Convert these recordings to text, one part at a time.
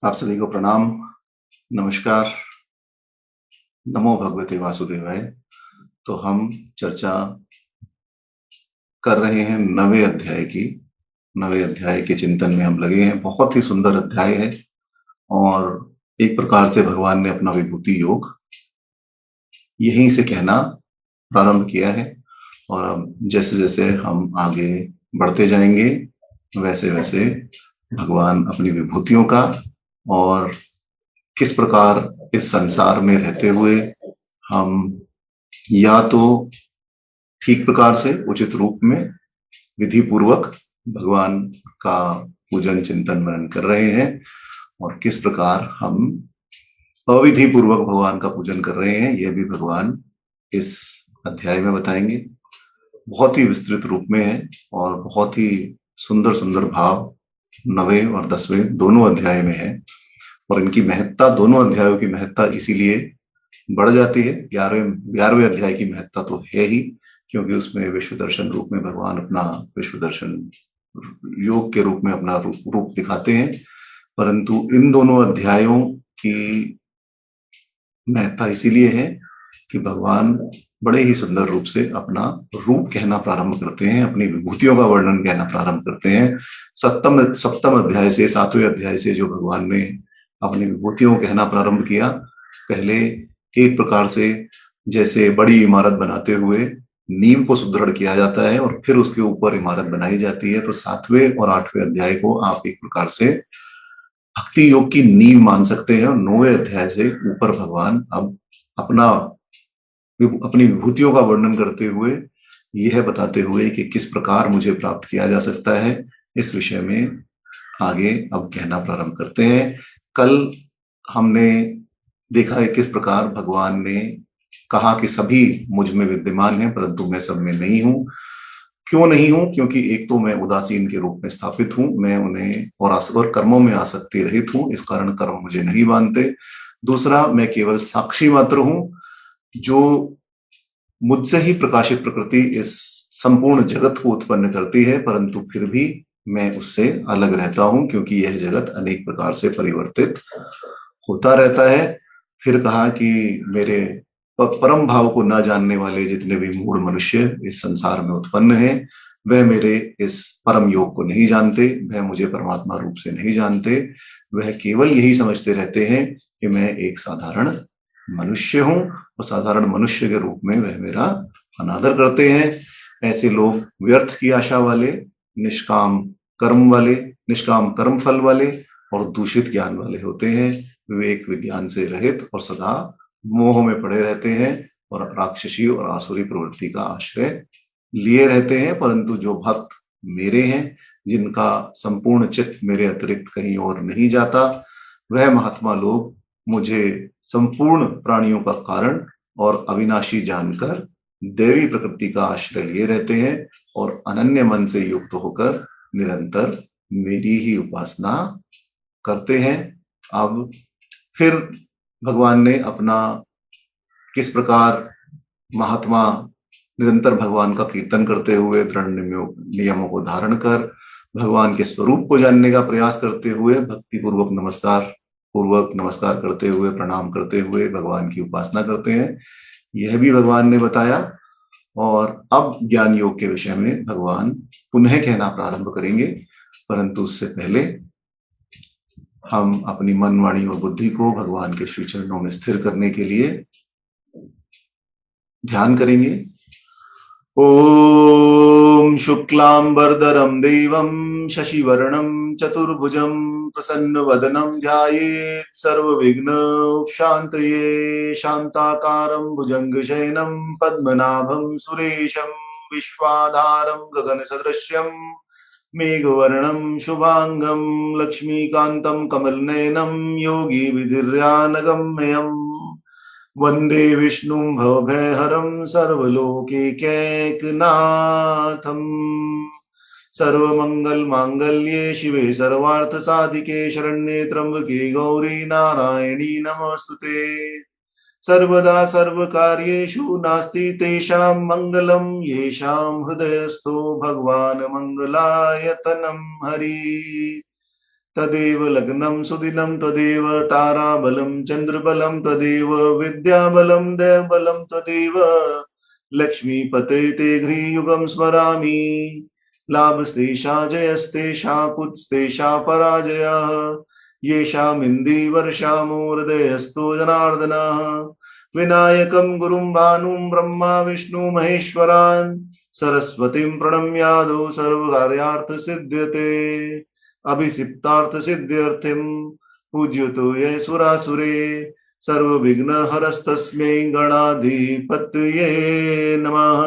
आप सभी को प्रणाम, नमस्कार, नमो भगवते वासुदेवाय। तो हम चर्चा कर रहे हैं नवे अध्याय के चिंतन में हम लगे हैं। बहुत ही सुंदर अध्याय है और एक प्रकार से भगवान ने अपना विभूति योग यहीं से कहना प्रारंभ किया है। और अब जैसे जैसे हम आगे बढ़ते जाएंगे वैसे वैसे भगवान अपनी विभूतियों का और किस प्रकार इस संसार में रहते हुए हम या तो ठीक प्रकार से उचित रूप में विधि पूर्वक भगवान का पूजन चिंतन मनन कर रहे हैं और किस प्रकार हम अविधि पूर्वक भगवान का पूजन कर रहे हैं, यह भी भगवान इस अध्याय में बताएंगे। बहुत ही विस्तृत रूप में है और बहुत ही सुंदर सुंदर भाव 9वें और 10वें दोनों अध्याय में है। और इनकी महत्ता, दोनों अध्यायों की महत्ता इसीलिए बढ़ जाती है। 11वें अध्याय की महत्ता तो है ही, क्योंकि उसमें विश्व दर्शन रूप में भगवान अपना विश्व दर्शन योग के रूप में अपना रूप दिखाते हैं। परंतु इन दोनों अध्यायों की महत्ता इसीलिए है कि भगवान बड़े ही सुंदर रूप से अपना रूप कहना प्रारंभ करते हैं, अपनी विभूतियों का वर्णन कहना प्रारंभ करते हैं। सप्तम अध्याय से, 7वें अध्याय से जो भगवान ने अपनी विभूतियों कहना प्रारंभ किया, पहले एक प्रकार से जैसे बड़ी इमारत बनाते हुए नींव को सुदृढ़ किया जाता है और फिर उसके ऊपर इमारत बनाई जाती है, तो 7वें और 8वें अध्याय को आप एक प्रकार से भक्ति योग की नींव मान सकते हैं। और 9वें अध्याय से ऊपर भगवान अब अपनी विभूतियों का वर्णन करते हुए, यह बताते हुए कि किस प्रकार मुझे प्राप्त किया जा सकता है, इस विषय में आगे अब कहना प्रारंभ करते हैं। कल हमने देखा है किस प्रकार भगवान ने कहा कि सभी मुझ में विद्यमान हैं परंतु मैं सब में नहीं हूं। क्यों नहीं हूं? क्योंकि एक तो मैं उदासीन के रूप में स्थापित हूं, मैं उन्हें और कर्मों में आसक्ति रहित हूं, इस कारण कर्म मुझे नहीं बांधते। दूसरा, मैं केवल साक्षी मात्र हूं, जो मुझसे ही प्रकाशित प्रकृति इस संपूर्ण जगत को उत्पन्न करती है, परंतु फिर भी मैं उससे अलग रहता हूं, क्योंकि यह जगत अनेक प्रकार से परिवर्तित होता रहता है। फिर कहा कि मेरे परम भाव को न जानने वाले जितने भी मूढ़ मनुष्य इस संसार में उत्पन्न हैं, वह मेरे इस परम योग को नहीं जानते, वह मुझे परमात्मा रूप से नहीं जानते। वह केवल यही समझते रहते हैं कि मैं एक साधारण मनुष्य हूं और साधारण मनुष्य के रूप में वह मेरा अनादर करते हैं। ऐसे लोग व्यर्थ की आशा वाले, निष्काम निष्काम कर्म फल वाले और दूषित ज्ञान वाले होते हैं। विवेक विज्ञान से रहित और सदा मोह में पड़े रहते हैं और राक्षसी और आसुरी प्रवृत्ति का आश्रय लिए रहते हैं। परंतु जो भक्त मेरे हैं, जिनका संपूर्ण चित्त मेरे अतिरिक्त कहीं और नहीं जाता, वह महात्मा लोग मुझे संपूर्ण प्राणियों का कारण और अविनाशी जानकर देवी प्रकृति का आश्रय लिए रहते हैं और अनन्य मन से युक्त होकर निरंतर मेरी ही उपासना करते हैं। अब फिर भगवान ने अपना किस प्रकार महात्मा निरंतर भगवान का कीर्तन करते हुए दृढ़ नियमों को धारण कर भगवान के स्वरूप को जानने का प्रयास करते हुए भक्ति पूर्वक नमस्कार करते हुए, प्रणाम करते हुए भगवान की उपासना करते हैं, यह भी भगवान ने बताया। और अब ज्ञान योग के विषय में भगवान पुनः कहना प्रारंभ करेंगे, परंतु उससे पहले हम अपनी मन, वाणी और बुद्धि को भगवान के श्री चरणों में स्थिर करने के लिए ध्यान करेंगे। ओम शुक्लांबरधरं देवं शशिवर्णं चतुर्भुजं प्रसन्नवदनं ध्यायेत् सर्वविघ्नोपशान्तये। शान्ताकारं भुजङ्गशयनं पद्मनाभं सुरेशं विश्वाधारं गगनसदृश्यं मेघवर्णं शुभांगं लक्ष्मीकान्तं कमलनयनं योगिविधिर्यानगम्यम्। वन्दे विष्णुं भवभयहरं सर्वलोकैकनाथम्। सर्वमङ्गलमाङ्गल्ये शिवे सर्वार्थसाधिके शरण्ये त्र्यम्बके गौरी नारायणी नमोऽस्तुते। सर्वदा सर्वकार्येषु नास्ति तेषां मङ्गलं, येषां हृदयस्थो भगवान् मङ्गलायतनं हरि। तदेव लग्नं सुदिनं तदेव ताराबलं चंद्रबलं तदेव विद्याबलं दैवबलं तदेव लक्ष्मीपते ते घ्रीयुगं स्मरामि लाभस्तेषा जयस्तेषा कुत्स्तेषा पराजयः येषामिन्दीवर्षामो हृदयस्थो जनार्दनः विनायकं गुरुं भानुं ब्रह्मा विष्णु महेश्वरान् सरस्वतीं प्रणम्यादो सर्वकार्यार्थसिद्ध्यते अभिषिप्तार्थसिद्ध्यर्थं पूज्यतो ये सुरासुरे सर्वविघ्नहरस्तस्मै गणाधिपतये नमः।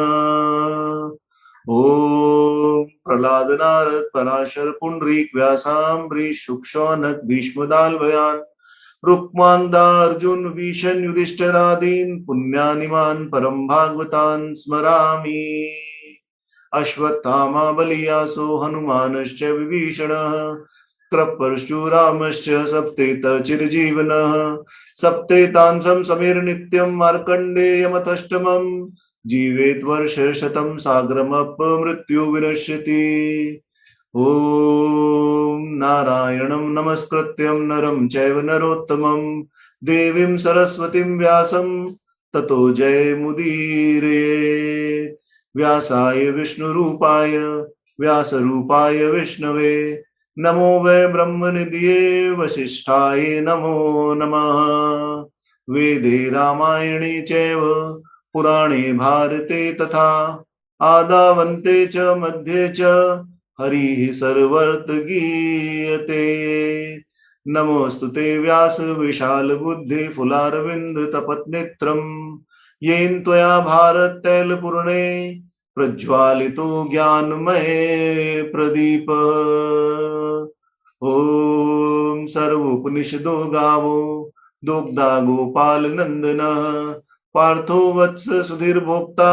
ओम प्रहलाद नारद पराशर पुंडरीक व्यासाम्बरीश शुकशौनक भीष्मदाल्भयान् रुक्मांगदा अर्जुन विभीषण युधिष्ठिरादीन् पुण्यानिमान् परम भागवतान् स्मरामि। अश्वत्थामा बलियासो हनुमानश्च विभीषणः कृपरशुरामश्च सप्तेत चिरजीवनः सप्तेतांसं समेर्नित्यं मार्कण्डेयमतष्टमम् जीवेत वर्षशतं सागरमपमृत्यु विनश्यति। ओम नारायणं नमस्कृत्यं नरं चैव नरोत्तमं देवीं सरस्वतीं व्यासं ततो जयमुदीरयेत्। व्यासाय विष्णुरूपाय व्यासरूपाय विष्णवे नमो वै ब्रह्मनिधये वसिष्ठाय नमो नमः। वेदे रामायणे चैव पुराणे भारते तथा आदावन्ते च मध्ये च हरिः सर्वत्र गीयते। नमोस्तुते व्यास विशाल बुद्धि फुलारविंद तपत्नेत्रम येन त्वया भारत तैलपूर्णे प्रज्वालितो ज्ञानमय प्रदीप। ओम सर्वोपनिषदो गावो दुग्धा गोपाल नंदन पार्थो वत्स सुधीर भोक्ता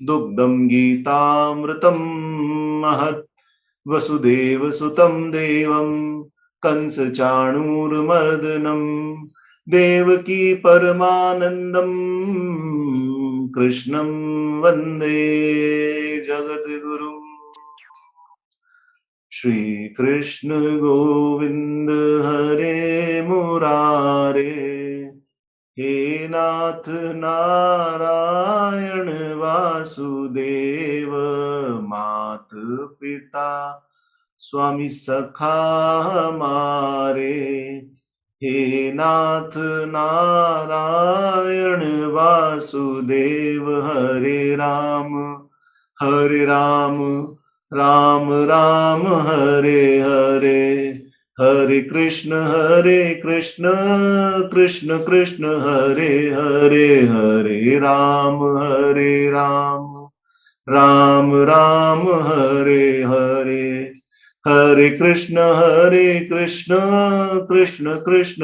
दुग्धम गीतामृतम महत्। वसुदेव सुतं देवं कंस चाणूरमर्दनम देवकी परमानंदम कृष्णं वंदे जगद्गुरुम्। श्री कृष्ण गोविंद हरे मुरारे हे नाथ नारायण वासुदेव मात पिता स्वामी सखा हमारे। हे नाथ नारायण वासुदेव हरे राम राम राम हरे हरे हरे कृष्ण कृष्ण कृष्ण हरे हरे हरे राम राम राम हरे हरे हरे कृष्ण कृष्ण कृष्ण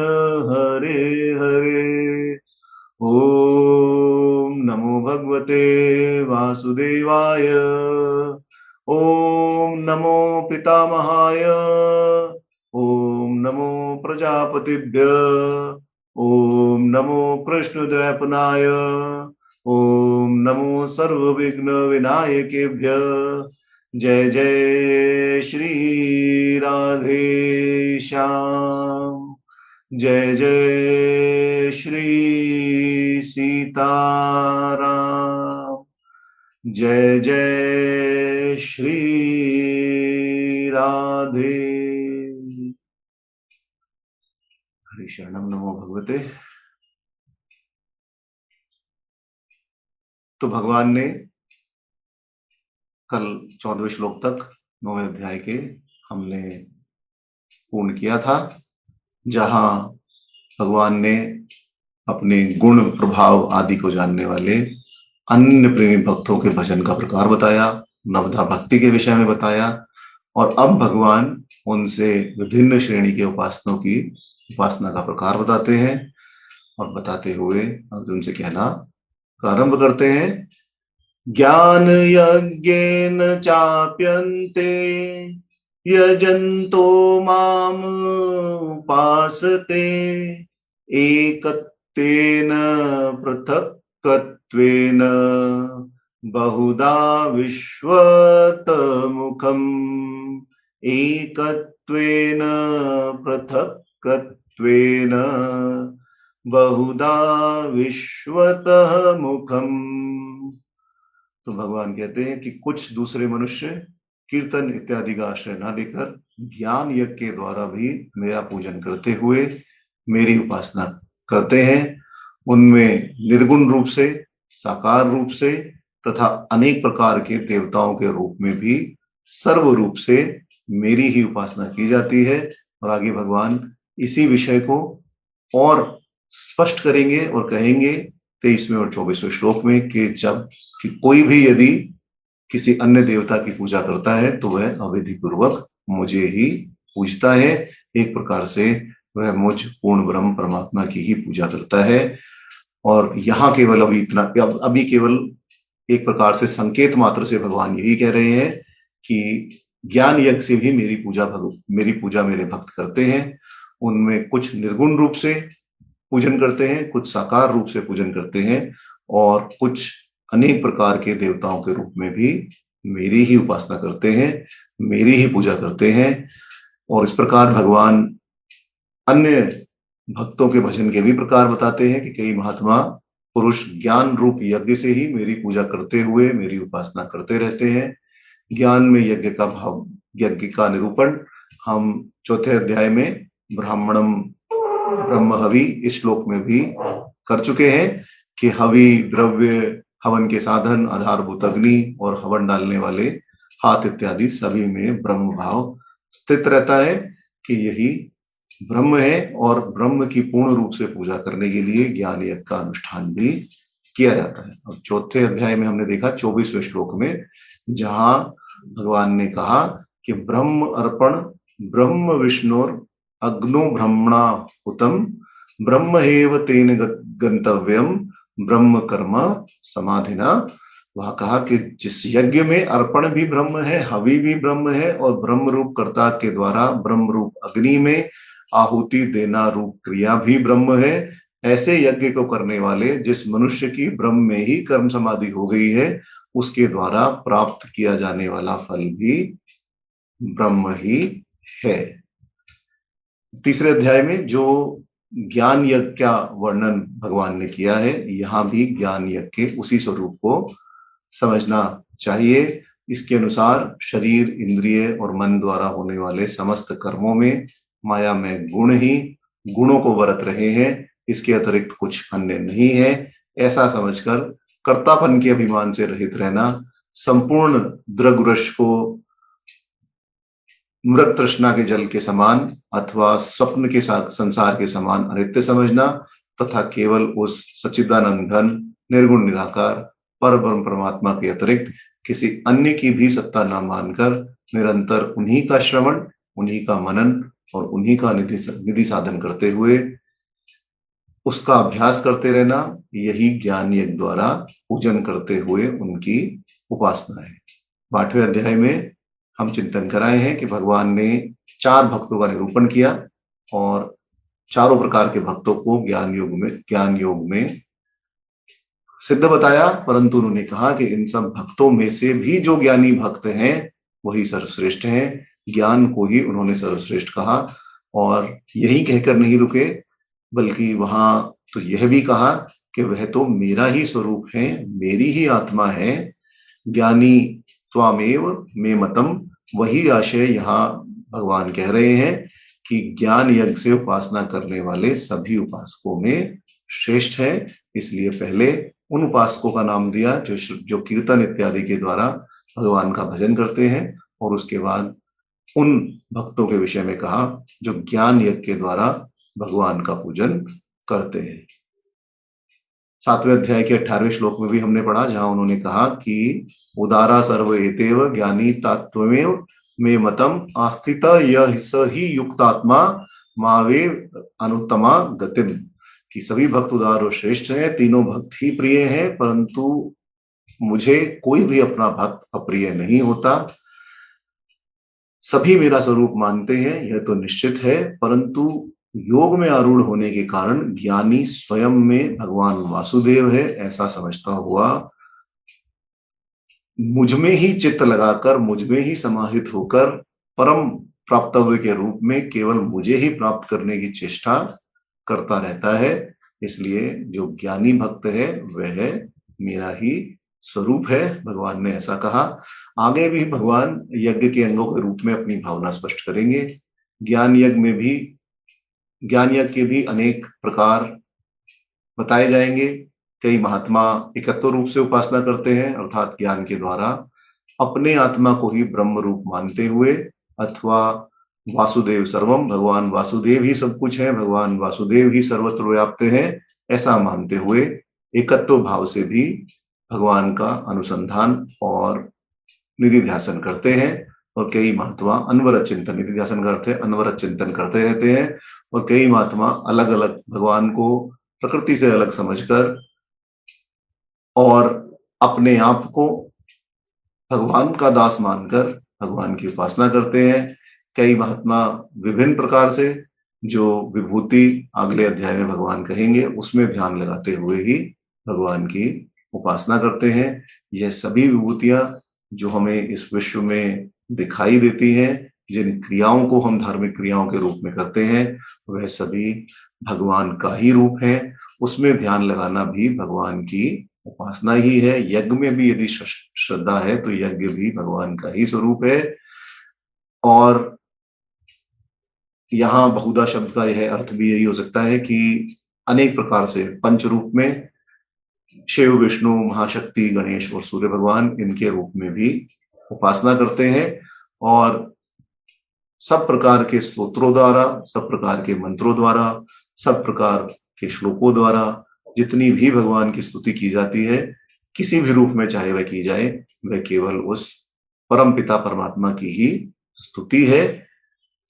हरे हरे। ओम नमो भगवते वासुदेवाय ओम नमो पितामहाय ओम नमो प्रजापतिभ्य ओम नमो कृष्णद्वैपनाय ओम नमो सर्वविघ्न विनायकेभ्य। जय जय श्री राधे श्याम जय जय श्री सीताराम जय जय श्री राधे। हरि शरणम नमो भगवते। तो भगवान ने कल 14वें श्लोक तक 9वें अध्याय के हमने पूर्ण किया था, जहां भगवान ने अपने गुण प्रभाव आदि को जानने वाले अन्य प्रेमी भक्तों के भजन का प्रकार बताया, नवधा भक्ति के विषय में बताया, और अब भगवान उनसे विभिन्न श्रेणी के उपासकों की उपासना का प्रकार बताते हैं, और बताते हुए अर्जुन से कहना प्रारंभ करते हैं। ज्ञान यज्ञेन चाप्यन्ते यजन्तो माम उपासते एकत्वेन पृथक्त्वेन बहुधा विश्वतमुखम् एकत्वेन पृथक्कत्वेन बहुधा विश्वतः मुखम। तो भगवान कहते हैं कि कुछ दूसरे मनुष्य कीर्तन इत्यादि का आश्रय न लेकर ज्ञान यज्ञ के द्वारा भी मेरा पूजन करते हुए मेरी उपासना करते हैं। उनमें निर्गुण रूप से, साकार रूप से तथा अनेक प्रकार के देवताओं के रूप में भी सर्व रूप से मेरी ही उपासना की जाती है। और आगे भगवान इसी विषय को और स्पष्ट करेंगे और कहेंगे 23वें और 24वें श्लोक में कि जब कि कोई भी यदि किसी अन्य देवता की पूजा करता है तो वह अविधि पूर्वक मुझे ही पूजता है। एक प्रकार से वह मुझ पूर्ण ब्रह्म परमात्मा की ही पूजा करता है। और यहाँ केवल अभी केवल एक प्रकार से संकेत मात्र से भगवान यही कह रहे हैं कि ज्ञान यज्ञ से भी मेरी पूजा मेरे भक्त करते हैं। उनमें कुछ निर्गुण रूप से पूजन करते हैं, कुछ साकार रूप से पूजन करते हैं और कुछ अनेक प्रकार के देवताओं के रूप में भी मेरी ही उपासना करते हैं, मेरी ही पूजा करते हैं। और इस प्रकार भगवान अन्य भक्तों के भजन के भी प्रकार बताते हैं कि कई महात्मा पुरुष ज्ञान रूप यज्ञ से ही मेरी पूजा करते हुए मेरी उपासना करते रहते हैं। ज्ञान में यज्ञ का निरूपण हम चौथे अध्याय में ब्राह्मणम ब्रह्म हवि इस श्लोक में भी कर चुके हैं कि हवि द्रव्य, हवन के साधन, आधारभूत अग्नि और हवन डालने वाले हाथ इत्यादि सभी में ब्रह्म भाव स्थित रहता है कि यही ब्रह्म है। और ब्रह्म की पूर्ण रूप से पूजा करने के लिए ज्ञान यज्ञ का अनुष्ठान भी किया जाता है। अब चौथे अध्याय में हमने देखा 24वें श्लोक में, जहां भगवान ने कहा कि ब्रह्म अर्पण ब्रह्म विष्णुर अग्नो ब्रह्मणा हुतम ब्रह्म हेव तेन गंतव्यम ब्रह्म कर्म समाधिना। वहां कहा कि जिस यज्ञ में अर्पण भी ब्रह्म है, हवि भी ब्रह्म है और ब्रह्म रूप कर्ता के द्वारा ब्रह्म रूप अग्नि में आहुति देना रूप क्रिया भी ब्रह्म है, ऐसे यज्ञ को करने वाले जिस मनुष्य की ब्रह्म में ही कर्म समाधि हो गई है, उसके द्वारा प्राप्त किया जाने वाला फल भी ब्रह्म ही है। तीसरे अध्याय में जो ज्ञान यज्ञ का वर्णन भगवान ने किया है, यहाँ भी ज्ञान यज्ञ के उसी स्वरूप को समझना चाहिए। इसके अनुसार शरीर, इंद्रिय और मन द्वारा होने वाले समस्त कर्मों में माया में गुण ही गुणों को बरत रहे हैं, इसके अतिरिक्त कुछ अन्य नहीं है। ऐसा समझकर कर्तापन के अभिमान से रहित रहना, संपूर्ण द्रगुरश को मृत तृष्णा के जल के समान अथवा स्वप्न के संसार के समान अनित्य समझना तथा केवल उस सच्चिदानंद घन निर्गुण निराकार पर ब्रह्म परमात्मा के अतिरिक्त किसी अन्य की भी सत्ता न मानकर निरंतर उन्हीं का श्रवण, उन्हीं का मनन और उन्हीं का निधि साधन करते हुए उसका अभ्यास करते रहना, यही ज्ञान यज्ञ द्वारा पूजन करते हुए उनकी उपासना है। 8वें अध्याय में हम चिंतन कराए हैं कि भगवान ने 4 भक्तों का निरूपण किया और चारों प्रकार के भक्तों को ज्ञान योग में सिद्ध बताया, परंतु उन्होंने कहा कि इन सब भक्तों में से भी जो ज्ञानी भक्त हैं वही सर्वश्रेष्ठ हैं। ज्ञान को ही उन्होंने सर्वश्रेष्ठ कहा और यही कहकर नहीं रुके, बल्कि वहां तो यह भी कहा कि वह तो मेरा ही स्वरूप है, मेरी ही आत्मा है। ज्ञानी त्वामेव मे मतम, वही आशय यहाँ भगवान कह रहे हैं कि ज्ञान यज्ञ से उपासना करने वाले सभी उपासकों में श्रेष्ठ है। इसलिए पहले उन उपासकों का नाम दिया जो कीर्तन इत्यादि के द्वारा भगवान का भजन करते हैं, और उसके बाद उन भक्तों के विषय में कहा जो ज्ञान यज्ञ के द्वारा भगवान का पूजन करते हैं। 7वें अध्याय के 18वें श्लोक में भी हमने पढ़ा, जहां उन्होंने कहा कि उदारा सर्व एतेव ज्ञानी तत्त्वमेव मे मतम आस्थित यह स ही युक्तात्मा मावे अनुत्तमा गतिम, कि सभी भक्त उदार और श्रेष्ठ हैं, तीनों भक्त ही प्रिय हैं, परंतु मुझे कोई भी अपना भक्त अप्रिय नहीं होता। सभी मेरा स्वरूप मानते हैं, यह तो निश्चित है, परंतु योग में आरूढ़ होने के कारण ज्ञानी स्वयं में भगवान वासुदेव है ऐसा समझता हुआ मुझ में ही चित्त लगाकर, मुझ में ही समाहित होकर परम प्राप्तव्य के रूप में केवल मुझे ही प्राप्त करने की चेष्टा करता रहता है। इसलिए जो ज्ञानी भक्त है वह मेरा ही स्वरूप है, भगवान ने ऐसा कहा। आगे भी भगवान यज्ञ के अंगों के रूप में अपनी भावना स्पष्ट करेंगे। ज्ञान यज्ञ के भी अनेक प्रकार बताए जाएंगे। कई महात्मा एकत्व रूप से उपासना करते हैं, अर्थात ज्ञान के द्वारा अपने आत्मा को ही ब्रह्म रूप मानते हुए, अथवा वासुदेव सर्वम, भगवान वासुदेव ही सब कुछ है, भगवान वासुदेव ही सर्वत्र व्याप्त है, ऐसा मानते हुए एकत्व भाव से भी भगवान का अनुसंधान और निधि ध्यासन करते हैं। और कई महात्मा अनवरत चिंतन, निधि ध्यासन करते अनवरत चिंतन करते रहते हैं। और कई महात्मा अलग अलग भगवान को प्रकृति से अलग समझकर और अपने आप को भगवान का दास मानकर भगवान की उपासना करते हैं। कई महात्मा विभिन्न प्रकार से, जो विभूति अगले अध्याय में भगवान कहेंगे, उसमें ध्यान लगाते हुए ही भगवान की उपासना करते हैं। यह सभी विभूतियां जो हमें इस विश्व में दिखाई देती हैं, जिन क्रियाओं को हम धार्मिक क्रियाओं के रूप में करते हैं, वह सभी भगवान का ही रूप है। उसमें ध्यान लगाना भी भगवान की उपासना ही है। यज्ञ में भी यदि श्रद्धा है तो यज्ञ भी भगवान का ही स्वरूप है। और यहाँ बहुधा शब्द का यह अर्थ भी यही हो सकता है कि अनेक प्रकार से पंच रूप में शिव, विष्णु, महाशक्ति, गणेश और सूर्य भगवान, इनके रूप में भी उपासना करते हैं। और सब प्रकार के स्तोत्रों द्वारा, सब प्रकार के मंत्रों द्वारा, सब प्रकार के श्लोकों द्वारा जितनी भी भगवान की स्तुति की जाती है, किसी भी रूप में चाहे वह की जाए, वह केवल उस परम पिता परमात्मा की ही स्तुति है।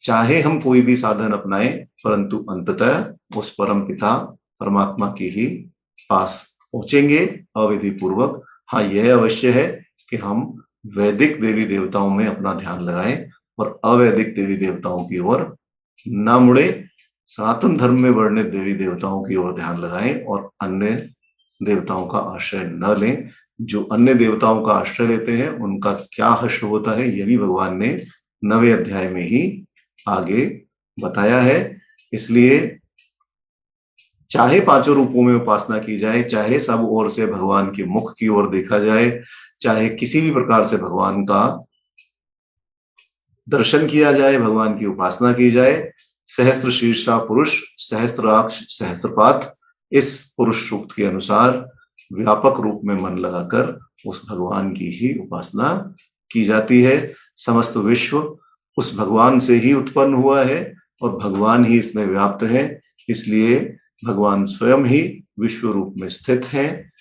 चाहे हम कोई भी साधन अपनाएं, परंतु अंततः उस परम पिता परमात्मा की ही पास पहुंचेंगे अविधि पूर्वक। हाँ, यह अवश्य है कि हम वैदिक देवी देवताओं में अपना ध्यान लगाएं और अवैदिक देवी देवताओं की ओर न मुड़े। सनातन धर्म में वर्णित देवी देवताओं की ओर ध्यान लगाएं और अन्य देवताओं का आश्रय न लें। जो अन्य देवताओं का आश्रय लेते हैं उनका क्या हश्र होता है, यह भी भगवान ने 9वें अध्याय में ही आगे बताया है। इसलिए चाहे पांचों रूपों में उपासना की जाए, चाहे सब ओर से भगवान के मुख की ओर देखा जाए, चाहे किसी भी प्रकार से भगवान का दर्शन किया जाए, भगवान की उपासना की जाए, सहस्त्र शीर्षा पुरुष सहस्त्राक्ष सहस्त्रपात, इस पुरुष सूक्त के अनुसार व्यापक रूप में मन लगाकर उस भगवान की ही उपासना की जाती है। समस्त विश्व उस भगवान से ही उत्पन्न हुआ है और भगवान ही इसमें व्याप्त है। इसलिए भगवान स्वयं ही विश्व रूप में स्थित हैं।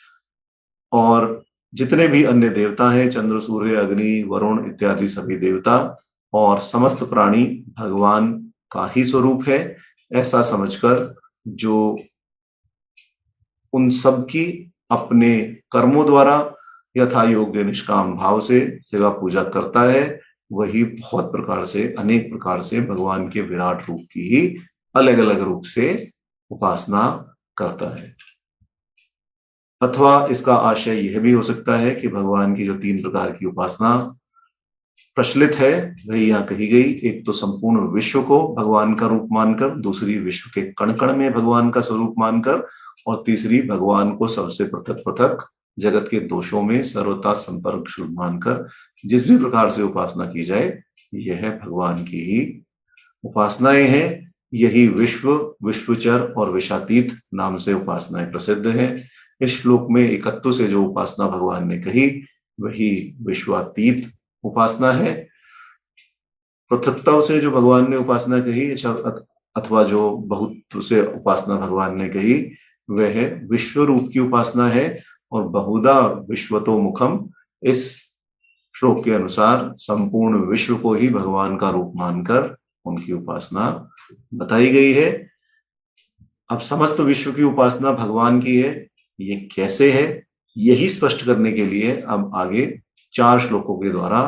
और जितने भी अन्य देवता हैं, चंद्र, सूर्य, अग्नि, वरुण इत्यादि सभी देवता और समस्त प्राणी भगवान का ही स्वरूप है, ऐसा समझकर जो उन सब की अपने कर्मों द्वारा यथा योग्य निष्काम भाव से सेवा पूजा करता है, वही बहुत प्रकार से, अनेक प्रकार से भगवान के विराट रूप की ही अलग अलग रूप से उपासना करता है। अथवा इसका आशय यह भी हो सकता है कि भगवान की जो 3 प्रकार की उपासना प्रचलित है वही यहाँ कही गई। एक तो संपूर्ण विश्व को भगवान का रूप मानकर, दूसरी विश्व के कण कण में भगवान का स्वरूप मानकर, और तीसरी भगवान को सबसे पृथक पृथक जगत के दोषों में सर्वथा संपर्क शुद्ध मानकर जिस भी प्रकार से उपासना की जाए, यह भगवान की ही उपासनाएं हैं। यही विश्व, विश्वचर और विषातीत नाम से उपासनाएं प्रसिद्ध हैं। इस श्लोक में एकत्व से जो उपासना भगवान ने कही वही विश्वातीत उपासना है। पृथकता से जो भगवान ने उपासना कही अथवा जो बहुत से उपासना भगवान ने कही वह विश्व रूप की उपासना है। और बहुधा विश्वतो मुखम, इस श्लोक के अनुसार संपूर्ण विश्व को ही भगवान का रूप मानकर उनकी उपासना बताई गई है। अब समस्त विश्व की उपासना भगवान की है, ये कैसे है, यही स्पष्ट करने के लिए अब आगे 4 श्लोकों के द्वारा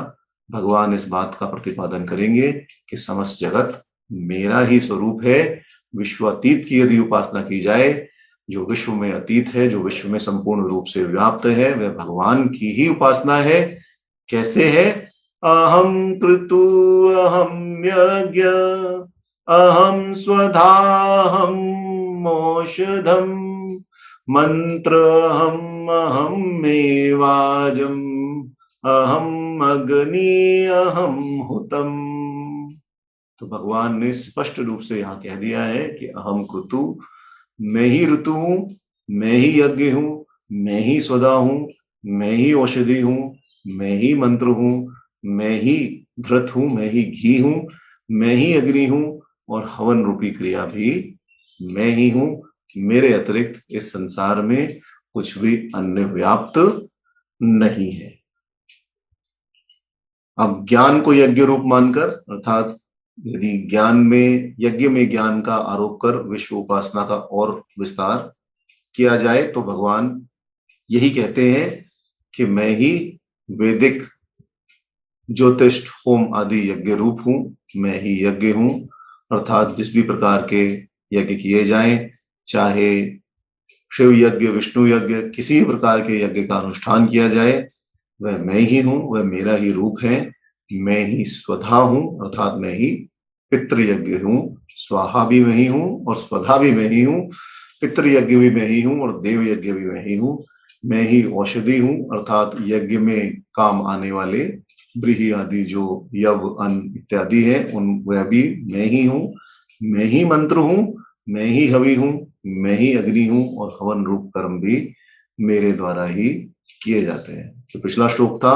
भगवान इस बात का प्रतिपादन करेंगे कि समस्त जगत मेरा ही स्वरूप है। विश्वातीत की यदि उपासना की जाए, जो विश्व में अतीत है, जो विश्व में संपूर्ण रूप से व्याप्त है, वह भगवान की ही उपासना है। कैसे है? अहम क्रतु अहम यज्ञ अहम स्वधाहम औषधम मंत्र अहम मेवाजम अहम अग्नि अहम हुतम। तो भगवान ने स्पष्ट रूप से यहाँ कह दिया है कि अहम क्रतु, मैं ही ऋतु हूं, मैं ही यज्ञ हूं, मैं ही स्वधा हूं, मैं ही औषधि हूं, मैं ही मंत्र हूं, मैं ही घृत हूं, मैं ही घी हूं, मैं ही अग्नि हूं, और हवन रूपी क्रिया भी मैं ही हूं। मेरे अतिरिक्त इस संसार में कुछ भी अन्य व्याप्त नहीं है। अब ज्ञान को यज्ञ रूप मानकर, अर्थात यदि ज्ञान में, यज्ञ में ज्ञान का आरोप कर विश्व उपासना का और विस्तार किया जाए तो भगवान यही कहते हैं कि मैं ही वैदिक ज्योतिष होम आदि यज्ञ रूप हूं, मैं ही यज्ञ हूं। अर्थात जिस भी प्रकार के यज्ञ किए जाएं, चाहे शिव यज्ञ, विष्णु यज्ञ, किसी भी प्रकार के यज्ञ का अनुष्ठान किया जाए, वह मैं ही हूं, वह मेरा ही रूप है। मैं ही स्वधा हूं, अर्थात मैं ही पितृयज्ञ हूं। स्वाहा भी मैं ही हूं और स्वधा भी मैं ही हूं, पितृयज्ञ भी मैं ही हूं और देव यज्ञ भी मैं ही हूं। मैं ही औषधि हूं, अर्थात यज्ञ में काम आने वाले व्रीहि आदि जो यव अन्न इत्यादि है उन वह भी मैं ही हूं। मैं ही मंत्र हूं, मैं ही हवि हूं, मैं ही अग्नि हूं, और हवन रूप कर्म भी मेरे द्वारा ही किए जाते हैं। तो पिछला श्लोक था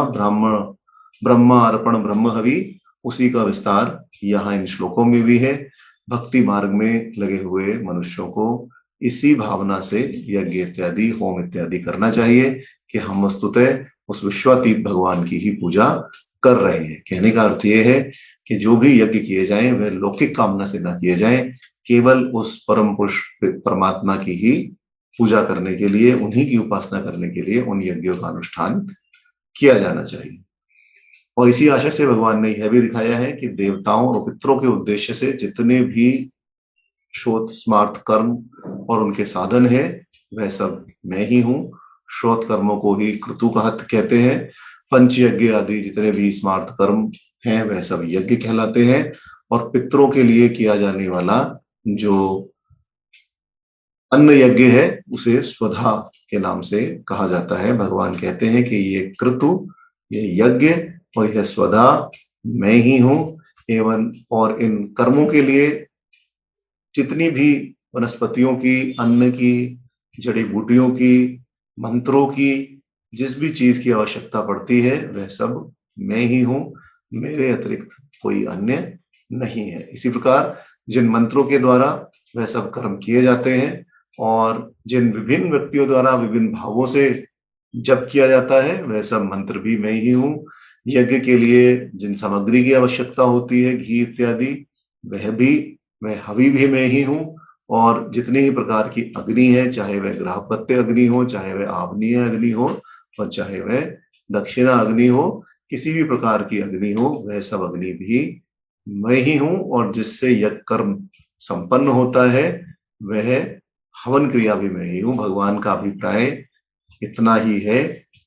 ब्रह्मा अर्पण ब्रह्म हवि, उसी का विस्तार यहाँ इन श्लोकों में भी है। भक्ति मार्ग में लगे हुए मनुष्यों को इसी भावना से यज्ञ इत्यादि, होम इत्यादि करना चाहिए कि हम वस्तुतः उस विश्वातीत भगवान की ही पूजा कर रहे हैं। कहने का अर्थ यह है कि जो भी यज्ञ किए जाएं वह लौकिक कामना से न किए जाएं, केवल उस परम पुरुष परमात्मा की ही पूजा करने के लिए, उन्हीं की उपासना करने के लिए उन यज्ञों का अनुष्ठान किया जाना चाहिए। और इसी आशय से भगवान ने यह भी दिखाया है कि देवताओं और पितरों के उद्देश्य से जितने भी श्रोत स्मार्त कर्म और उनके साधन है वह सब मैं ही हूं। श्रोत कर्मों को ही क्रतु कहते हैं। पंच यज्ञ आदि जितने भी स्मार्त कर्म हैं वह सब यज्ञ कहलाते हैं। और पितरों के लिए किया जाने वाला जो अन्न यज्ञ है उसे स्वधा के नाम से कहा जाता है। भगवान कहते हैं कि ये क्रतु, ये यज्ञ और यह स्वधा मैं ही हूं। एवं और इन कर्मों के लिए जितनी भी वनस्पतियों की, अन्न की, जड़ी बूटियों की, मंत्रों की, जिस भी चीज की आवश्यकता पड़ती है वह सब मैं ही हूं। मेरे अतिरिक्त कोई अन्य नहीं है। इसी प्रकार जिन मंत्रों के द्वारा वह सब कर्म किए जाते हैं और जिन विभिन्न व्यक्तियों द्वारा विभिन्न भावों से जप किया जाता है वह सब मंत्र भी मैं ही हूं। यज्ञ के लिए जिन सामग्री की आवश्यकता होती है, घी इत्यादि, वह हवि भी मैं ही हूं। और जितनी ही प्रकार की अग्नि है, चाहे वह गृहपत्य अग्नि हो, चाहे वह आवनीय अग्नि हो और चाहे वह दक्षिणा अग्नि हो, किसी भी प्रकार की अग्नि हो, वह सब अग्नि भी मैं ही हूं। और जिससे यज्ञ कर्म संपन्न होता है वह हवन क्रिया भी मैं ही हूं। भगवान का अभिप्राय इतना ही है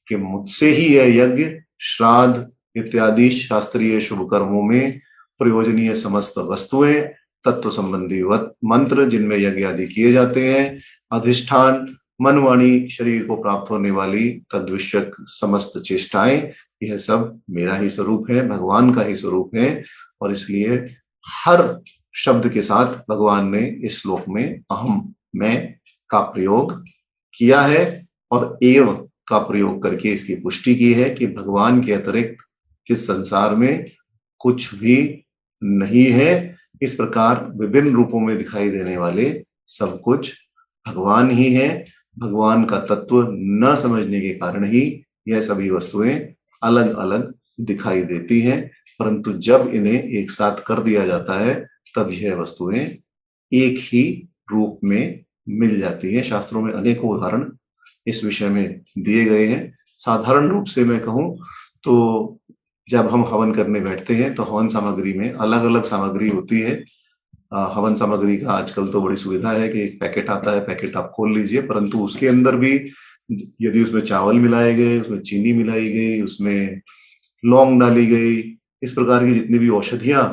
कि मुझसे ही यह यज्ञ, श्राद्ध इत्यादि शास्त्रीय शुभ कर्मों में प्रयोजनीय समस्त वस्तुएं, तत्व संबंधी मंत्र जिनमें यज्ञ आदि किए जाते हैं, अधिष्ठान, मन वाणी शरीर को प्राप्त होने वाली तद्विषयक समस्त चेष्टाएं, यह सब मेरा ही स्वरूप है, भगवान का ही स्वरूप है। और इसलिए हर शब्द के साथ भगवान ने इस श्लोक में अहम, मैं का प्रयोग किया है और एव का प्रयोग करके इसकी पुष्टि की है कि भगवान के अतिरिक्त इस संसार में कुछ भी नहीं है। इस प्रकार विभिन्न रूपों में दिखाई देने वाले सब कुछ भगवान ही है। भगवान का तत्व न समझने के कारण ही यह सभी वस्तुएं अलग अलग दिखाई देती हैं, परंतु जब इन्हें एक साथ कर दिया जाता है तब यह वस्तुएं एक ही रूप में मिल जाती है। शास्त्रों में अनेकों उदाहरण इस विषय में दिए गए हैं। साधारण रूप से मैं कहूं तो जब हम हवन करने बैठते हैं तो हवन सामग्री में अलग अलग सामग्री होती है। हवन सामग्री का आजकल तो बड़ी सुविधा है कि एक पैकेट आता है, पैकेट आप खोल लीजिए, परंतु उसके अंदर भी यदि उसमें चावल मिलाए गए, उसमें चीनी मिलाई गई, उसमें लौंग डाली गई, इस प्रकार की जितनी भी औषधियां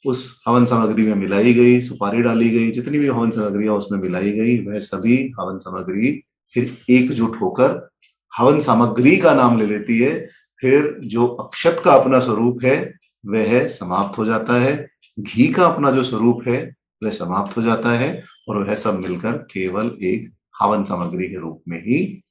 उस हवन सामग्री में मिलाई गई, सुपारी डाली गई, जितनी भी हवन सामग्रियां उसमें मिलाई गई, वह सभी हवन सामग्री फिर एकजुट होकर हवन सामग्री का नाम ले लेती है। फिर जो अक्षत का अपना स्वरूप है वह समाप्त हो जाता है, घी का अपना जो स्वरूप है वह समाप्त हो जाता है, और वह सब मिलकर केवल एक हवन सामग्री के रूप में ही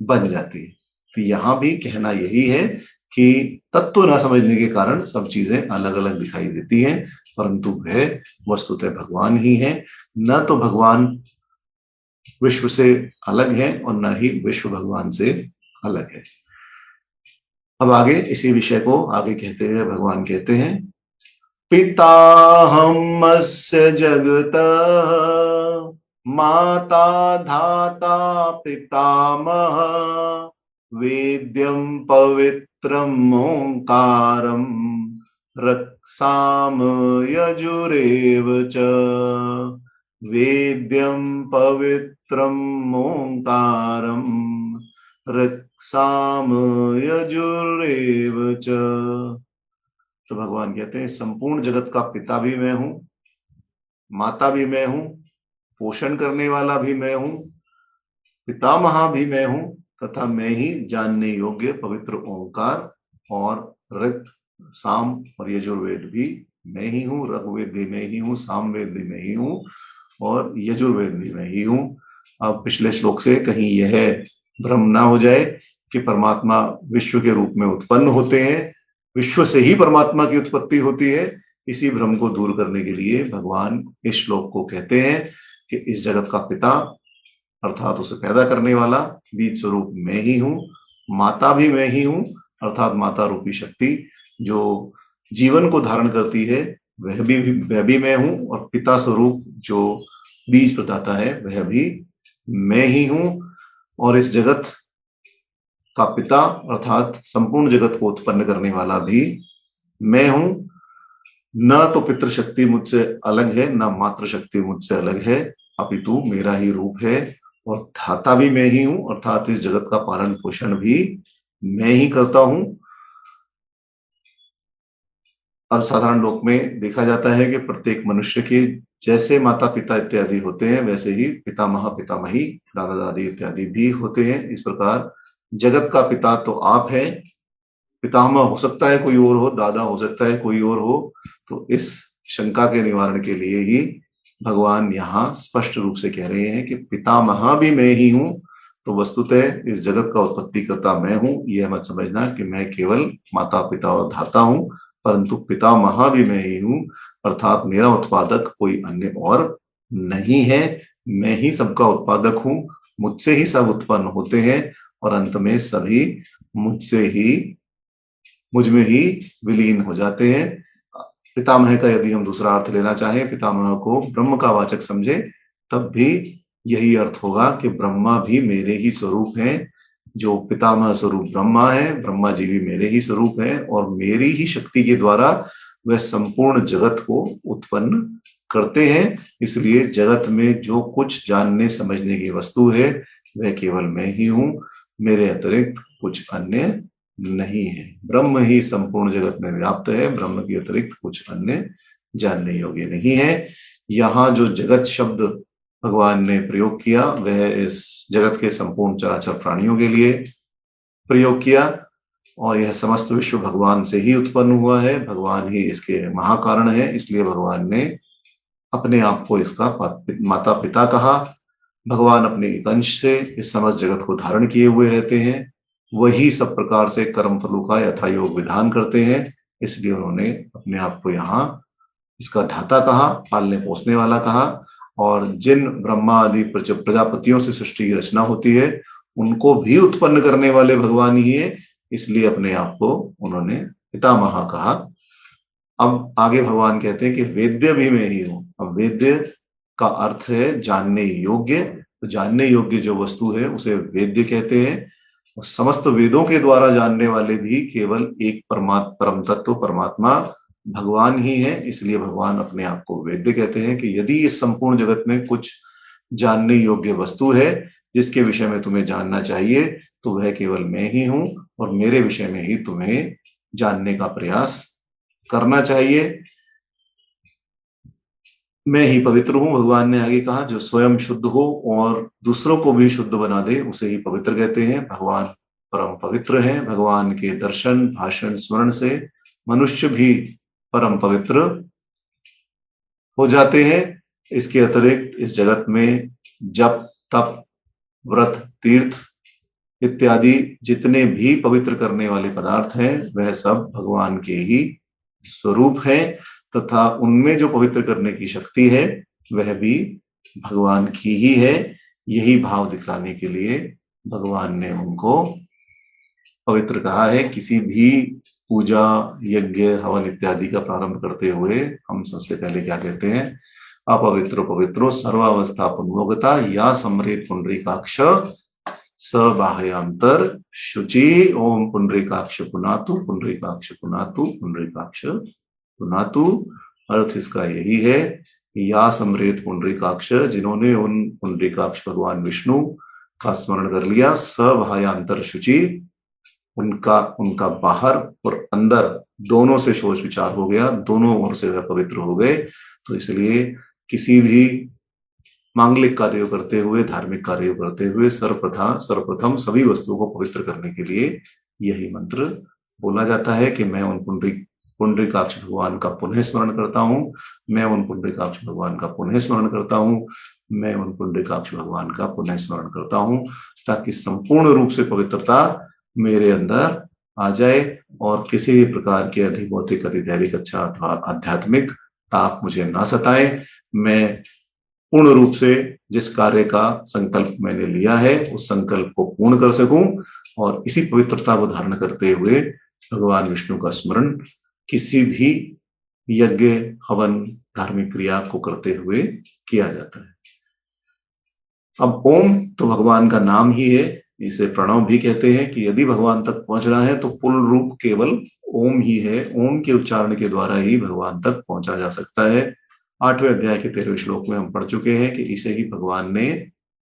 बन जाती है। तो यहां भी कहना यही है कि तत्व न समझने के कारण सब चीजें अलग अलग दिखाई देती हैं, परंतु वह वस्तुतः भगवान ही है। न तो भगवान विश्व से अलग है और न ही विश्व भगवान से अलग है। अब आगे इसी विषय को आगे कहते हैं, भगवान कहते हैं, पिताहमस्य जगतः माता धाता पितामह वेद्यं पवित्रम् ओंकारं रक्षाम यजुरेव च। वेद्यं पवित्रम् ओंकारं रक्षाम यजुरेव च। तो भगवान कहते हैं संपूर्ण जगत का पिता भी मैं हूं, माता भी मैं हूं, पोषण करने वाला भी मैं हूं, पितामह भी मैं हूं, तथा मैं ही जानने योग्य पवित्र ओंकार और ऋग, साम और यजुर्वेद भी मैं ही हूं, ऋग्वेद भी मैं ही हूं, सामवेद भी मैं ही हूं और यजुर्वेद भी मैं ही हूं। अब पिछले श्लोक से कहीं यह भ्रम ना हो जाए कि परमात्मा विश्व के रूप में उत्पन्न होते हैं, विश्व से ही परमात्मा की उत्पत्ति होती है। इसी भ्रम को दूर करने के लिए भगवान इस श्लोक को कहते हैं कि इस जगत का पिता अर्थात उसे पैदा करने वाला बीज स्वरूप मैं ही हूं, माता भी मैं ही हूं अर्थात माता रूपी शक्ति जो जीवन को धारण करती है वह भी मैं हूं, और पिता स्वरूप जो बीज प्रदाता है वह भी मैं ही हूं। और इस जगत का पिता अर्थात संपूर्ण जगत को उत्पन्न करने वाला भी मैं हूं। न तो पितृशक्ति मुझसे अलग है, न मातृशक्ति मुझसे अलग है, अपितु मेरा ही रूप है। और धाता भी मैं ही हूं अर्थात इस जगत का पालन पोषण भी मैं ही करता हूं। अब साधारण लोक में देखा जाता है कि प्रत्येक मनुष्य के जैसे माता पिता इत्यादि होते हैं वैसे ही पितामह पितामही दादा दादी इत्यादि भी होते हैं। इस प्रकार जगत का पिता तो आप है, पितामह हो सकता है कोई और हो, दादा हो सकता है कोई और हो। तो इस शंका के निवारण के लिए ही भगवान यहाँ स्पष्ट रूप से कह रहे हैं कि पितामह भी मैं ही हूं। तो वस्तुतः इस जगत का उत्पत्तिकर्ता मैं हूं, यह मत समझना कि मैं केवल माता पिता और धाता हूं, परंतु पितामह भी मैं ही हूं अर्थात मेरा उत्पादक कोई अन्य और नहीं है, मैं ही सबका उत्पादक हूं, मुझसे ही सब उत्पन्न होते हैं और अंत में सभी मुझ में ही विलीन हो जाते हैं। पितामह का यदि हम दूसरा अर्थ लेना चाहें, पितामह को ब्रह्म का वाचक समझे, तब भी यही अर्थ होगा कि ब्रह्मा भी मेरे ही स्वरूप हैं। जो पितामह स्वरूप ब्रह्मा है, ब्रह्मा जी भी मेरे ही स्वरूप है और मेरी ही शक्ति के द्वारा वह संपूर्ण जगत को उत्पन्न करते हैं। इसलिए जगत में जो कुछ जानने समझने की वस्तु है वह केवल मैं ही हूं, मेरे अतिरिक्त कुछ अन्य नहीं है। ब्रह्म ही संपूर्ण जगत में व्याप्त है, ब्रह्म के अतिरिक्त कुछ अन्य जानने योग्य नहीं है। यहाँ जो जगत शब्द भगवान ने प्रयोग किया वह इस जगत के संपूर्ण चराचर प्राणियों के लिए प्रयोग किया, और यह समस्त विश्व भगवान से ही उत्पन्न हुआ है, भगवान ही इसके महाकारण है। इसलिए भगवान ने अपने आप को इसका माता पिता कहा। भगवान अपने एक अंश से इस समस्त जगत को धारण किए हुए रहते हैं, वही सब प्रकार से कर्म फलों का यथायोग विधान करते हैं। इसलिए उन्होंने अपने आप को यहाँ इसका धाता कहा, पालने पोसने वाला कहा। और जिन ब्रह्मा आदि प्रजापतियों से सृष्टि की रचना होती है उनको भी उत्पन्न करने वाले भगवान ही है, इसलिए अपने आप को उन्होंने पितामह कहा। अब आगे भगवान कहते हैं कि वेद्य भी मैं ही हूं। अब वेद्य का अर्थ है जानने योग्य, तो जानने योग्य जो वस्तु है उसे वेद्य कहते हैं। और समस्त वेदों के द्वारा जानने वाले भी केवल एक परम तत्व परमात्मा भगवान ही है, इसलिए भगवान अपने आप को वेद्य कहते हैं कि यदि इस संपूर्ण जगत में कुछ जानने योग्य वस्तु है जिसके विषय में तुम्हें जानना चाहिए तो वह केवल मैं ही हूं और मेरे विषय में ही तुम्हें जानने का प्रयास करना चाहिए। मैं ही पवित्र हूं, भगवान ने आगे कहा, जो स्वयं शुद्ध हो और दूसरों को भी शुद्ध बना दे उसे ही पवित्र कहते हैं। भगवान परम पवित्र हैं। भगवान के दर्शन, भाषण, स्मरण से मनुष्य भी परम पवित्र हो जाते हैं। इसके अतिरिक्त इस जगत में जप, तप, व्रत, तीर्थ इत्यादि जितने भी पवित्र करने वाले पदार्थ हैं वह सब भगवान के ही स्वरूप है, तथा उनमें जो पवित्र करने की शक्ति है वह भी भगवान की ही है। यही भाव दिखलाने के लिए भगवान ने उनको पवित्र कहा है। किसी भी पूजा, यज्ञ, हवन इत्यादि का प्रारंभ करते हुए हम सबसे पहले क्या कहते हैं? अपवित्रो पवित्रो सर्वावस्था पुण्योगता या सम्रेत पुंडरीकाक्ष स बाह्यांतर शुचि। ओम पुंडरीकाक्ष पुनातु, पुंडरीकाक्ष पुनातु, पुंडरीकाक्ष पुनातु। अर्थ इसका यही है, या सम्रेत पुंडरीकाक्ष, जिन्होंने उन पुंडरीकाक्ष भगवान विष्णु का स्मरण कर लिया, स बाह्यांतर शुचि, उनका बाहर और अंदर दोनों से सोच विचार हो गया, दोनों ओर से वह पवित्र हो गए। तो इसलिए किसी भी मांगलिक कार्य करते हुए, धार्मिक कार्य करते हुए सर्वप्रथम सभी वस्तुओं को पवित्र करने के लिए यही मंत्र बोला जाता है कि मैं उन पुंडरीकाक्ष भगवान का पुनः स्मरण करता हूँ, मैं उन पुंडरीकाक्ष भगवान का पुनः स्मरण करता हूँ, मैं उन पुंडरीकाक्ष भगवान का पुनः स्मरण करता हूँ, ताकि संपूर्ण रूप से पवित्रता मेरे अंदर आ जाए और किसी भी प्रकार के अधिभौतिक, अधिदैविक, अच्छा अथवा आध्यात्मिक ताप मुझे ना सताए। मैं पूर्ण रूप से जिस कार्य का संकल्प मैंने लिया है उस संकल्प को पूर्ण कर सकूं, और इसी पवित्रता को धारण करते हुए भगवान विष्णु का स्मरण किसी भी यज्ञ, हवन, धार्मिक क्रिया को करते हुए किया जाता है। अब ओम तो भगवान का नाम ही है, इसे प्रणव भी कहते हैं कि यदि भगवान तक पहुंचना है तो पूर्ण रूप केवल ओम ही है। ओम के उच्चारण के द्वारा ही भगवान तक पहुंचा जा सकता है। 8वें अध्याय के 13वें श्लोक में हम पढ़ चुके हैं कि इसे ही भगवान ने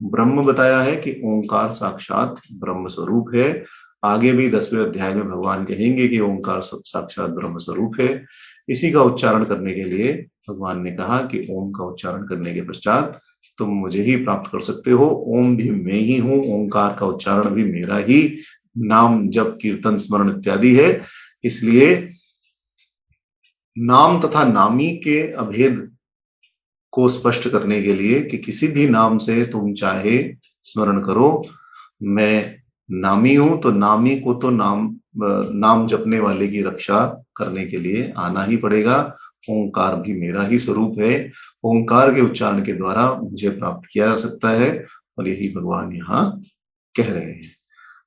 ब्रह्म बताया है कि ओंकार साक्षात ब्रह्म स्वरूप है। आगे भी 10वें अध्याय में भगवान कहेंगे कि ओंकार साक्षात ब्रह्म स्वरूप है। इसी का उच्चारण करने के लिए भगवान ने कहा कि ओम का उच्चारण करने के पश्चात तुम मुझे ही प्राप्त कर सकते हो। ओम भी मैं ही हूं, ओंकार का उच्चारण भी मेरा ही, नाम, जप, कीर्तन, स्मरण इत्यादि है। इसलिए नाम तथा नामी के अभेद को स्पष्ट करने के लिए कि किसी भी नाम से तुम चाहे स्मरण करो, मैं नामी हूं, तो नामी को तो नाम जपने वाले की रक्षा करने के लिए आना ही पड़ेगा। ओंकार भी मेरा ही स्वरूप है, ओंकार के उच्चारण के द्वारा मुझे प्राप्त किया जा सकता है, और यही भगवान यहाँ कह रहे हैं।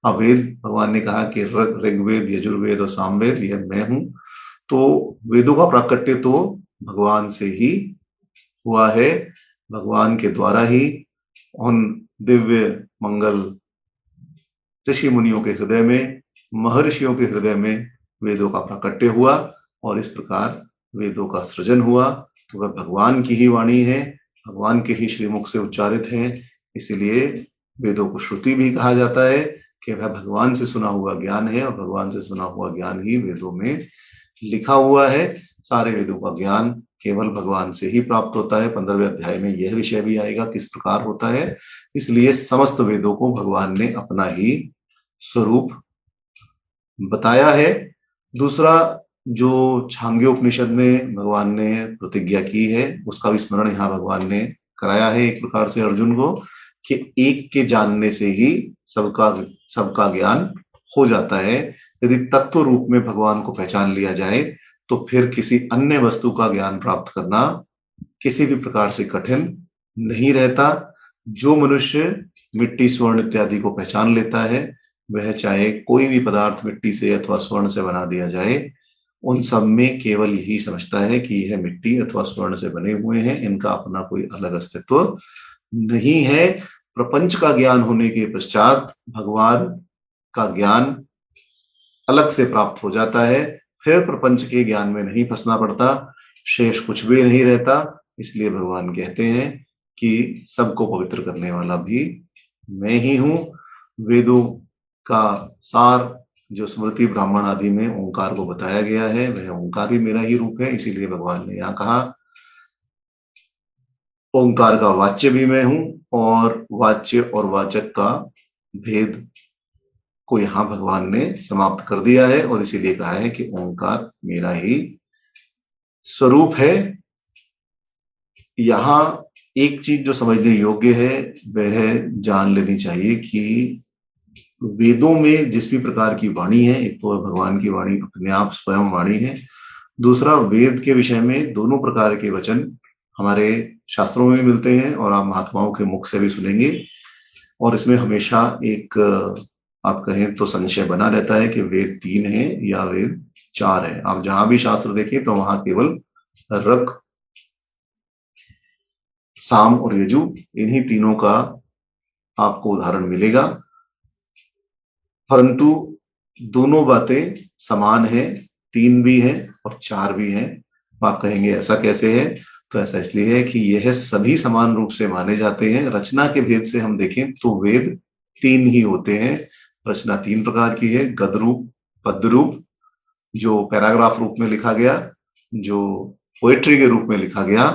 अब वेद, भगवान ने कहा कि ऋग्वेद, यजुर्वेद और सामवेद यह मैं हूं, तो वेदों का प्राकट्य तो भगवान से ही हुआ है। भगवान के द्वारा ही उन दिव्य मंगल ऋषि मुनियों के हृदय में, महर्षियों के हृदय में वेदों का प्राकट्य हुआ, और इस प्रकार वेदों का सृजन हुआ। तो वह भगवान की ही वाणी है, भगवान के ही श्रीमुख से उच्चारित है। इसीलिए वेदों को श्रुति भी कहा जाता है कि वह भगवान से सुना हुआ ज्ञान है, और भगवान से सुना हुआ ज्ञान ही वेदों में लिखा हुआ है। सारे वेदों का ज्ञान केवल भगवान से ही प्राप्त होता है। 15वें अध्याय में यह विषय भी आएगा किस प्रकार होता है। इसलिए समस्त वेदों को भगवान ने अपना ही स्वरूप बताया है। दूसरा, जो छांग्योपनिषद में भगवान ने प्रतिज्ञा की है उसका भी स्मरण यहाँ भगवान ने कराया है एक प्रकार से अर्जुन को, कि एक के जानने से ही सबका ज्ञान हो जाता है। यदि तत्व रूप में भगवान को पहचान लिया जाए तो फिर किसी अन्य वस्तु का ज्ञान प्राप्त करना किसी भी प्रकार से कठिन नहीं रहता। जो मनुष्य मिट्टी, स्वर्ण इत्यादि को पहचान लेता है, वह चाहे कोई भी पदार्थ मिट्टी से अथवा स्वर्ण से बना दिया जाए, उन सब में केवल यही समझता है कि यह मिट्टी अथवा स्वर्ण से बने हुए हैं, इनका अपना कोई अलग अस्तित्व नहीं है। प्रपंच का ज्ञान होने के पश्चात भगवान का ज्ञान अलग से प्राप्त हो जाता है, फिर प्रपंच के ज्ञान में नहीं फंसना पड़ता, शेष कुछ भी नहीं रहता। इसलिए भगवान कहते हैं कि सबको पवित्र करने वाला भी मैं ही हूं। वेदों का सार जो स्मृति ब्राह्मण आदि में ओंकार को बताया गया है वह ओंकार भी मेरा ही रूप है। इसीलिए भगवान ने यहाँ कहा ओंकार का वाच्य भी मैं हूं, और वाच्य और वाचक का भेद को यहाँ भगवान ने समाप्त कर दिया है, और इसीलिए कहा है कि ओंकार मेरा ही स्वरूप है। यहाँ एक चीज जो समझने योग्य है वह जान लेनी चाहिए कि वेदों में जिस भी प्रकार की वाणी है, एक तो भगवान की वाणी अपने आप स्वयं वाणी है, दूसरा वेद के विषय में दोनों प्रकार के वचन हमारे शास्त्रों में मिलते हैं और आप महात्माओं के मुख से भी सुनेंगे। और इसमें हमेशा एक आप कहें तो संशय बना रहता है कि वेद 3 है या वेद 4 है। आप जहां भी शास्त्र देखें तो वहां केवल ऋक, साम और यजु, इन्हीं तीनों का आपको उदाहरण मिलेगा। परंतु दोनों बातें समान है, 3 भी है और 4 भी है। आप कहेंगे ऐसा कैसे है? तो ऐसा इसलिए है कि यह सभी समान रूप से माने जाते हैं। रचना के भेद से हम देखें तो वेद 3 ही होते हैं। रचना 3 प्रकार की है, गद्य रूप, पद्य रूप जो पैराग्राफ रूप में लिखा गया, जो पोएट्री के रूप में लिखा गया,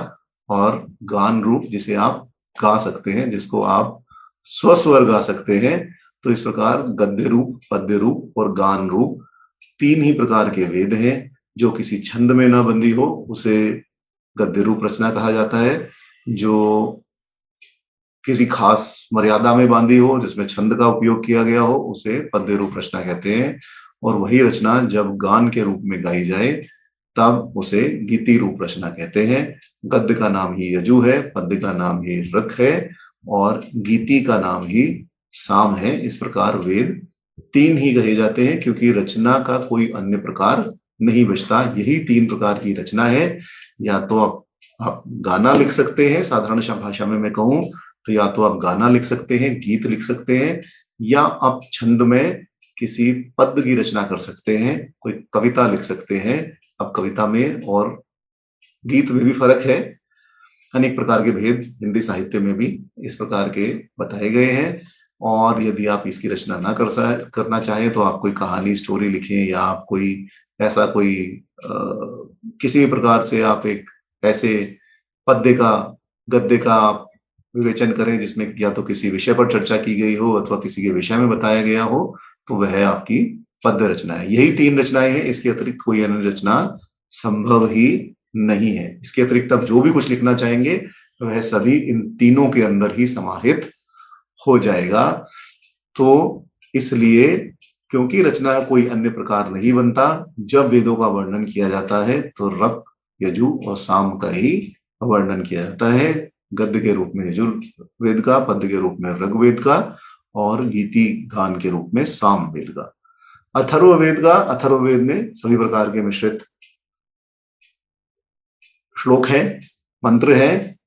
और गान रूप जिसे आप गा सकते हैं, जिसको आप स्वस्वर गा सकते हैं। तो इस प्रकार गद्य रूप, पद्य रूप और गान रूप 3 ही प्रकार के वेद हैं। जो किसी छंद में न बंधी हो उसे गद्य रूप रचना कहा जाता है, जो किसी खास मर्यादा में बांधी हो, जिसमें छंद का उपयोग किया गया हो, उसे पद्य रूप रचना कहते हैं। और वही रचना जब गान के रूप में गाई जाए तब उसे गीति रूप रचना कहते हैं। गद्य का नाम ही यजु है, पद्य का नाम ही ऋक है और गीति का नाम ही साम है। इस प्रकार वेद 3 ही कहे जाते हैं, क्योंकि रचना का कोई अन्य प्रकार नहीं बचता। यही 3 प्रकार की रचना है। या तो आप गाना लिख सकते हैं, साधारण भाषा में मैं कहूं तो या तो आप गाना लिख सकते हैं, गीत लिख सकते हैं, या आप छंद में किसी पद्य की रचना कर सकते हैं, कोई कविता लिख सकते हैं। अब कविता में और गीत में भी फर्क है। अनेक प्रकार के भेद हिंदी साहित्य में भी इस प्रकार के बताए गए हैं। और यदि आप इसकी रचना ना करना चाहें तो आप कोई कहानी, स्टोरी लिखें, या आप कोई ऐसा कोई किसी प्रकार से आप एक ऐसे पद्य का, गद्य का आप विवेचन करें जिसमें या तो किसी विषय पर चर्चा की गई हो अथवा किसी के विषय में बताया गया हो, तो वह आपकी पद्य रचना है। यही 3 रचनाएं हैं, इसके अतिरिक्त कोई अन्य रचना संभव ही नहीं है। इसके अतिरिक्त आप जो भी कुछ लिखना चाहेंगे वह सभी इन तीनों के अंदर ही समाहित हो जाएगा। तो इसलिए क्योंकि रचना का कोई अन्य प्रकार नहीं बनता, जब वेदों का वर्णन किया जाता है तो ऋक, यजु और साम का ही वर्णन किया जाता है। गद्य के रूप में यजुर्वेद का, पद्य के रूप में ऋग्वेद का और गीति गान के रूप में सामवेद का। अथर्ववेद का, अथर्ववेद में सभी प्रकार के मिश्रित श्लोक है, मंत्र है।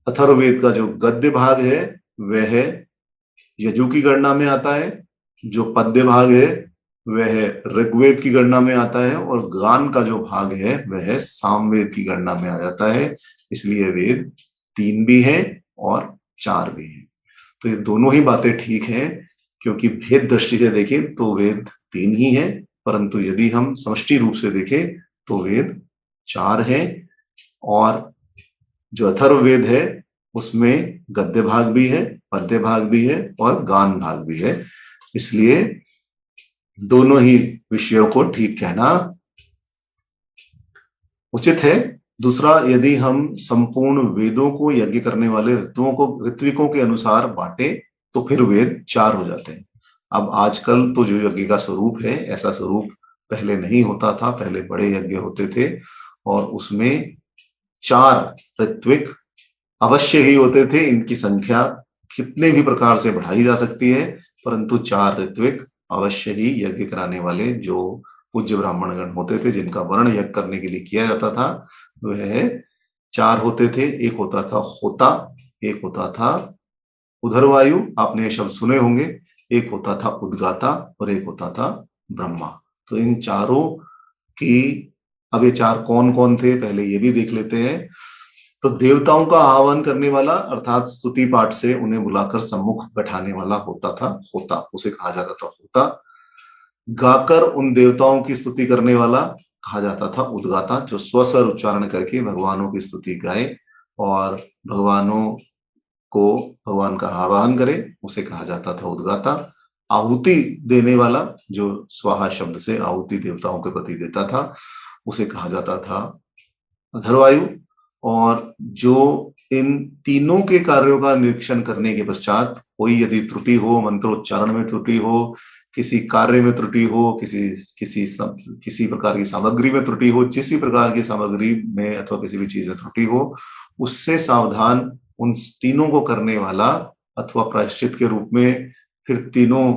अथर्ववेद का जो गद्य भाग है वह यजु की गणना में आता है, जो पद्य भाग है वह ऋग्वेद की गणना में आता है, और गान का जो भाग है वह सामवेद की गणना में आ जाता है। इसलिए वेद 3 भी है और 4 भी है। तो ये दोनों ही बातें ठीक हैं, क्योंकि भेद दृष्टि से देखें तो वेद 3 ही है, परंतु यदि हम समष्टि रूप से देखें तो वेद 4 है। और जो अथर्ववेद है उसमें गद्य भाग भी है, पद्य भाग भी है और गान भाग भी है। इसलिए दोनों ही विषयों को ठीक कहना उचित है। दूसरा, यदि हम संपूर्ण वेदों को यज्ञ करने वाले ऋत्विकों के अनुसार बांटे तो फिर वेद 4 हो जाते हैं। अब आजकल तो जो यज्ञ का स्वरूप है, ऐसा स्वरूप पहले नहीं होता था। पहले बड़े यज्ञ होते थे और उसमें 4 ऋत्विक अवश्य ही होते थे। इनकी संख्या कितने भी प्रकार से बढ़ाई जा सकती है, परंतु 4 ऋत्विक अवश्य ही यज्ञ कराने वाले जो पूज्य ब्राह्मणगण होते थे, जिनका वर्ण यज्ञ करने के लिए किया जाता था, वह 4 होते थे। एक होता था होता, एक होता था उधरवायु, आपने ये शब्द सुने होंगे, एक होता था उद्गाता और एक होता था ब्रह्मा। तो इन चारों की, अब ये 4 कौन कौन थे पहले ये भी देख लेते हैं। तो देवताओं का आह्वान करने वाला, अर्थात स्तुति पाठ से उन्हें बुलाकर सम्मुख बैठाने वाला होता था होता, उसे कहा जाता था होता। गाकर उन देवताओं की स्तुति करने वाला कहा जाता था उद्गाता, जो स्वस्वर उच्चारण करके भगवानों की स्तुति गाए और भगवानों को भगवान का आवाहन करे, उसे कहा जाता था उद्गाता। आहुति देने वाला, जो स्वाहा शब्द से आहुति देवताओं के प्रति देता था, उसे कहा जाता था अथर्वायु। और जो इन तीनों के कार्यों का निरीक्षण करने के पश्चात कोई यदि त्रुटि हो, मंत्रोच्चारण में त्रुटि हो, किसी कार्य में त्रुटि हो, किसी प्रकार की सामग्री में त्रुटि हो, जिस भी प्रकार की सामग्री में अथवा किसी भी चीज में त्रुटि हो, उससे सावधान उन तीनों को करने वाला अथवा प्रायश्चित के रूप में फिर तीनों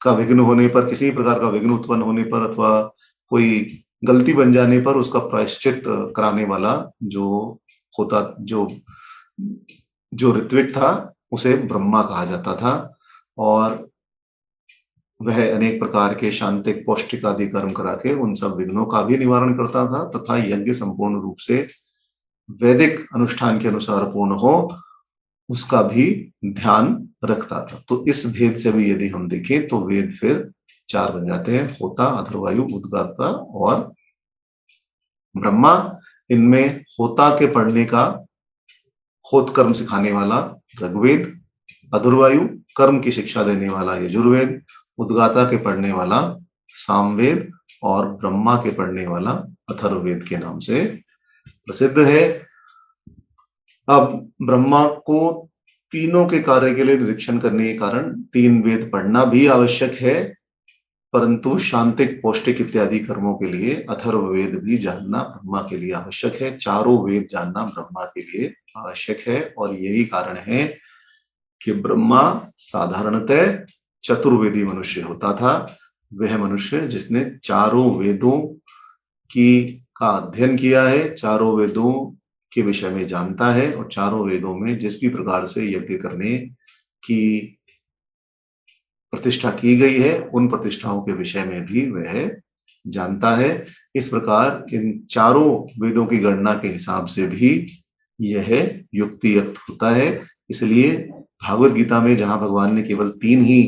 का विघ्न होने पर, किसी प्रकार का विघ्न उत्पन्न होने पर अथवा कोई गलती बन जाने पर उसका प्रायश्चित कराने वाला जो होता, जो ऋत्विक था, उसे ब्रह्मा कहा जाता था। और वह अनेक प्रकार के शांतिक पौष्टिक आदि कर्म करा के उन सब विघ्नों का भी निवारण करता था तथा यज्ञ संपूर्ण रूप से वैदिक अनुष्ठान के अनुसार पूर्ण हो, उसका भी ध्यान रखता था। तो इस भेद से भी यदि हम देखें तो वेद फिर 4 बन जाते हैं, होता, अथर्वायु, उद्गाता और ब्रह्मा। इनमें होता के पढ़ने का होत कर्म सिखाने वाला ऋग्वेद, अथर्वायु कर्म की शिक्षा देने वाला यजुर्वेद, उद्गाता के पढ़ने वाला सामवेद और ब्रह्मा के पढ़ने वाला अथर्ववेद के नाम से प्रसिद्ध है। अब ब्रह्मा को तीनों के कार्य के लिए निरीक्षण करने के कारण 3 वेद पढ़ना भी आवश्यक है, परंतु शांतिक पौष्टिक इत्यादि कर्मों के लिए अथर्ववेद भी जानना ब्रह्मा के लिए आवश्यक है। चारों वेद जानना ब्रह्मा के लिए आवश्यक है। और यही कारण है कि ब्रह्मा साधारणतः चतुर्वेदी मनुष्य होता था। वह मनुष्य जिसने चारों वेदों का अध्ययन किया है, चारों वेदों के विषय में जानता है और चारों वेदों में जिस भी प्रकार से यज्ञ करने की प्रतिष्ठा की गई है, उन प्रतिष्ठाओं के विषय में भी वह जानता है। इस प्रकार इन चारों वेदों की गणना के हिसाब से भी यह युक्तियुक्त होता है। इसलिए भागवत गीता में जहां भगवान ने केवल 3 ही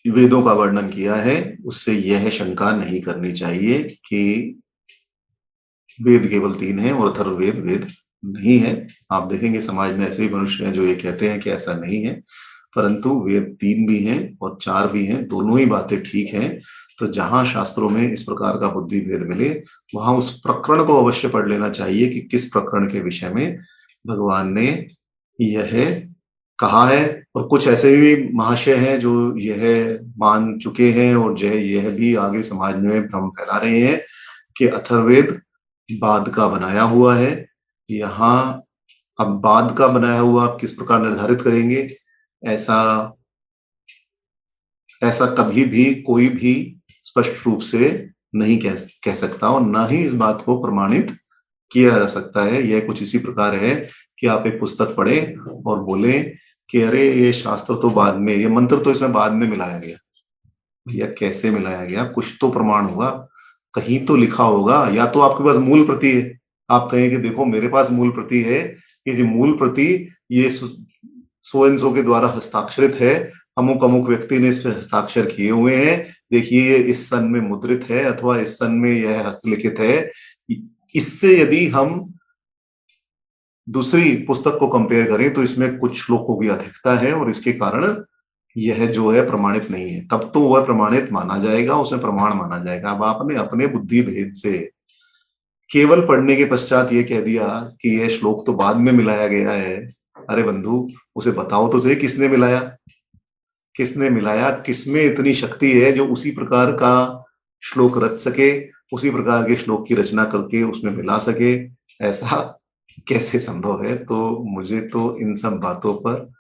वेदों का वर्णन किया है, उससे यह शंका नहीं करनी चाहिए कि वेद केवल 3 है और अथर्ववेद वेद नहीं है। आप देखेंगे समाज में ऐसे भी मनुष्य हैं जो ये कहते हैं कि ऐसा नहीं है, परंतु वेद 3 भी हैं और 4 भी हैं, दोनों ही बातें ठीक हैं। तो जहां शास्त्रों में इस प्रकार का बुद्धि भेद मिले, वहां उस प्रकरण को अवश्य पढ़ लेना चाहिए कि किस प्रकरण के विषय में भगवान ने यह कहा है। और कुछ ऐसे भी महाशय हैं जो यह मान चुके हैं और जो यह भी आगे समाज में भ्रम फैला रहे हैं कि अथर्ववेद बाद का बनाया हुआ है। यहाँ अब बाद का बनाया हुआ आप किस प्रकार निर्धारित करेंगे, ऐसा कभी भी कोई भी स्पष्ट रूप से नहीं कह सकता और ना ही इस बात को प्रमाणित किया जा सकता है। यह कुछ इसी प्रकार है कि आप एक पुस्तक पढ़ें और बोले कि अरे ये शास्त्र तो बाद में, ये मंत्र तो इसमें बाद में मिलाया गया। भैया कैसे मिलाया गया? कुछ तो प्रमाण होगा, कहीं तो लिखा होगा, या तो आपके पास मूल प्रति है, आप कहें कि देखो मेरे पास मूल प्रति है, ये मूल प्रति ये सो एंड सो के द्वारा हस्ताक्षरित है, अमुक अमुक व्यक्ति ने इस पर हस्ताक्षर किए हुए हैं, देखिए ये इस सन में मुद्रित है अथवा इस सन में यह हस्तलिखित है। इससे यदि हम दूसरी पुस्तक को कंपेयर करें तो इसमें कुछ श्लोकों की अधिकता है और इसके कारण यह जो है प्रमाणित नहीं है, तब तो वह प्रमाणित माना जाएगा, उसमें प्रमाण माना जाएगा। अब आपने अपने बुद्धि भेद से केवल पढ़ने के पश्चात ये कह दिया कि यह श्लोक तो बाद में मिलाया गया है। अरे बंधु, उसे बताओ तो सही किसने मिलाया, किसने मिलाया, किसमें इतनी शक्ति है जो उसी प्रकार का श्लोक रच सके, उसी प्रकार के श्लोक की रचना करके उसमें मिला सके। ऐसा कैसे संभव है? तो मुझे तो इन सब बातों पर,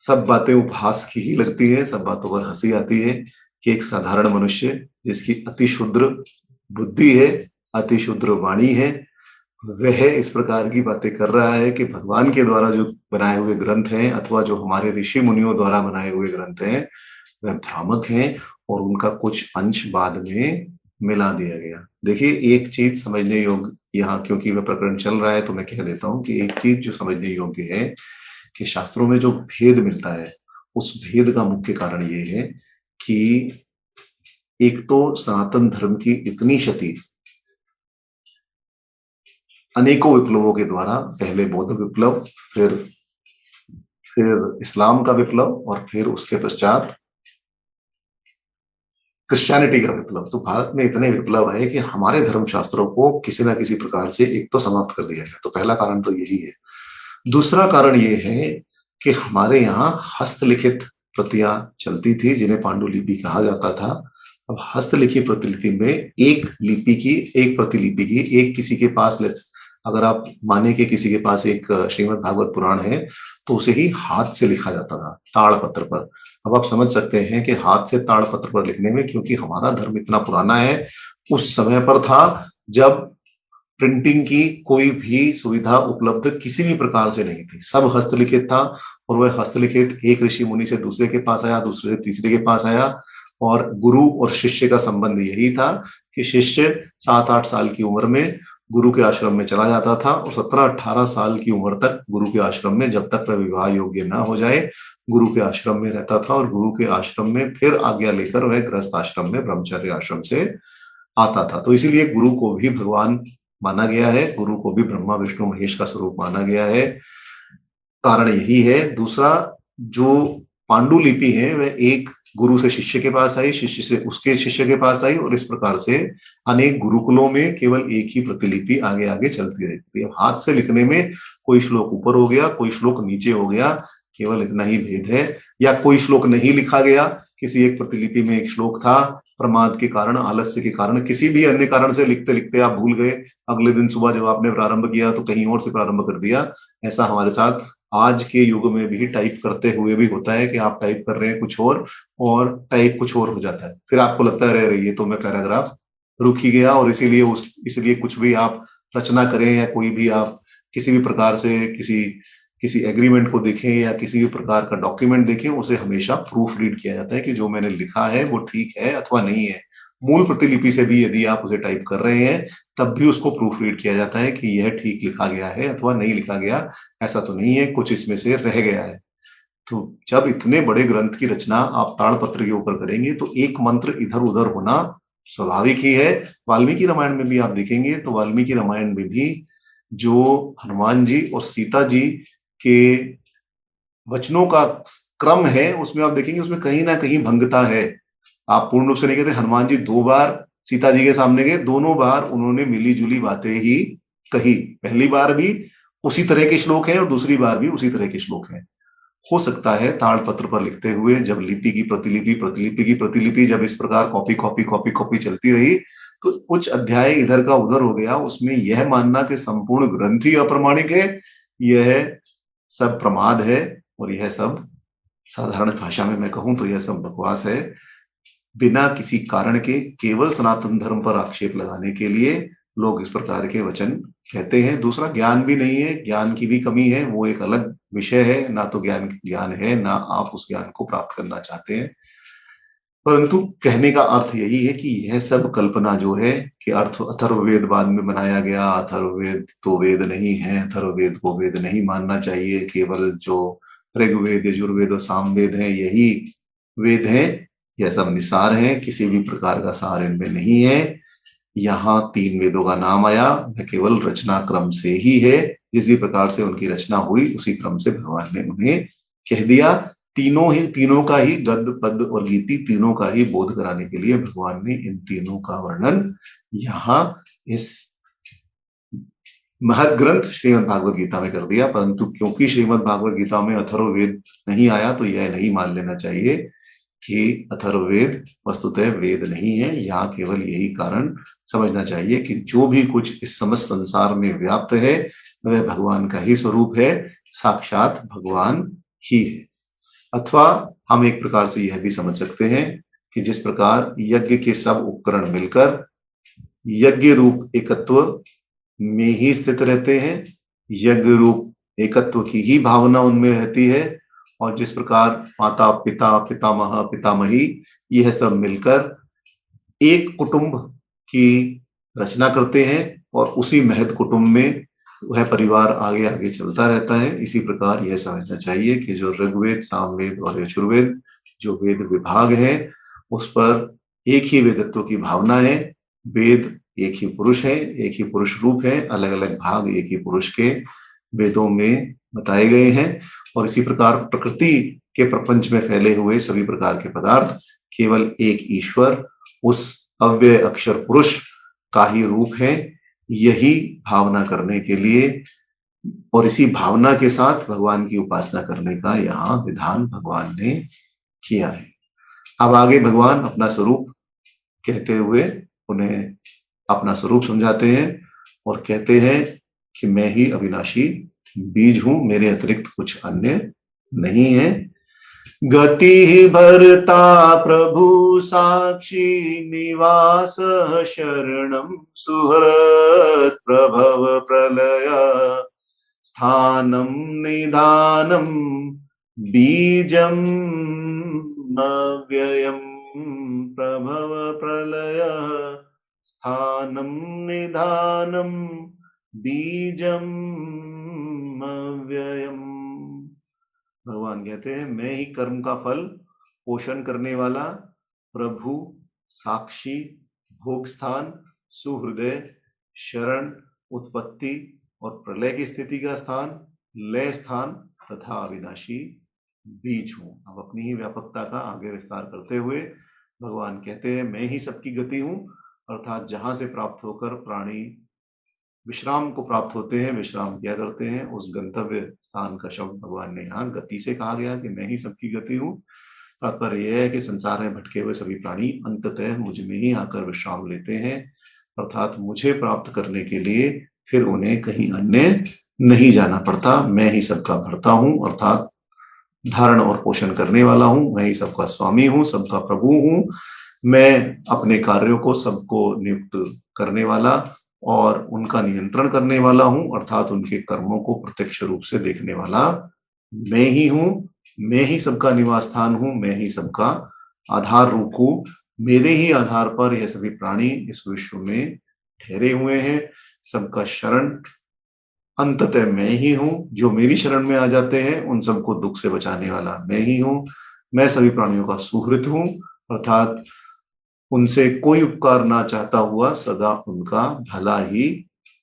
सब बातें उपहास की ही लगती है, सब बातों पर हंसी आती है कि एक साधारण मनुष्य जिसकी अति क्षुद्र बुद्धि है, अति क्षुद्र वाणी है, वह इस प्रकार की बातें कर रहा है कि भगवान के द्वारा जो बनाए हुए ग्रंथ हैं अथवा जो हमारे ऋषि मुनियों द्वारा बनाए हुए ग्रंथ हैं वह भ्रामक हैं और उनका कुछ अंश बाद में मिला दिया गया। देखिए एक चीज समझने योग्य, यहाँ क्योंकि वह प्रकरण चल रहा है तो मैं कह देता हूँ कि एक चीज जो समझने योग्य है कि शास्त्रों में जो भेद मिलता है उस भेद का मुख्य कारण ये है कि एक तो सनातन धर्म की इतनी क्षति अनेकों विप्लवों के द्वारा, पहले बौद्ध विप्लव, फिर इस्लाम का विप्लव और फिर उसके पश्चात क्रिश्चियनिटी का विप्लव। तो भारत में इतने विप्लव है कि हमारे धर्मशास्त्रों को किसी ना किसी प्रकार से एक तो समाप्त कर दिया गया। तो पहला कारण तो यही है। दूसरा कारण ये है कि हमारे यहाँ हस्तलिखित प्रतियां चलती थी, जिन्हें पांडुलिपि कहा जाता था। अब हस्तलिखित प्रतिलिपि में एक प्रतिलिपि की एक किसी के पास, अगर आप माने कि किसी के पास एक श्रीमद् भागवत पुराण है तो उसे ही हाथ से लिखा जाता था, ताड़पत्र पर। अब आप समझ सकते हैं कि हाथ से ताड़पत्र पर लिखने में, क्योंकि हमारा धर्म इतना पुराना है, उस समय पर था जब प्रिंटिंग की कोई भी सुविधा उपलब्ध किसी भी प्रकार से नहीं थी, सब हस्तलिखित था। और वह हस्तलिखित एक ऋषि मुनि से दूसरे के पास आया, दूसरे से तीसरे के पास आया, और गुरु और शिष्य का संबंध यही था कि शिष्य 7-8 साल की उम्र में गुरु के आश्रम में चला जाता था और 17-18 साल की उम्र तक गुरु के आश्रम में, जब तक वह विवाह योग्य ना हो जाए, गुरु के आश्रम में रहता था। और गुरु के आश्रम में फिर आज्ञा लेकर वह गृहस्थ आश्रम में, ब्रह्मचर्य आश्रम से आता था। तो इसीलिए गुरु को भी भगवान माना गया है, गुरु को भी ब्रह्मा विष्णु महेश का स्वरूप माना गया है। कारण यही है। दूसरा, जो पांडुलिपि है वह एक गुरु से शिष्य के पास आई, शिष्य से उसके शिष्य के पास आई, और इस प्रकार से अनेक गुरुकुलों में केवल एक ही प्रतिलिपि आगे आगे चलती रहती है। हाथ से लिखने में कोई श्लोक ऊपर हो गया, कोई श्लोक नीचे हो गया, केवल इतना ही भेद है। या कोई श्लोक नहीं लिखा गया, किसी एक प्रतिलिपि में एक श्लोक था, प्रमाद के कारण, आलस्य के कारण, किसी भी अन्य कारण से लिखते लिखते आप भूल गए, अगले दिन सुबह जब आपने प्रारंभ किया तो कहीं और से प्रारंभ कर दिया। ऐसा हमारे साथ आज के युग में भी टाइप करते हुए भी होता है कि आप टाइप कर रहे हैं कुछ और टाइप कुछ और हो जाता है। फिर आपको लगता है रह रही है तो मैं पैराग्राफ रुक ही गया। और इसीलिए कुछ भी आप रचना करें या कोई भी आप किसी भी प्रकार से किसी एग्रीमेंट को देखें या किसी भी प्रकार का डॉक्यूमेंट देखें, उसे हमेशा प्रूफ रीड किया जाता है कि जो मैंने लिखा है वो ठीक है अथवा नहीं है। मूल प्रतिलिपि से भी यदि आप उसे टाइप कर रहे हैं तब भी उसको प्रूफ रीड किया जाता है कि यह ठीक लिखा गया है अथवा नहीं लिखा गया, ऐसा तो नहीं है कुछ इसमें से रह गया है। तो जब इतने बड़े ग्रंथ की रचना आप ताड़पत्र के ऊपर करेंगे तो एक मंत्र इधर उधर होना स्वाभाविक ही है। वाल्मीकि रामायण में भी आप देखेंगे तो वाल्मीकि रामायण में भी जो हनुमान जी और सीता जी के वचनों का क्रम है, उसमें आप देखेंगे उसमें कहीं ना कहीं भंगता है। आप पूर्ण रूप से नहीं कहते। हनुमान जी 2 बार सीता जी के सामने गए, दोनों बार उन्होंने मिली जुली बातें ही कही। पहली बार भी उसी तरह के श्लोक हैं और दूसरी बार भी उसी तरह के श्लोक हैं। हो सकता है ताड़पत्र पर लिखते हुए जब लिपि की प्रतिलिपि जब इस प्रकार कॉपी चलती रही तो कुछ अध्याय इधर का उधर हो गया। उसमें यह मानना कि संपूर्ण ग्रंथ ही अप्रामाणिक है, यह सब प्रमाद है। और यह सब साधारण भाषा में मैं कहूं तो यह सब बकवास है, बिना किसी कारण के, केवल सनातन धर्म पर आक्षेप लगाने के लिए लोग इस प्रकार के वचन कहते हैं। दूसरा, ज्ञान भी नहीं है, ज्ञान की भी कमी है, वो एक अलग विषय है। ना तो ज्ञान है, ना आप उस ज्ञान को प्राप्त करना चाहते हैं। परंतु कहने का अर्थ यही है कि यह सब कल्पना जो है कि अथर्ववेद बाद में बनाया गया, अथर्ववेद तो वेद नहीं है, अथर्ववेद को वेद नहीं मानना चाहिए, केवल जो ऋग्वेद, यजुर्वेद और सामवेद है यही वेद है, यह सब निसार है, किसी भी प्रकार का सार इनमें नहीं है। यहाँ 3 वेदों का नाम आया, वह केवल रचना क्रम से ही है। जिस प्रकार से उनकी रचना हुई उसी क्रम से भगवान ने उन्हें कह दिया। तीनों का ही गद्य पद्य और गीति, तीनों का ही बोध कराने के लिए भगवान ने इन तीनों का वर्णन यहाँ इस महत् ग्रंथ श्रीमद् भागवत गीता में कर दिया। परंतु क्योंकि श्रीमद् भागवत गीता में अथर्ववेद नहीं आया तो यह नहीं मान लेना चाहिए कि अथर्ववेद वस्तुतः वेद नहीं है। यहाँ केवल यही कारण समझना चाहिए कि जो भी कुछ इस समस्त संसार में व्याप्त है वह भगवान का ही स्वरूप है, साक्षात भगवान ही है। अथवा हम एक प्रकार से यह भी समझ सकते हैं कि जिस प्रकार यज्ञ के सब उपकरण मिलकर यज्ञ रूप एकत्व में ही स्थित रहते हैं, यज्ञ रूप एकत्व की ही भावना उनमें रहती है, और जिस प्रकार माता पिता पितामह पितामही यह सब मिलकर एक कुटुंब की रचना करते हैं और उसी महत कुटुंब में वह परिवार आगे आगे चलता रहता है। इसी प्रकार यह समझना चाहिए कि जो ऋग्वेद, सामवेद और यजुर्वेद जो वेद विभाग है, उस पर एक ही वेदत्व की भावना है। वेद एक ही पुरुष है, एक ही पुरुष रूप है, अलग अलग भाग एक ही पुरुष के वेदों में बताए गए हैं। और इसी प्रकार प्रकृति के प्रपंच में फैले हुए सभी प्रकार के पदार्थ केवल एक ईश्वर, उस अव्यय अक्षर पुरुष का ही रूप है। यही भावना करने के लिए और इसी भावना के साथ भगवान की उपासना करने का यहाँ विधान भगवान ने किया है। अब आगे भगवान अपना स्वरूप कहते हुए उन्हें अपना स्वरूप समझाते हैं और कहते हैं कि मैं ही अविनाशी बीज हूं, मेरे अतिरिक्त कुछ अन्य नहीं है। गति भरता प्रभु साक्षी निवास शरणम सुहृद प्रभव प्रलय स्थानम निधानम बीजम अव्ययम प्रभव प्रलय स्थानम निधानम बीजम अव्ययम। भगवान कहते हैं मैं ही कर्म का फल पोषण करने वाला, प्रभु, साक्षी, भोग स्थान, सुहृदय, शरण, उत्पत्ति और प्रलय की स्थिति का स्थान, लय स्थान तथा अविनाशी बीज हूं। अब अपनी ही व्यापकता का आगे विस्तार करते हुए भगवान कहते हैं मैं ही सबकी गति हूं, अर्थात जहां से प्राप्त होकर प्राणी विश्राम को प्राप्त होते हैं, विश्राम किया करते हैं, उस गंतव्य स्थान का शब्द भगवान ने यहाँ गति से कहा गया कि मैं ही सबकी गति हूँ। तात्पर्य यह है कि संसार में भटके हुए सभी प्राणी अंततः मुझ में ही आकर विश्राम लेते हैं, अर्थात मुझे प्राप्त करने के लिए फिर उन्हें कहीं अन्य नहीं जाना पड़ता। मैं ही सबका भरता हूँ, अर्थात धारण और पोषण करने वाला हूँ। मैं ही सबका स्वामी हूँ, सबका प्रभु हूँ। मैं अपने कार्यों को सबको नियुक्त करने वाला और उनका नियंत्रण करने वाला हूं, अर्थात उनके कर्मों को प्रत्यक्ष रूप से देखने वाला मैं ही हूं। मैं ही सबका निवास स्थान हूं, मैं ही सबका आधार रूप हूं। मेरे ही आधार पर यह सभी प्राणी इस विश्व में ठहरे हुए हैं। सबका शरण अंततः मैं ही हूं। जो मेरी शरण में आ जाते हैं उन सबको दुख से बचाने वाला मैं ही हूं। मैं सभी प्राणियों का सुहृद हूं, अर्थात उनसे कोई उपकार ना चाहता हुआ सदा उनका भला ही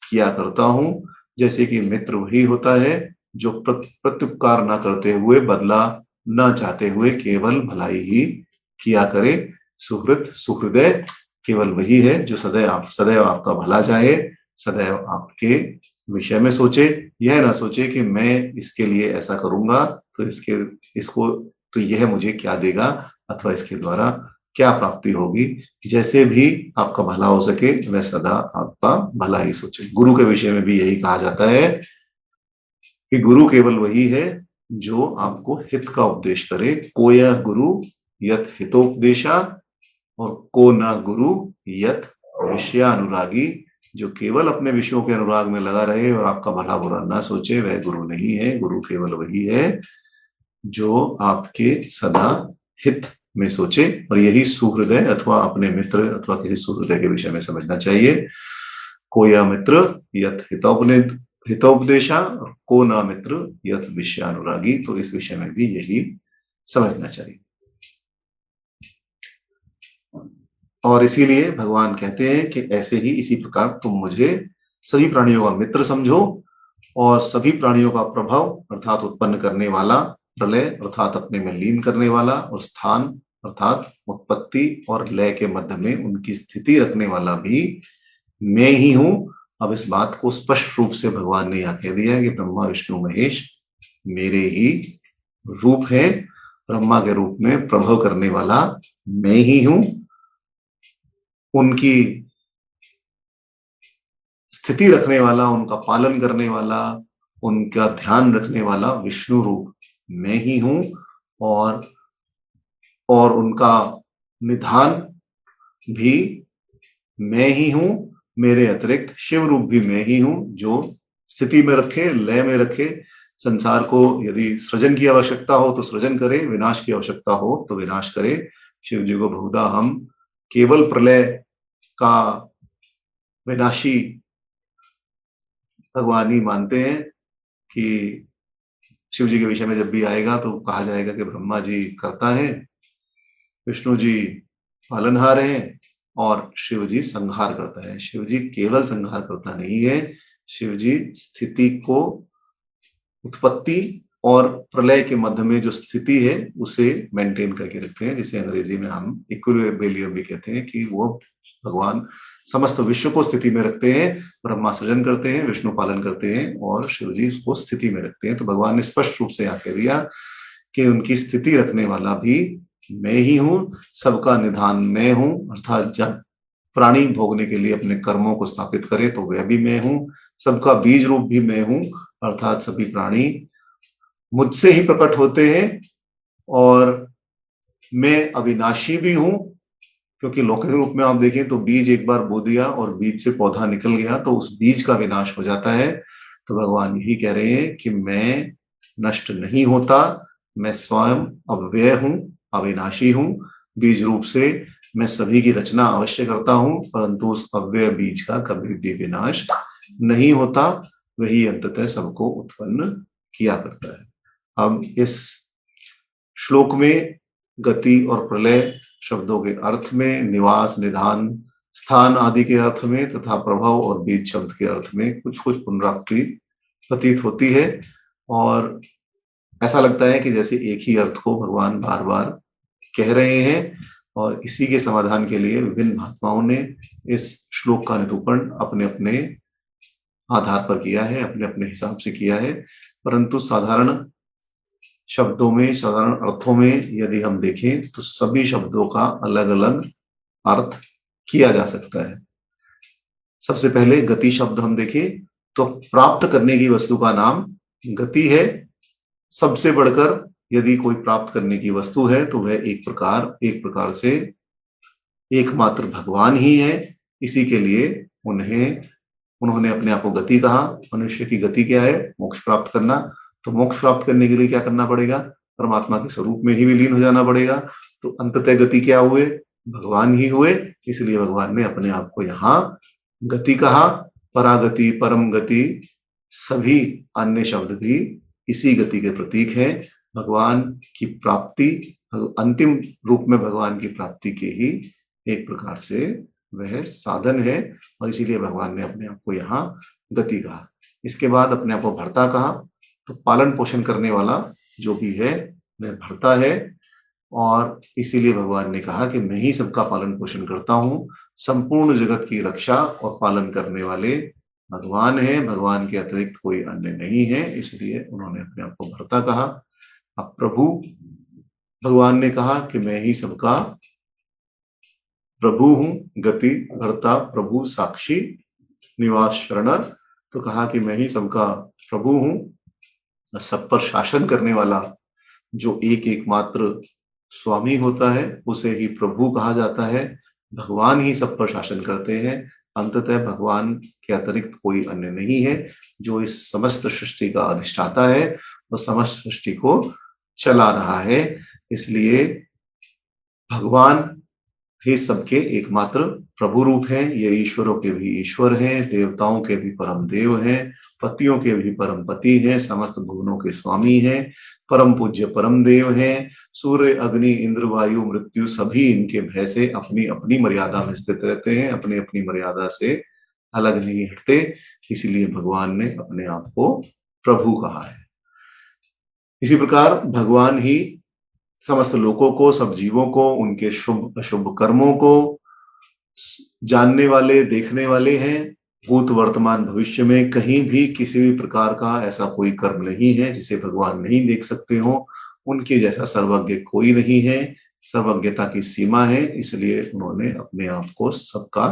किया करता हूं। जैसे कि मित्र वही होता है जो प्रत्युपकार ना करते हुए, बदला ना चाहते हुए केवल भलाई ही किया करे। सुहृद, सुहृदय केवल वही है जो सदैव आपका भला चाहे, सदैव आपके विषय में सोचे। यह ना सोचे कि मैं इसके लिए ऐसा करूंगा तो इसको तो यह मुझे क्या देगा अथवा इसके द्वारा क्या प्राप्ति होगी। जैसे भी आपका भला हो सके वह सदा आपका भला ही सोचे। गुरु के विषय में भी यही कहा जाता है कि गुरु केवल वही है जो आपको हित का उपदेश करे। को यह गुरु यत हितोपदेशा और को न गुरु यत विषयानुरागी। जो केवल अपने विषयों के अनुराग में लगा रहे और आपका भला बुरा ना सोचे वह गुरु नहीं है। गुरु केवल वही है जो आपके सदा हित में सोचे। और यही सुहृदय अथवा अपने मित्र अथवा किसी सुहृदय के विषय में समझना चाहिए। को या मित्र यत हितोपदेशा, को ना मित्र यत विषयानुरागी। तो इस विषय में भी यही समझना चाहिए। और इसीलिए भगवान कहते हैं कि ऐसे ही इसी प्रकार तुम मुझे सभी प्राणियों का मित्र समझो और सभी प्राणियों का प्रभाव अर्थात उत्पन्न करने वाला, प्रलय अर्थात अपने में लीन करने वाला, और स्थान अर्थात उत्पत्ति और लय के मध्य में उनकी स्थिति रखने वाला भी मैं ही हूं। अब इस बात को स्पष्ट रूप से भगवान ने यहाँ कह दिया है कि ब्रह्मा विष्णु महेश मेरे ही रूप है। ब्रह्मा के रूप में प्रभव करने वाला मैं ही हूं। उनकी स्थिति रखने वाला, उनका पालन करने वाला, उनका ध्यान रखने वाला विष्णु रूप मैं ही हूं। और उनका निधान भी मैं ही हूं। मेरे अतिरिक्त शिव रूप भी मैं ही हूं जो स्थिति में रखे, लय में रखे। संसार को यदि सृजन की आवश्यकता हो तो सृजन करे, विनाश की आवश्यकता हो तो विनाश करे। शिव जी को बहुधा हम केवल प्रलय का विनाशी भगवान ही मानते हैं कि शिव जी के विषय में जब भी आएगा तो कहा जाएगा कि ब्रह्मा जी कर्ता है, विष्णु जी पालनहार हैं और शिव जी संहार करता है। शिव जी केवल संहार करता नहीं है, शिव जी स्थिति को, उत्पत्ति और प्रलय के मध्य में जो स्थिति है उसे मेंटेन करके रखते हैं, जिसे अंग्रेजी में हम इक्विलिब्रियम भी कहते हैं, कि वो भगवान समस्त विश्व को स्थिति में रखते हैं। ब्रह्मा सृजन करते हैं, विष्णु पालन करते हैं और शिव जी उसको स्थिति में रखते हैं। तो भगवान ने स्पष्ट रूप से यहाँ कह दिया कि उनकी स्थिति रखने वाला भी मैं ही हूं, सबका निधान मैं हूं। अर्थात जब प्राणी भोगने के लिए अपने कर्मों को स्थापित करे तो वह भी मैं हूं, सबका बीज रूप भी मैं हूं। अर्थात सभी प्राणी मुझसे ही प्रकट होते हैं और मैं अविनाशी भी हूं, क्योंकि लौकिक रूप में आप देखें तो बीज एक बार बो दिया और बीज से पौधा निकल गया तो उस बीज का विनाश हो जाता है। तो भगवान यही कह रहे हैं कि मैं नष्ट नहीं होता, मैं स्वयं अव्यय हूं, अविनाशी हूं। बीज रूप से मैं सभी की रचना अवश्य करता हूं, परंतु उस अव्यय बीज का कभी भी विनाश नहीं होता, वही अंततः सबको उत्पन्न किया करता है। अब इस श्लोक में गति और प्रलय शब्दों के अर्थ में, निवास, निधान, स्थान आदि के अर्थ में तथा प्रभाव और बीज शब्द के अर्थ में कुछ कुछ पुनरावृत्ति प्रतीत होती है और ऐसा लगता है कि जैसे एक ही अर्थ को भगवान बार बार कह रहे हैं। और इसी के समाधान के लिए विभिन्न महात्माओं ने इस श्लोक का निरूपण अपने अपने आधार पर किया है, अपने अपने हिसाब से किया है। परंतु साधारण शब्दों में, साधारण अर्थों में यदि हम देखें तो सभी शब्दों का अलग अलग अर्थ किया जा सकता है। सबसे पहले गति शब्द हम देखें तो प्राप्त करने की वस्तु का नाम गति है। सबसे बढ़कर यदि कोई प्राप्त करने की वस्तु है तो वह एक प्रकार से एकमात्र भगवान ही है। इसी के लिए उन्होंने अपने आप को गति कहा। मनुष्य की गति क्या है? मोक्ष प्राप्त करना। तो मोक्ष प्राप्त करने के लिए क्या करना पड़ेगा? परमात्मा के स्वरूप में ही विलीन हो जाना पड़ेगा। तो अंततः गति क्या हुए? भगवान ही हुए। इसलिए भगवान ने अपने आप को यहाँ गति कहा। परागति, परम गति, सभी अन्य शब्द भी इसी गति के प्रतीक हैं। भगवान की प्राप्ति, अंतिम रूप में भगवान की प्राप्ति के ही एक प्रकार से वह साधन है और इसीलिए भगवान ने अपने आप को यहाँ गति कहा। इसके बाद अपने आप को भर्ता कहा। तो पालन पोषण करने वाला जो भी है वह भर्ता है और इसीलिए भगवान ने कहा कि मैं ही सबका पालन पोषण करता हूँ। संपूर्ण जगत की रक्षा और पालन करने वाले भगवान है, भगवान के अतिरिक्त कोई अन्य नहीं है, इसलिए उन्होंने अपने आप को भर्ता कहा। अब प्रभु, भगवान ने कहा कि मैं ही सबका प्रभु हूं। गति, भर्ता, प्रभु, साक्षी, निवास, शरणर। तो कहा कि मैं ही सबका प्रभु हूं, सब पर शासन करने वाला जो एकमात्र स्वामी होता है उसे ही प्रभु कहा जाता है। भगवान ही सब पर शासन करते हैं। अंततः भगवान के अतिरिक्त कोई अन्य नहीं है जो इस समस्त सृष्टि का अधिष्ठाता है और समस्त सृष्टि को चला रहा है। इसलिए भगवान ही सबके एकमात्र प्रभु रूप हैं। ये ईश्वरों के भी ईश्वर हैं, देवताओं के भी परम देव हैं, पतियों के भी परम पति हैं, समस्त भुवनों के स्वामी हैं, परम पूज्य परम देव हैं। सूर्य, अग्नि, इंद्र, वायु, मृत्यु सभी इनके भय से अपनी अपनी मर्यादा में स्थित रहते हैं, अपनी अपनी मर्यादा से अलग नहीं हटते। इसीलिए भगवान ने अपने आप को प्रभु कहा है। इसी प्रकार भगवान ही समस्त लोगों को, सब जीवों को, उनके शुभ अशुभ कर्मों को जानने वाले, देखने वाले हैं। भूत, वर्तमान, भविष्य में कहीं भी किसी भी प्रकार का ऐसा कोई कर्म नहीं है जिसे भगवान नहीं देख सकते हो। उनके जैसा सर्वज्ञ कोई नहीं है, सर्वज्ञता की सीमा है। इसलिए उन्होंने अपने आप को सबका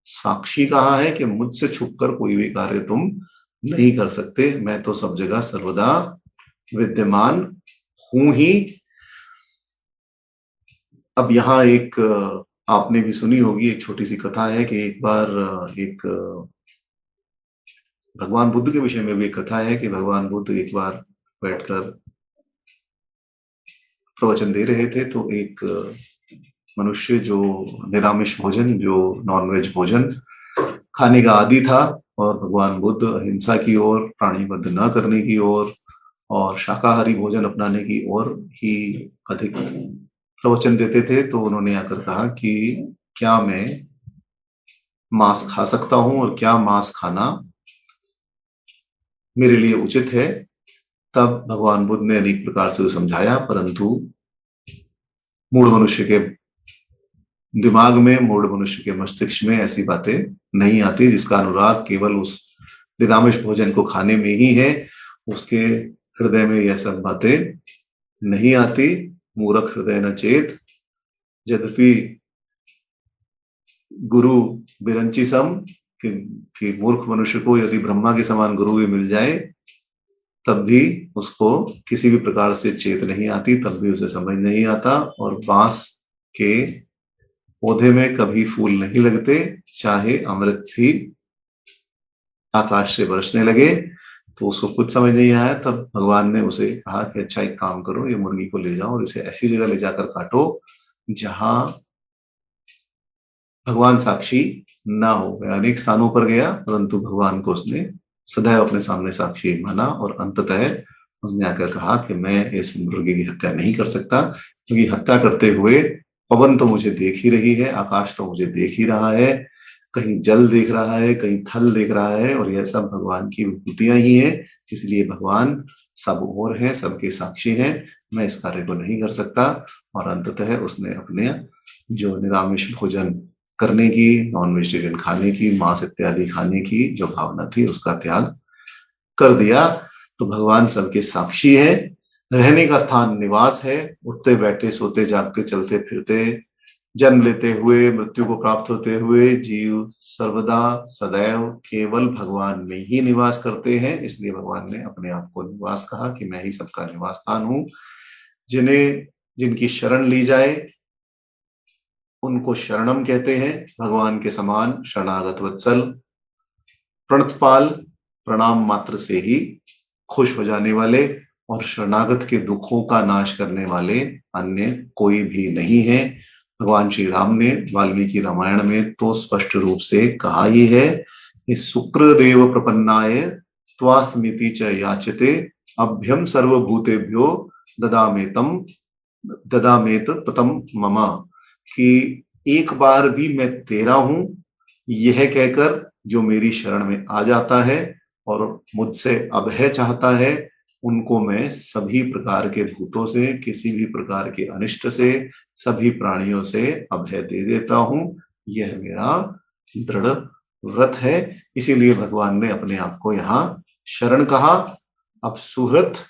साक्षी कहा है कि मुझसे छुपकर कोई भी कार्य तुम नहीं कर सकते, मैं तो सब जगह सर्वदा विद्यमान हूं ही। अब यहाँ एक आपने भी सुनी होगी, एक छोटी सी कथा है कि एक बार एक भगवान बुद्ध के विषय में भी एक कथा है कि भगवान बुद्ध एक बार बैठकर प्रवचन दे रहे थे तो एक मनुष्य जो निरामिष भोजन, जो नॉनवेज भोजन खाने का आदी था और भगवान बुद्ध अहिंसा की ओर, प्राणीवध न करने की ओर और शाकाहारी भोजन अपनाने की ओर ही अधिक प्रवचन देते थे। तो उन्होंने आकर कहा कि क्या मैं मांस खा सकता हूं और क्या मांस खाना मेरे लिए उचित है। तब भगवान बुद्ध ने अनेक प्रकार से समझाया, परंतु मूढ़ मनुष्य के दिमाग में, मूढ़ मनुष्य के मस्तिष्क में ऐसी बातें नहीं आती। जिसका अनुराग केवल उस निरामिष भोजन को खाने में ही है, उसके हृदय में यह सब बातें नहीं आती। मूर्ख हृदय न चेत, यद्यपि गुरु बिरंची सम, कि मूर्ख मनुष्य को यदि ब्रह्मा के समान गुरु भी मिल जाए तब भी उसको किसी भी प्रकार से चेत नहीं आती, तब भी उसे समझ नहीं आता। और बांस के पौधे में कभी फूल नहीं लगते, चाहे अमृत ही आकाश से बरसने लगे। तो उसको कुछ समझ नहीं आया। तब भगवान ने उसे कहा कि अच्छा एक काम करो, ये मुर्गी को ले जाओ और इसे ऐसी जगह ले जाकर काटो जहां भगवान साक्षी ना हो। वह अनेक स्थानों पर गया, परंतु भगवान को उसने सदैव अपने सामने साक्षी माना और अंततः उसने आकर कहा कि मैं इस मुर्गी की हत्या नहीं कर सकता, क्योंकि हत्या करते हुए पवन तो मुझे देख ही रही है, आकाश तो मुझे देख ही रहा है, कहीं जल देख रहा है, कहीं थल देख रहा है, और यह सब भगवान की विभूतियां ही है। इसलिए भगवान सब ओर है, सबके साक्षी हैं, मैं इस कार्य को नहीं कर सकता। और अंततः उसने अपने जो निरामिष भोजन करने की, नॉन वेजिटेरियन खाने की, मांस इत्यादि खाने की जो भावना थी उसका त्याग कर दिया। तो भगवान सबके साक्षी है। रहने का स्थान निवास है। उठते बैठे सोते जागते चलते फिरते, जन्म लेते हुए मृत्यु को प्राप्त होते हुए जीव सर्वदा सदैव केवल भगवान में ही निवास करते हैं। इसलिए भगवान ने अपने आप को निवास कहा कि मैं ही सबका निवास स्थान हूं। जिनकी शरण ली जाए उनको शरणम कहते हैं। भगवान के समान शरणागत वत्सल, प्रणतपाल, प्रणाम मात्र से ही खुश हो जाने वाले और शरणागत के दुखों का नाश करने वाले अन्य कोई भी नहीं है। भगवान श्री राम ने वाल्मीकि रामायण में तो स्पष्ट रूप से कहा ही है कि शुक्रदेव प्रपन्नाय त्वास्मिति च याचते अभ्यम सर्वभूतेभ्यो ददामेत ततम मम, कि एक बार भी मैं तेरा हूं यह कहकर जो मेरी शरण में आ जाता है और मुझसे अभय चाहता है, उनको मैं सभी प्रकार के भूतों से, किसी भी प्रकार के अनिष्ट से, सभी प्राणियों से अभय दे देता हूं। यह मेरा दृढ़ व्रत है। इसीलिए भगवान ने अपने आप को यहाँ शरण कहा। अब सुहृत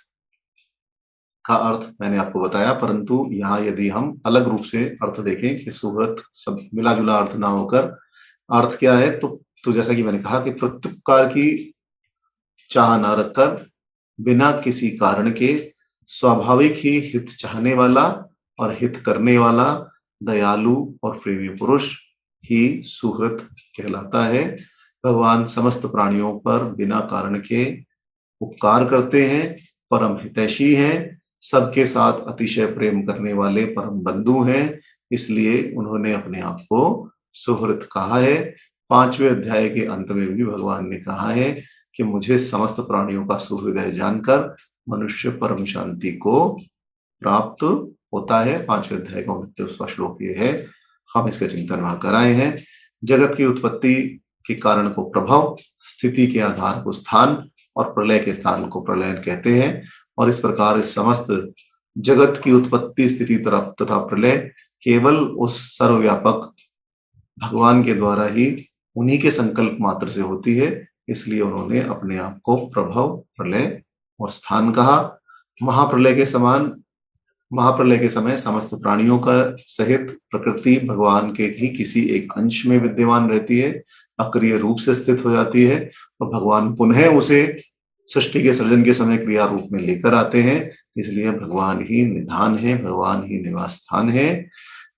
का अर्थ मैंने आपको बताया, परंतु यहाँ यदि हम अलग रूप से अर्थ देखें कि सुहृत सब मिला जुला अर्थ ना होकर अर्थ क्या है, तो जैसा कि मैंने कहा कि प्रत्युपकार की चाह न रखकर बिना किसी कारण के स्वाभाविक ही हित चाहने वाला और हित करने वाला दयालु और प्रेमी पुरुष ही सुहृत कहलाता है। भगवान समस्त प्राणियों पर बिना कारण के उपकार करते हैं, परम हितैषी हैं, सबके साथ अतिशय प्रेम करने वाले परम बंधु हैं। इसलिए उन्होंने अपने आप को सुहृत कहा है। 5वें अध्याय के अंत में भी भगवान ने कहा है कि मुझे समस्त प्राणियों का सुहृदय जानकर मनुष्य परम शांति को प्राप्त होता है। 5वें अध्याय का 29वां श्लोक ये है। हम इसका चिंतन वहां कराए हैं। जगत की उत्पत्ति के कारण को प्रभव, स्थिति के आधार को स्थान और प्रलय के स्थान को प्रलय कहते हैं। और इस प्रकार इस समस्त जगत की उत्पत्ति, स्थिति तथा प्रलय केवल उस सर्वव्यापक भगवान के द्वारा ही, उन्हीं के संकल्प मात्र से होती है। इसलिए उन्होंने अपने आप को प्रभव, प्रलय और स्थान कहा। महाप्रलय के समय समस्त प्राणियों का सहित प्रकृति भगवान के ही किसी एक अंश में विद्यमान रहती है, अक्रिय रूप से स्थित हो जाती है, और भगवान पुनः उसे सृष्टि के सृजन के समय क्रिया रूप में लेकर आते हैं। इसलिए भगवान ही निधान है, भगवान ही निवास स्थान है,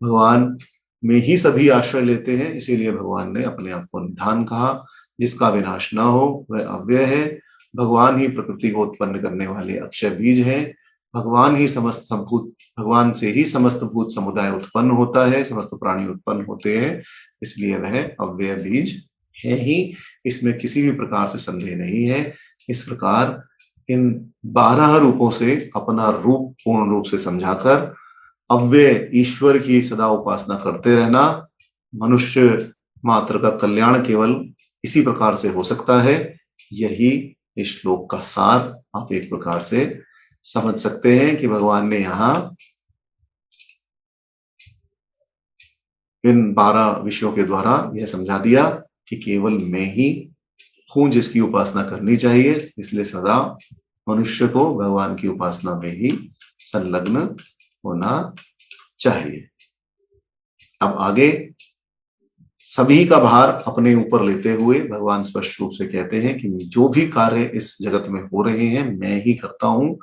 भगवान में ही सभी आश्रय लेते हैं। इसीलिए भगवान ने अपने आप को निधान कहा। जिसका विनाश न हो वह अव्यय है। भगवान ही प्रकृति को उत्पन्न करने वाले अक्षय बीज हैं। भगवान से ही समस्त भूत समुदाय उत्पन्न होता है, समस्त प्राणी उत्पन्न होते हैं। इसलिए वह अव्यय बीज है ही, इसमें किसी भी प्रकार से संदेह नहीं है। इस प्रकार इन 12 रूपों से अपना रूप पूर्ण रूप से समझाकर अव्यय ईश्वर की सदा उपासना करते रहना, मनुष्य मात्र का कल्याण केवल इसी प्रकार से हो सकता है। यही इस श्लोक का सार आप एक प्रकार से समझ सकते हैं कि भगवान ने यहाँ इन 12 विषयों के द्वारा यह समझा दिया कि केवल मैं ही हूं जिसकी उपासना करनी चाहिए, इसलिए सदा मनुष्य को भगवान की उपासना में ही संलग्न होना चाहिए। अब आगे सभी का भार अपने ऊपर लेते हुए भगवान स्पष्ट रूप से कहते हैं कि जो भी कार्य इस जगत में हो रहे हैं मैं ही करता हूं,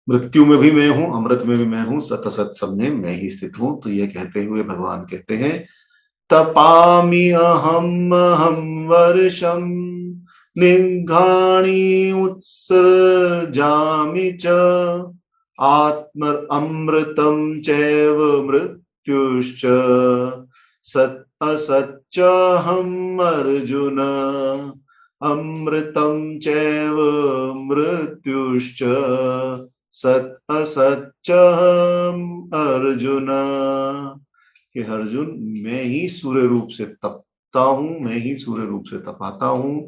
मृत्यु में भी मैं हूं, अमृत में भी मैं हूं, सत असत सब में मैं ही स्थित हूं। तो ये कहते हुए भगवान कहते हैं तपामि अहम अहम वर्षम निघाणी उत्सर्जामि च आत्म अमृतम चैव मृत्युश्च सत असच्च हम अर्जुन अमृतम चैव मृत्युश्च सत असच्च हम अर्जुन। कि अर्जुन मैं ही सूर्य रूप से तपता हूं, मैं ही सूर्य रूप से तपाता हूं,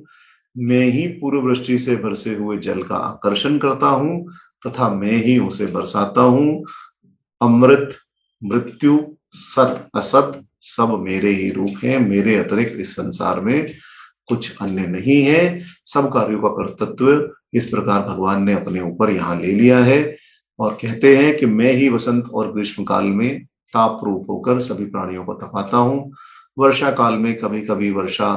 मैं ही पूर्व वृष्टि से बरसे हुए जल का आकर्षण करता हूं तथा मैं ही उसे बरसाता हूं। अमृत मृत्यु सत असत सब मेरे ही रूप हैं, मेरे अतिरिक्त इस संसार में कुछ अन्य नहीं है। सब कार्यों का कर्तृत्व इस प्रकार भगवान ने अपने ऊपर यहाँ ले लिया है और कहते हैं कि मैं ही वसंत और ग्रीष्म काल में ताप रूप होकर सभी प्राणियों को तपाता हूँ, वर्षा काल में कभी कभी वर्षा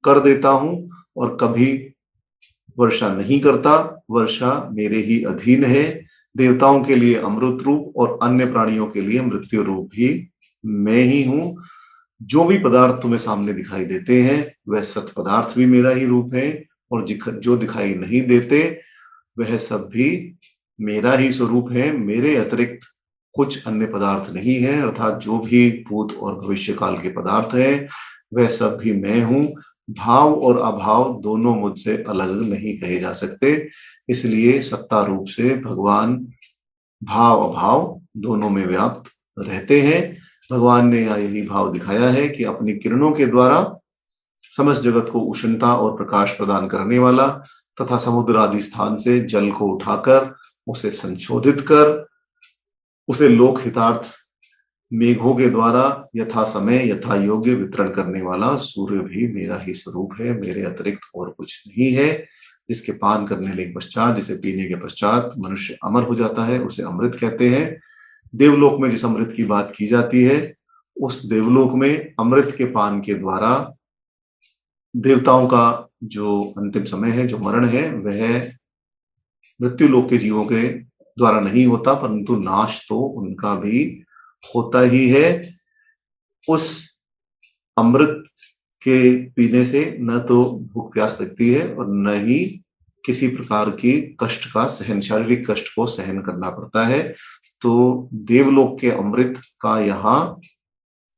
कर देता हूं और कभी वर्षा नहीं करता, वर्षा मेरे ही अधीन है। देवताओं के लिए अमृत रूप और अन्य प्राणियों के लिए मृत्यु रूप भी मैं ही हूं। जो भी पदार्थ तुम्हें सामने दिखाई देते हैं वह सत पदार्थ भी मेरा ही रूप है और जो दिखाई नहीं देते वह सब भी मेरा ही स्वरूप है, मेरे अतिरिक्त कुछ अन्य पदार्थ नहीं है। अर्थात जो भी भूत और भविष्य काल के पदार्थ हैं वह सब भी मैं हूं। भाव और अभाव दोनों मुझसे अलग नहीं कहे जा सकते, इसलिए सत्ता रूप से भगवान भाव अभाव दोनों में व्याप्त रहते हैं। भगवान ने यही भाव दिखाया है कि अपनी किरणों के द्वारा समस्त जगत को उष्णता और प्रकाश प्रदान करने वाला तथा समुद्र आदि स्थान से जल को उठाकर उसे संशोधित कर उसे लोक हितार्थ मेघों के द्वारा यथा समय यथा योग्य वितरण करने वाला सूर्य भी मेरा ही स्वरूप है, मेरे अतिरिक्त और कुछ नहीं है। जिसके पान करने के पश्चात, जिसे पीने के पश्चात मनुष्य अमर हो जाता है उसे अमृत कहते हैं। देवलोक में जिस अमृत की बात की जाती है उस देवलोक में अमृत के पान के द्वारा देवताओं का जो अंतिम समय है, जो मरण है, वह मृत्यु लोक के जीवों के द्वारा नहीं होता, परंतु नाश तो उनका भी होता ही है। उस अमृत के पीने से न तो भूख प्यास लगती है और न ही किसी प्रकार की कष्ट का सहन, शारीरिक कष्ट को सहन करना पड़ता है। तो देवलोक के अमृत का यहाँ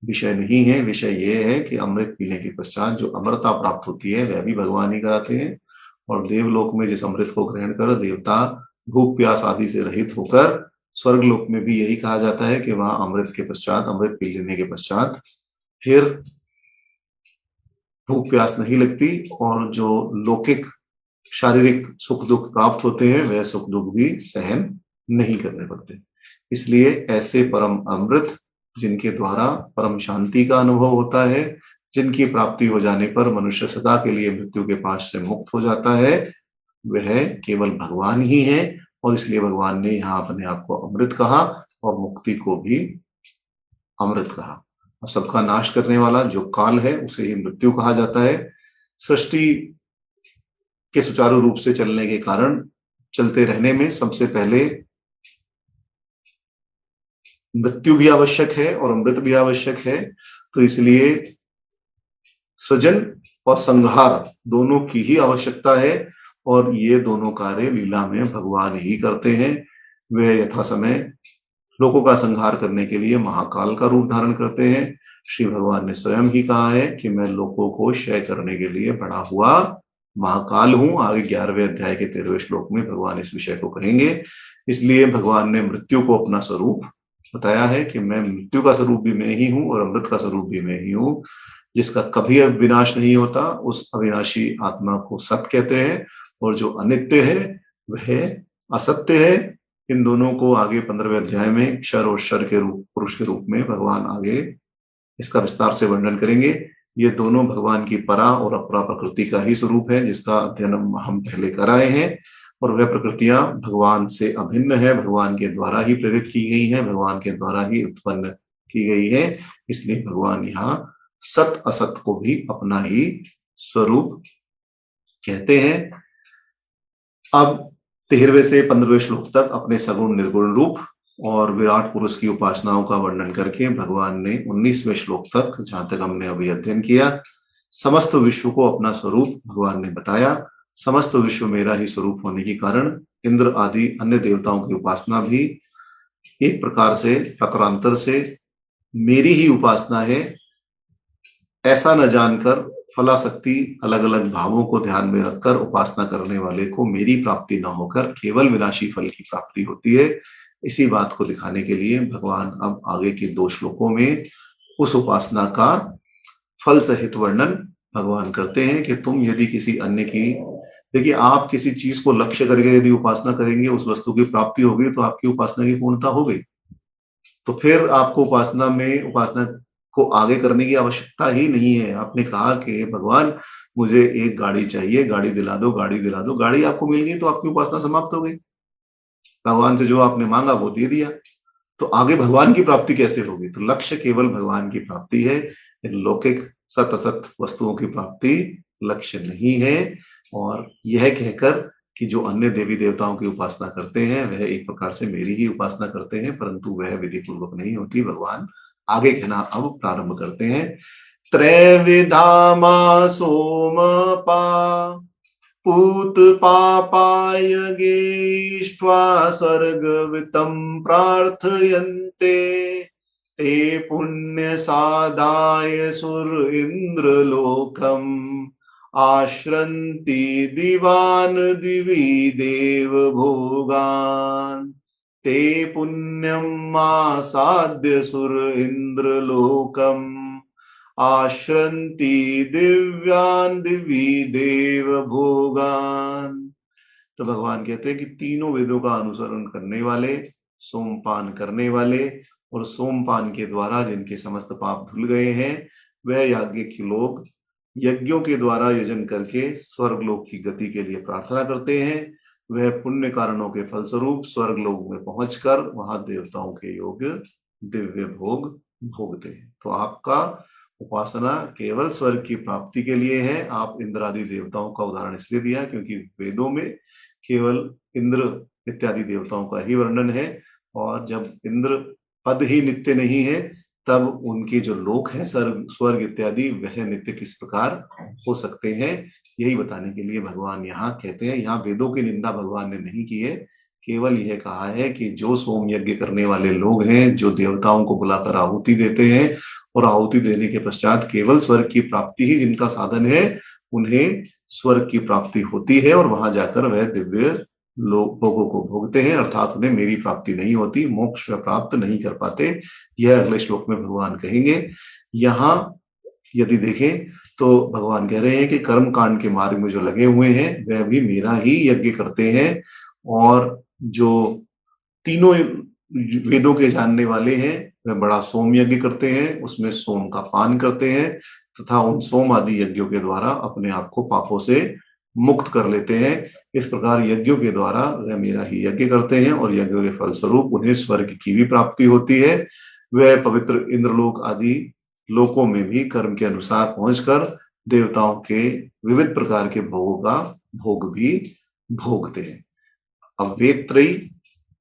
विषय नहीं है। विषय यह है कि अमृत पीने के पश्चात जो अमरता प्राप्त होती है वह भी भगवान ही कराते हैं और देवलोक में जिस अमृत को ग्रहण कर देवता भूख प्यास आदि से रहित होकर, स्वर्ग लोक में भी यही कहा जाता है कि वहां अमृत के पश्चात, अमृत पी लेने के पश्चात फिर भूख प्यास नहीं लगती और जो लौकिक शारीरिक सुख दुख प्राप्त होते हैं वह सुख दुख भी सहन नहीं करने पड़ते। इसलिए ऐसे परम अमृत जिनके द्वारा परम शांति का अनुभव होता है, जिनकी प्राप्ति हो जाने पर मनुष्य सदा के लिए मृत्यु के पास से मुक्त हो जाता है, वह केवल भगवान ही है। और इसलिए भगवान ने यहाँ अपने आप को अमृत कहा और मुक्ति को भी अमृत कहा। और सबका नाश करने वाला जो काल है उसे ही मृत्यु कहा जाता है। सृष्टि के सुचारू रूप से चलने के कारण, चलते रहने में सबसे पहले मृत्यु भी आवश्यक है और अमृत भी आवश्यक है। तो इसलिए सृजन और संहार दोनों की ही आवश्यकता है और ये दोनों कार्य लीला में भगवान ही करते हैं। वह यथा समय लोगों का संहार करने के लिए महाकाल का रूप धारण करते हैं श्री भगवान ने स्वयं ही कहा है कि मैं लोगों को क्षय करने के लिए बड़ा हुआ महाकाल हूं। आगे 11वें अध्याय के 13वें श्लोक में भगवान इस विषय को कहेंगे। इसलिए भगवान ने मृत्यु को अपना स्वरूप बताया है कि मैं मृत्यु का स्वरूप भी मैं ही हूं और अमृत का स्वरूप भी मैं ही हूं, जिसका कभी विनाश नहीं होता। उस अविनाशी आत्मा को सत कहते हैं, और जो अनित्य है वह असत्य है। इन दोनों को आगे 15वें अध्याय में क्षर और शर के रूप, पुरुष के रूप में भगवान आगे इसका विस्तार से वर्णन करेंगे। ये दोनों भगवान की परा और अपरा प्रकृति का ही स्वरूप है, जिसका अध्ययन हम पहले कराए हैं। और वह प्रकृतियां भगवान से अभिन्न है, भगवान के द्वारा ही प्रेरित की गई है, भगवान के द्वारा ही उत्पन्न की गई है। इसलिए भगवान यहाँ सत असत को भी अपना ही स्वरूप कहते हैं। अब 13वें से 15वें श्लोक तक अपने सगुण निर्गुण रूप और विराट पुरुष की उपासनाओं का वर्णन करके भगवान ने 19वें श्लोक तक, जहां तक हमने अभी अध्ययन किया, समस्त विश्व को अपना स्वरूप भगवान ने बताया। समस्त विश्व मेरा ही स्वरूप होने के कारण इंद्र आदि अन्य देवताओं की उपासना भी एक प्रकार से प्रकारांतर से मेरी ही उपासना है, ऐसा न जानकर फलाशक्ति अलग अलग भावों को ध्यान में रखकर उपासना करने वाले को मेरी प्राप्ति न होकर केवल विनाशी फल की प्राप्ति होती है। इसी बात को दिखाने के लिए भगवान अब आगे के 2 श्लोकों में उस उपासना का फल सहित वर्णन भगवान करते हैं कि तुम यदि किसी अन्य की, देखिए, आप किसी चीज को लक्ष्य करके यदि उपासना करेंगे, उस वस्तु की प्राप्ति होगी तो आपकी उपासना की पूर्णता हो गई। तो फिर आपको उपासना को आगे करने की आवश्यकता ही नहीं है। आपने कहा कि भगवान मुझे एक गाड़ी चाहिए, गाड़ी दिला दो, गाड़ी दिला दो, गाड़ी आपको मिल गई तो आपकी उपासना समाप्त हो गई। भगवान से जो आपने मांगा वो दे दिया, तो आगे भगवान की प्राप्ति कैसे होगी? तो लक्ष्य केवल भगवान की प्राप्ति है। लौकिक सत असत वस्तुओं की प्राप्ति लक्ष्य नहीं है। और यह कहकर कि जो अन्य देवी देवताओं की उपासना करते हैं वह एक प्रकार से मेरी ही उपासना करते हैं, परंतु वह विधि पूर्वक नहीं होती। भगवान आगे कहना अब प्रारंभ करते हैं। त्रैविधामा सोमपा पूत पापाय गेष्ट्वा स्वर्गवितं प्रार्थयन्ते ते पुण्य साधाय सुर इंद्रलोकम् आश्रन्ति दिवान दिवि देव भोगान् ते पुण्यम् आसाद्य सुर इंद्रलोकम् आश्रन्ति दिव्यान दिवि देव भोगान्। तो भगवान कहते हैं कि तीनों वेदों का अनुसरण करने वाले, सोमपान करने वाले और सोमपान के द्वारा जिनके समस्त पाप धुल गए हैं, वह याज्ञिक लोग यज्ञों के द्वारा यजन करके स्वर्गलोक की गति के लिए प्रार्थना करते हैं। वह पुण्य कारणों के फलस्वरूप स्वर्गलोक में पहुंचकर वहां देवताओं के योग्य दिव्य भोग भोगते हैं। तो आपका उपासना केवल स्वर्ग की प्राप्ति के लिए है। आप इंद्र आदि देवताओं का उदाहरण इसलिए दिया क्योंकि वेदों में केवल इंद्र इत्यादि देवताओं का ही वर्णन है, और जब इंद्र पद ही नित्य नहीं है तब उनके जो लोक हैं स्वर्ग इत्यादि, वह नित्य किस प्रकार हो सकते हैं, यही बताने के लिए भगवान यहाँ कहते हैं। यहाँ वेदों की निंदा भगवान ने नहीं की है, केवल यह कहा है कि जो सोम यज्ञ करने वाले लोग हैं, जो देवताओं को बुलाकर आहुति देते हैं और आहुति देने के पश्चात केवल स्वर्ग की प्राप्ति ही जिनका साधन है, उन्हें स्वर्ग की प्राप्ति होती है और वहां जाकर वह दिव्य भोगों को भोगते हैं, अर्थात उन्हें मेरी प्राप्ति नहीं होती, मोक्ष प्राप्त नहीं कर पाते। यह अगले श्लोक में भगवान कहेंगे। यहाँ यदि देखें तो भगवान कह रहे हैं कि कर्म कांड के मार्ग में जो लगे हुए हैं वह भी मेरा ही यज्ञ करते हैं, और जो तीनों वेदों के जानने वाले हैं वह बड़ा सोम यज्ञ करते हैं, उसमें सोम का पान करते हैं तथा उन सोम आदि यज्ञों के द्वारा अपने आप को पापों से मुक्त कर लेते हैं। इस प्रकार यज्ञों के द्वारा वह मेरा ही यज्ञ करते हैं और यज्ञों के फलस्वरूप उन्हें स्वर्ग की भी प्राप्ति होती है। वह पवित्र इंद्रलोक आदि लोकों में भी कर्म के अनुसार पहुंचकर देवताओं के विविध प्रकार के भोगों का भोग भी भोगते हैं। अब वेद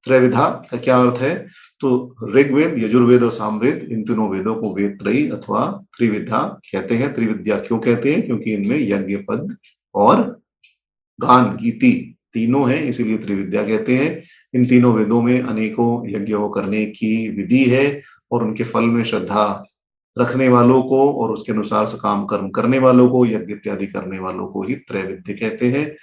त्रैविधा का क्या अर्थ है? तो ऋग्वेद, यजुर्वेद और सामवेद, इन तीनों वेदों को वेद त्रयी अथवा त्रिविधा कहते हैं। त्रिविद्या क्यों कहते हैं? क्योंकि इनमें यज्ञ, पद और गान, गीति तीनों हैं, इसीलिए त्रिविद्या कहते हैं। इन तीनों वेदों में अनेकों यज्ञों करने की विधि है और उनके फल में श्रद्धा रखने वालों को और उसके अनुसार सकाम कर्म करने वालों को, यज्ञ इत्यादि करने वालों को ही त्रैविद्य कहते हैं।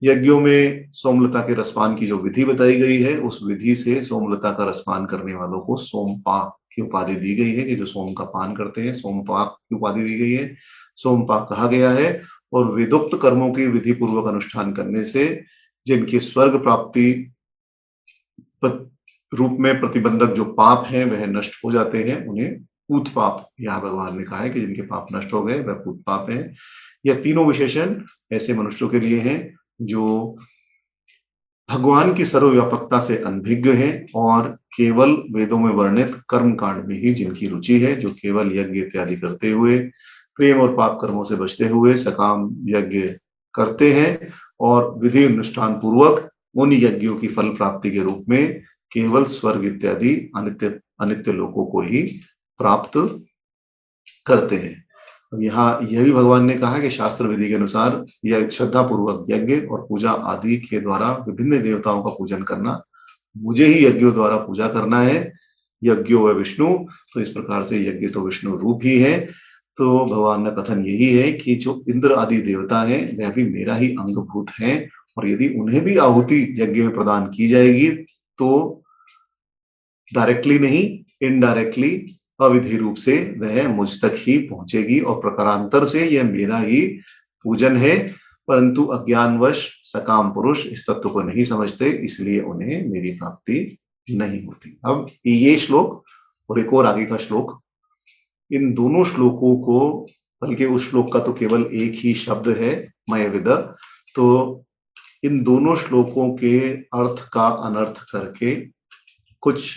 यज्ञों में सोमलता के रसपान की जो विधि बताई गई है, उस विधि से सोमलता का रसपान करने वालों को सोमपाक की उपाधि दी गई है कि जो सोम का पान करते हैं, सोमपाक की उपाधि दी गई है, सोमपाक कहा गया है। और वेदोक्त कर्मों की विधि पूर्वक अनुष्ठान करने से जिनकी स्वर्ग प्राप्ति रूप में प्रतिबंधक जो पाप हैं वह नष्ट हो जाते हैं, उन्हें पूत पाप, यहाँ भगवान ने कहा है कि जिनके पाप नष्ट हो गए वह पूत पाप है। यह तीनों विशेषण ऐसे मनुष्यों के लिए हैं जो भगवान की सर्वव्यापकता से अनभिज्ञ हैं और केवल वेदों में वर्णित कर्म कांड में ही जिनकी रुचि है, जो केवल यज्ञ इत्यादि करते हुए, प्रेम और पाप कर्मों से बचते हुए सकाम यज्ञ करते हैं और विधि अनुष्ठान पूर्वक उन यज्ञों की फल प्राप्ति के रूप में केवल स्वर्ग इत्यादि अनित्य अनित्य लोकों को ही प्राप्त करते हैं। अब यहाँ यह भी भगवान ने कहा कि शास्त्र विधि के अनुसार यह श्रद्धा पूर्वक यज्ञ और पूजा आदि के द्वारा विभिन्न देवताओं का पूजन करना, मुझे ही यज्ञों द्वारा पूजा करना है। यज्ञो व विष्णु, तो इस प्रकार से यज्ञ तो विष्णु रूप ही है। तो भगवान का कथन यही है कि जो इंद्र आदि देवता है वह भी मेरा ही अंगभूत है और यदि उन्हें भी आहुति यज्ञ में प्रदान की जाएगी तो डायरेक्टली नहीं, इनडायरेक्टली अविधि रूप से वह मुझ तक ही पहुंचेगी और प्रकारांतर से यह मेरा ही पूजन है। परंतु अज्ञानवश सकाम पुरुष इस तत्व को नहीं समझते, इसलिए उन्हें मेरी प्राप्ति नहीं होती। अब ये श्लोक और एक और आगे का श्लोक, इन दोनों श्लोकों को, बल्कि उस श्लोक का तो केवल एक ही शब्द है मय विद, तो इन दोनों श्लोकों के अर्थ का अनर्थ करके कुछ,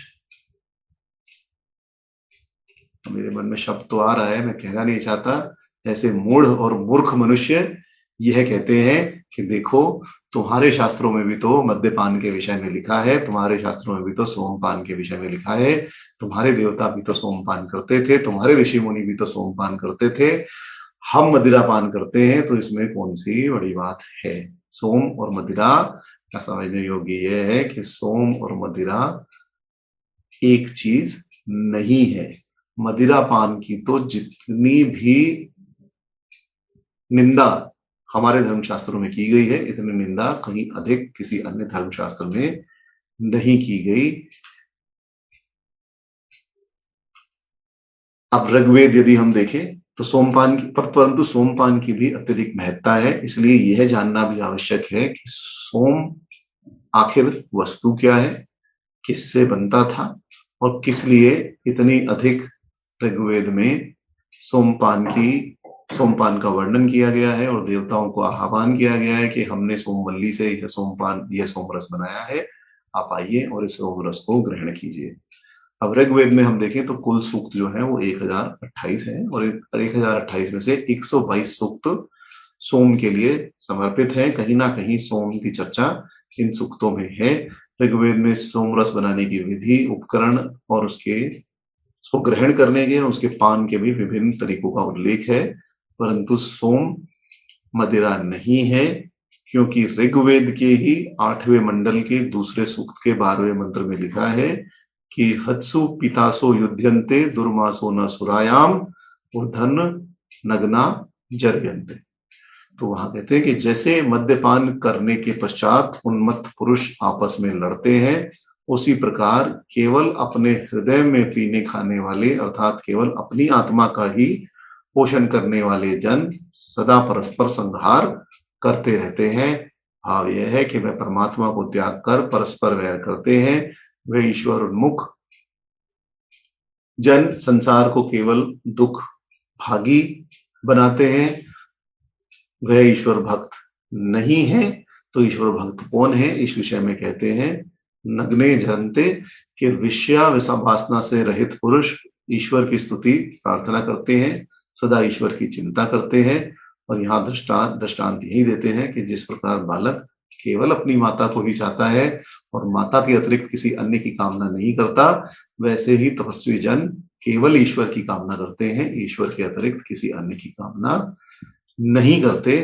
मेरे मन में शब्द तो आ रहा है, मैं कहना नहीं चाहता, ऐसे मूढ़ और मूर्ख मनुष्य यह कहते हैं कि देखो तुम्हारे शास्त्रों में भी तो मद्यपान के विषय में लिखा है, तुम्हारे शास्त्रों में भी तो सोमपान के विषय में लिखा है, तुम्हारे देवता भी तो सोमपान करते थे, तुम्हारे ऋषि मुनि भी तो सोमपान करते थे, हम मदिरा पान करते हैं, तो इसमें कौन सी बड़ी बात है। सोम और मदिरा का समझने योग्य यह है कि सोम और मदिरा एक चीज नहीं है। मदिरा पान की तो जितनी भी निंदा हमारे धर्मशास्त्रों में की गई है, इतनी निंदा कहीं अधिक किसी अन्य धर्मशास्त्र में नहीं की गई। अब ऋग्वेद यदि हम देखें तो सोमपान की, परंतु सोमपान की भी अत्यधिक महत्ता है, इसलिए यह जानना भी आवश्यक है कि सोम आखिर वस्तु क्या है, किससे बनता था और किस लिए इतनी अधिक ऋग्वेद में सोमपान का वर्णन किया गया है और देवताओं को आह्वान किया गया है कि हमने सोमवल्ली से यह सोमरस बनाया है, आप आइए और इस सोमरस को ग्रहण कीजिए। अब ऋग्वेद में हम देखें तो कुल सूक्त जो है वो 1028 है और 1028 में से 122 सूक्त सोम के लिए समर्पित है। कहीं ना कहीं सोम की चर्चा इन सूक्तों में है। ऋग्वेद में सोमरस बनाने की विधि, उपकरण और उसको ग्रहण करने के और उसके पान के भी विभिन्न तरीकों का उल्लेख है, परंतु सोम मदिरा नहीं है, क्योंकि ऋग्वेद के ही 8वें मंडल के दूसरे सूक्त के 12वें मंत्र में लिखा है कि हत्सु पितासो युध्यन्ते दुर्मासो न सुरायाम उर्धन नग्ना जर्यन्ते। तो वहां कहते हैं कि जैसे मद्यपान करने के पश्चात उन्मत्त पुरुष आपस में लड़ते हैं, उसी प्रकार केवल अपने हृदय में पीने खाने वाले, अर्थात केवल अपनी आत्मा का ही पोषण करने वाले जन सदा परस्पर संहार करते रहते हैं। भाव यह है कि वह परमात्मा को त्याग कर परस्पर वैर करते हैं। वे ईश्वर उन्मुख जन संसार को केवल दुख भागी बनाते हैं, वह ईश्वर भक्त नहीं है। तो ईश्वर भक्त कौन है, इस विषय में कहते हैं नग्ने जरन्ते, कि विषया वासना से रहित पुरुष ईश्वर की स्तुति प्रार्थना करते हैं, सदा ईश्वर की चिंता करते हैं। और यहाँ दृष्टांत यही देते हैं कि जिस प्रकार बालक केवल अपनी माता को ही चाहता है और माता के अतिरिक्त किसी अन्य की कामना नहीं करता, वैसे ही तपस्वी जन केवल ईश्वर की कामना करते हैं, ईश्वर के अतिरिक्त किसी अन्य की कामना नहीं करते।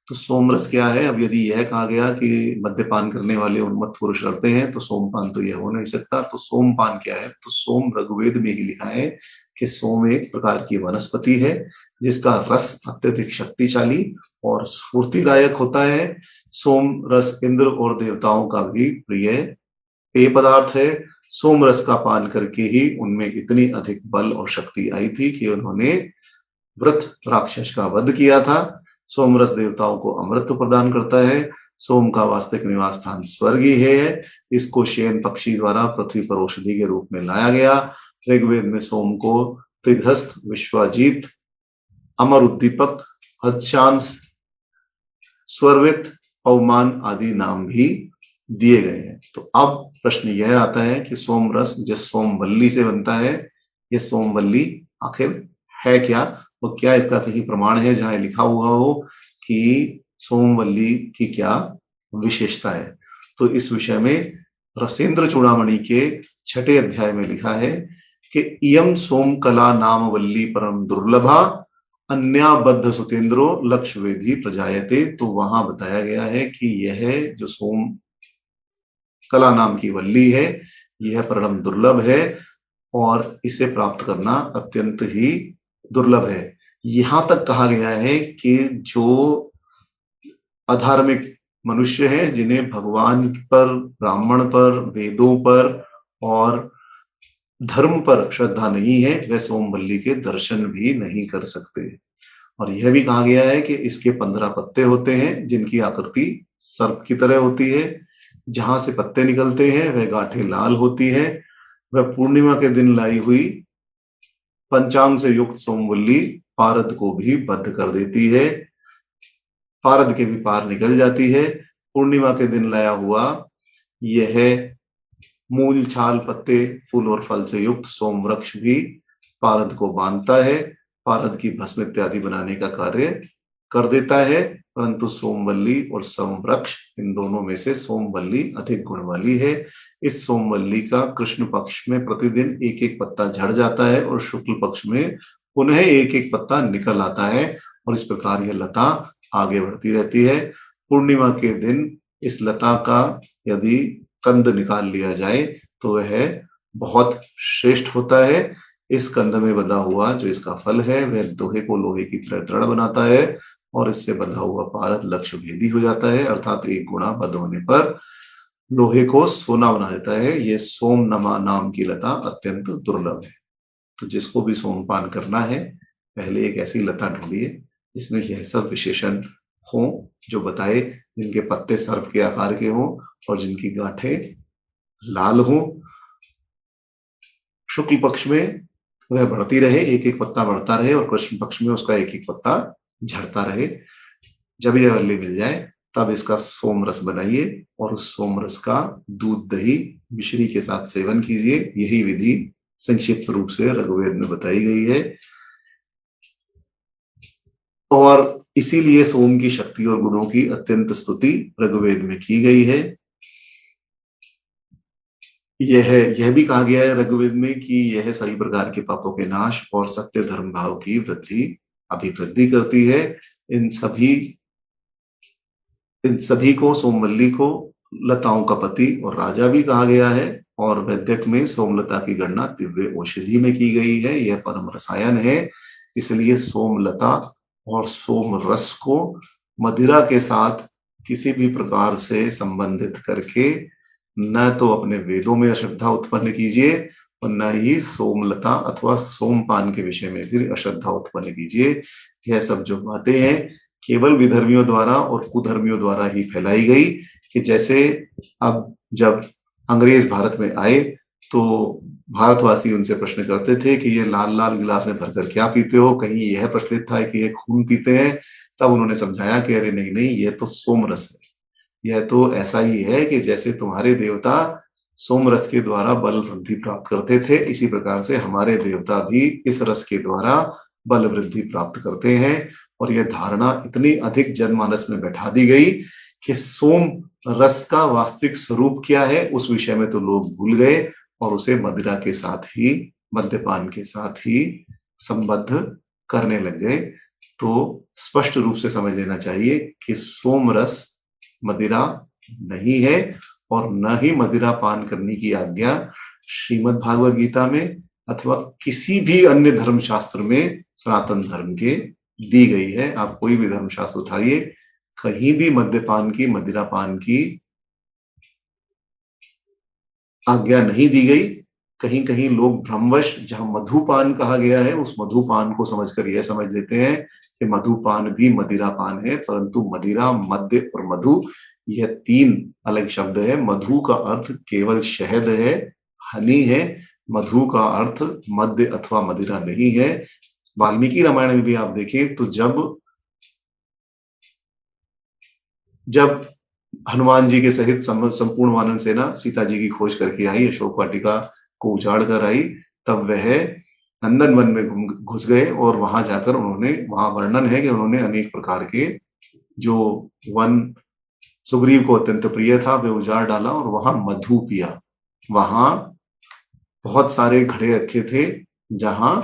तो सोमरस क्या है? अब यदि यह कहा गया कि मद्यपान करने वाले उन्मत्त पुरुष करते हैं, तो सोमपान तो यह हो नहीं सकता। तो सोमपान क्या है? तो सोम ऋग्वेद में ही लिखा है कि सोम एक प्रकार की वनस्पति है जिसका रस अत्यधिक शक्तिशाली और स्फूर्तिदायक होता है। सोम रस इंद्र और देवताओं का भी प्रिय पेय पदार्थ है। सोम रस का पान करके ही उनमें इतनी अधिक बल और शक्ति आई थी कि उन्होंने वृत्र राक्षस का वध किया था। सोम रस देवताओं को अमृत प्रदान करता है। सोम का वास्तविक निवास स्थान स्वर्ग ही है। इसको शयन पक्षी द्वारा पृथ्वी पर औषधि के रूप में लाया गया। ऋग्वेद में सोम को त्रिधस्त, विश्वाजीत, अमर उद्दीपक, हर्षांश, स्वर्वित, पवमान आदि नाम भी दिए गए हैं। तो अब प्रश्न यह आता है कि सोम रस जिस सोमवल्ली से बनता है, ये सोमवल्ली आखिर है क्या, और क्या इसका कहीं प्रमाण है जहां लिखा हुआ हो कि सोमवल्ली की क्या विशेषता है। तो इस विषय में रसेंद्र चूड़ामणि के 6 अध्याय में लिखा है कि इयम सोम कला नाम वल्ली परम दुर्लभा अन्याबद्ध सुतेंद्रो लक्ष्य वेदी प्रजायते। तो वहां बताया गया है कि यह जो सोम कला नाम की वल्ली है यह परम दुर्लभ है और इसे प्राप्त करना अत्यंत ही दुर्लभ है। यहां तक कहा गया है कि जो अधार्मिक मनुष्य हैं, जिन्हें भगवान पर, ब्राह्मण पर, वेदों पर और धर्म पर श्रद्धा नहीं है, वे सोमवल्ली के दर्शन भी नहीं कर सकते। और यह भी कहा गया है कि इसके 15 पत्ते होते हैं जिनकी आकृति सर्प की तरह होती है। जहां से पत्ते निकलते हैं वह गांठें लाल होती है। वह पूर्णिमा के दिन लाई हुई पंचांग से युक्त सोमवल्ली पारद को भी बद्ध कर देती है, पारद के भी पार निकल जाती है। पूर्णिमा के दिन लाया हुआ यह मूल, छाल, पत्ते, फूल और फल से युक्त सोम वृक्ष भी पारद को बांधता है, पारद की भस्म इत्यादि बनाने का कार्य कर देता है। परंतु सोमवल्ली और समवृक्ष, इन दोनों में से सोमवल्ली अधिक गुण वाली है। इस सोमवल्ली का कृष्ण पक्ष में प्रतिदिन एक एक पत्ता झड़ जाता है और शुक्ल पक्ष में पुनः एक एक पत्ता निकल आता है और इस प्रकार यह लता आगे बढ़ती रहती है। पूर्णिमा के दिन इस लता का यदि कंद निकाल लिया जाए तो वह बहुत श्रेष्ठ होता है। इस कंद में बंधा हुआ जो इसका फल है वह दोहे को लोहे की तरह दृढ़ बनाता है और इससे बंधा हुआ पारद लक्ष्य भेदी हो जाता है, अर्थात एक गुणा बद्ध होने पर लोहे को सोना बना देता है। ये सोम नमा नाम की लता अत्यंत दुर्लभ है। तो जिसको भी सोमपान करना है पहले एक ऐसी लता ढूंढिए जिसमें यह सब विशेषण हो जो बताए, जिनके पत्ते सर्प के आकार के हों और जिनकी गांठें लाल हों। शुक्ल पक्ष में वह बढ़ती रहे, एक एक पत्ता बढ़ता रहे और कृष्ण पक्ष में उसका एक एक पत्ता झड़ता रहे। जब यह वल्ली मिल जाए तब इसका सोम रस बनाइए और उस सोम रस का दूध, दही, मिश्री के साथ सेवन कीजिए। यही विधि संक्षिप्त रूप से ऋग्वेद में बताई गई है और इसीलिए सोम की शक्ति और गुणों की अत्यंत स्तुति ऋग्वेद में की गई है। यह भी कहा गया है ऋग्वेद में कि यह सभी प्रकार के पापों के नाश और सत्य धर्म भाव की अभिवृद्धि करती है। इन सभी को, सोमवल्ली को लताओं का पति और राजा भी कहा गया है और वैद्यक में सोमलता की गणना दिव्य औषधि में की गई है। यह परम रसायन है। इसलिए सोमलता और सोम रस को मदिरा के साथ किसी भी प्रकार से संबंधित करके न तो अपने वेदों में अश्रद्धा उत्पन्न कीजिए और न ही सोमलता अथवा सोमपान के विषय में भी अश्रद्धा उत्पन्न कीजिए। यह सब जो बातें हैं केवल विधर्मियों द्वारा और कुधर्मियों द्वारा ही फैलाई गई कि जैसे अब जब अंग्रेज भारत में आए तो भारतवासी उनसे प्रश्न करते थे कि ये लाल लाल गिलास में भरकर क्या पीते हो, कहीं यह प्रचलित था कि ये खून पीते हैं। तब उन्होंने समझाया कि अरे नहीं नहीं, ये तो सोम रस है। यह तो ऐसा ही है कि जैसे तुम्हारे देवता सोम रस के द्वारा बल वृद्धि प्राप्त करते थे, इसी प्रकार से हमारे देवता भी इस रस के द्वारा बल वृद्धि प्राप्त करते हैं। और यह धारणा इतनी अधिक जनमानस में बैठा दी गई कि सोम रस का वास्तविक स्वरूप क्या है उस विषय में तो लोग भूल गए और उसे मदिरा के साथ ही, मद्यपान के साथ ही संबद्ध करने लग गए। तो स्पष्ट रूप से समझ लेना चाहिए कि सोम रस मदिरा नहीं है और न ही मदिरा पान करने की आज्ञा श्रीमद् भागवत गीता में अथवा किसी भी अन्य धर्म शास्त्र में सनातन धर्म के दी गई है। आप कोई भी धर्म शास्त्र उठाइए, कहीं भी मद्यपान की, मदिरापान की आज्ञा नहीं दी गई। कहीं कहीं लोग भ्रमवश जहां मधुपान कहा गया है, उस मधुपान को समझकर यह समझ लेते हैं कि मधुपान भी मदिरापान है, परंतु मदिरा, मद्य और मधु यह तीन अलग शब्द है। मधु का अर्थ केवल शहद है, हनी है। मधु का अर्थ मद्य अथवा मदिरा नहीं है। वाल्मीकि रामायण में भी आप देखें तो जब हनुमान जी के सहित संपूर्ण वानर सेना सीता जी की खोज करके आई, अशोक वाटिका को उजाड़ कर आई, तब वह नंदन वन में घुस गए और वहां जाकर उन्होंने, वहां वर्णन है कि उन्होंने अनेक प्रकार के जो वन सुग्रीव को अत्यंत प्रिय था वे उजाड़ डाला और वहां मधु पिया। वहां बहुत सारे घड़े रखे थे जहां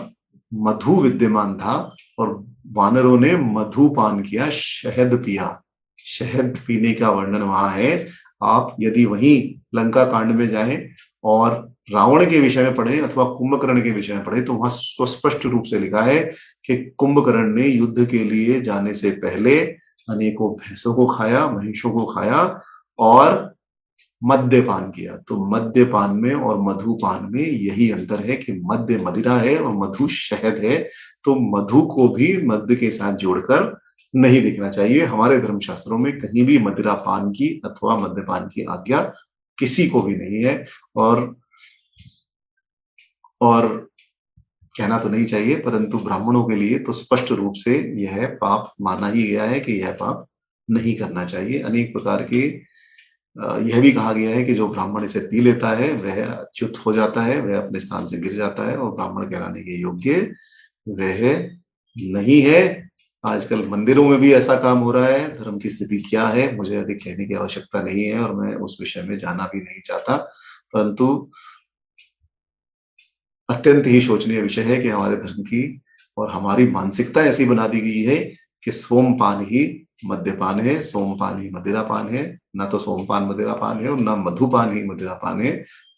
मधु विद्यमान था और वानरों ने मधुपान किया, शहद पिया। शहद पीने का वर्णन वहां है। आप यदि वहीं लंका कांड में जाएं और रावण के विषय में पढ़े अथवा कुंभकर्ण के विषय में पढ़े तो वहां स्पष्ट रूप से लिखा है कि कुंभकर्ण ने युद्ध के लिए जाने से पहले अनेकों भैंसों को खाया, महिषों को खाया और मद्यपान किया। तो मद्यपान में और मधुपान में यही अंतर है कि मद्य मदिरा है और मधु शहद है। तो मधु को भी मद्य के साथ जोड़कर नहीं देखना चाहिए। हमारे धर्मशास्त्रों में कहीं भी मदिरा पान की अथवा मद्यपान की आज्ञा किसी को भी नहीं है। और कहना तो नहीं चाहिए, परंतु ब्राह्मणों के लिए तो स्पष्ट रूप से यह पाप माना ही गया है कि यह पाप नहीं करना चाहिए। अनेक प्रकार के यह भी कहा गया है कि जो ब्राह्मण इसे पी लेता है वह च्युत हो जाता है, वह अपने स्थान से गिर जाता है और ब्राह्मण कहलाने के योग्य वह नहीं है। आजकल मंदिरों में भी ऐसा काम हो रहा है। धर्म की स्थिति क्या है मुझे अधिक कहने की आवश्यकता नहीं है और मैं उस विषय में जाना भी नहीं चाहता, परंतु अत्यंत ही शोचनीय विषय है कि हमारे धर्म की और हमारी मानसिकता ऐसी बना दी गई है कि सोमपान ही मद्यपान है, सोमपान ही मदिरापान है। ना तो सोमपान मदिरापान है और ना मधुपान ही मदिरापान है।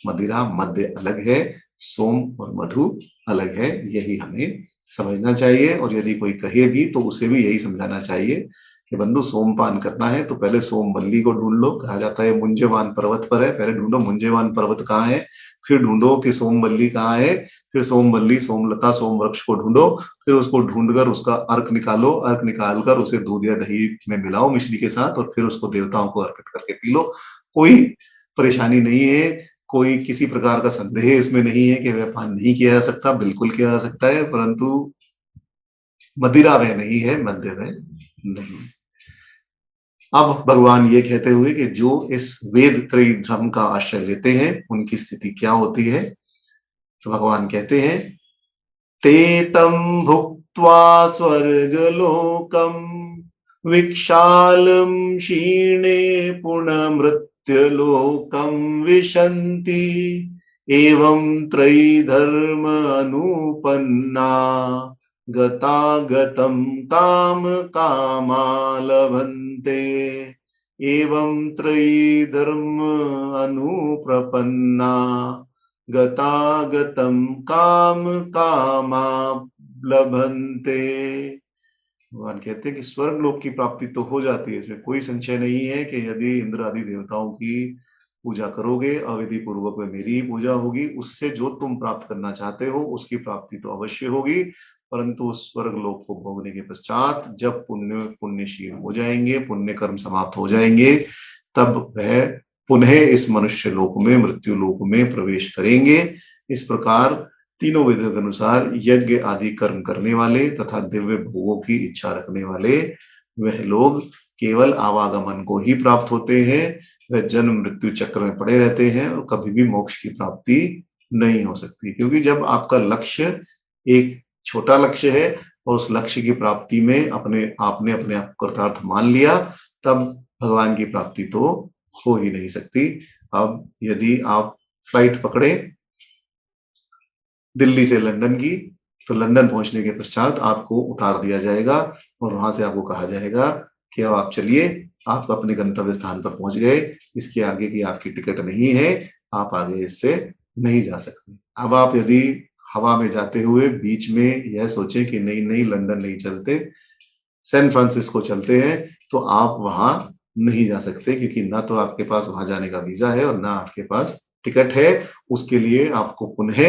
मदिरा मद्य अलग है, सोम और मधु अलग है। यही हमें समझना चाहिए। और यदि कोई कहे भी तो उसे भी यही समझाना चाहिए कि बंधु सोमपान करना है तो पहले सोमवल्ली को ढूंढ लो। कहा जाता है मुंजेवान पर्वत पर है, पहले ढूंढो मुंजेवान पर्वत कहाँ है, फिर ढूंढो कि सोमवल्ली कहाँ है, फिर सोमवल्ली, सोमलता, सोम वृक्ष को ढूंढो, फिर उसको ढूंढकर उसका अर्क निकालो, अर्क निकालकर उसे दूध या दही में मिलाओ मिश्री के साथ और फिर उसको देवताओं को अर्पित करके पी लो। कोई परेशानी नहीं है, कोई किसी प्रकार का संदेह इसमें नहीं है कि वह पान नहीं किया जा सकता, बिल्कुल किया जा सकता है, परंतु मदिरा वह नहीं है, मद्य वह नहीं। अब भगवान ये कहते हुए कि जो इस वेद त्रयी धर्म का आश्रय लेते हैं उनकी स्थिति क्या होती है, तो भगवान कहते हैं ते तम भुक्त्वा स्वर्गलोकम विक्षालम क्षीणे पुनमृत्युलोकम विशन्ति एवं त्रयी धर्म अनुपन्ना गतागतं काम कामा लभन्ते एवं त्रयी धर्म अनुप्रपन्ना गतागतं काम कामा लभन्ते। भगवान कहते हैं कि स्वर्ग लोक की प्राप्ति तो हो जाती है, इसमें कोई संशय नहीं है कि यदि इंद्र आदि देवताओं की पूजा करोगे, अविधि पूर्वक में मेरी ही पूजा होगी, उससे जो तुम प्राप्त करना चाहते हो उसकी प्राप्ति तो अवश्य होगी। परंतु स्वर्ग लोक को भोगने के पश्चात जब पुण्यशील हो जाएंगे, पुण्य कर्म समाप्त हो जाएंगे, तब वह पुनः इस मनुष्य लोक में, मृत्यु लोक में प्रवेश करेंगे। इस प्रकार तीनों वेदों के अनुसार यज्ञ आदि कर्म करने वाले तथा दिव्य भोगों की इच्छा रखने वाले वह लोग केवल आवागमन को ही प्राप्त होते हैं। वह जन्म मृत्यु चक्र में पड़े रहते हैं और कभी भी मोक्ष की प्राप्ति नहीं हो सकती, क्योंकि जब आपका लक्ष्य एक छोटा लक्ष्य है और उस लक्ष्य की प्राप्ति में आपने अपने आप को कृतार्थ मान लिया, तब भगवान की प्राप्ति तो हो ही नहीं सकती। अब यदि आप फ्लाइट पकड़े दिल्ली से लंदन की, तो लंदन पहुंचने के पश्चात आपको उतार दिया जाएगा और वहां से आपको कहा जाएगा कि अब आप चलिए, आप अपने गंतव्य स्थान पर पहुंच गए, इसके आगे की आपकी टिकट नहीं है, आप आगे इससे नहीं जा सकते। अब आप यदि हवा में जाते हुए बीच में यह सोचे कि नहीं नहीं लंदन नहीं चलते, सैन फ्रांसिस्को चलते हैं, तो आप वहां नहीं जा सकते, क्योंकि ना तो आपके पास वहां जाने का वीजा है और ना आपके पास टिकट है। उसके लिए आपको पुनः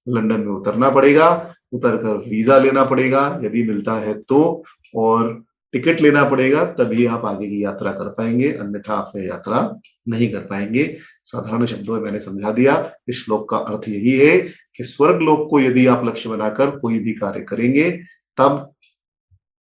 लंदन में उतरना पड़ेगा, उतरकर वीजा लेना पड़ेगा यदि मिलता है तो, और टिकट लेना पड़ेगा, तभी आप आगे की यात्रा कर पाएंगे, अन्यथा आप यात्रा नहीं कर पाएंगे। साधारण शब्दों में मैंने समझा दिया। इस श्लोक का अर्थ यही है कि स्वर्ग लोक को यदि आप लक्ष्य बनाकर कोई भी कार्य करेंगे, तब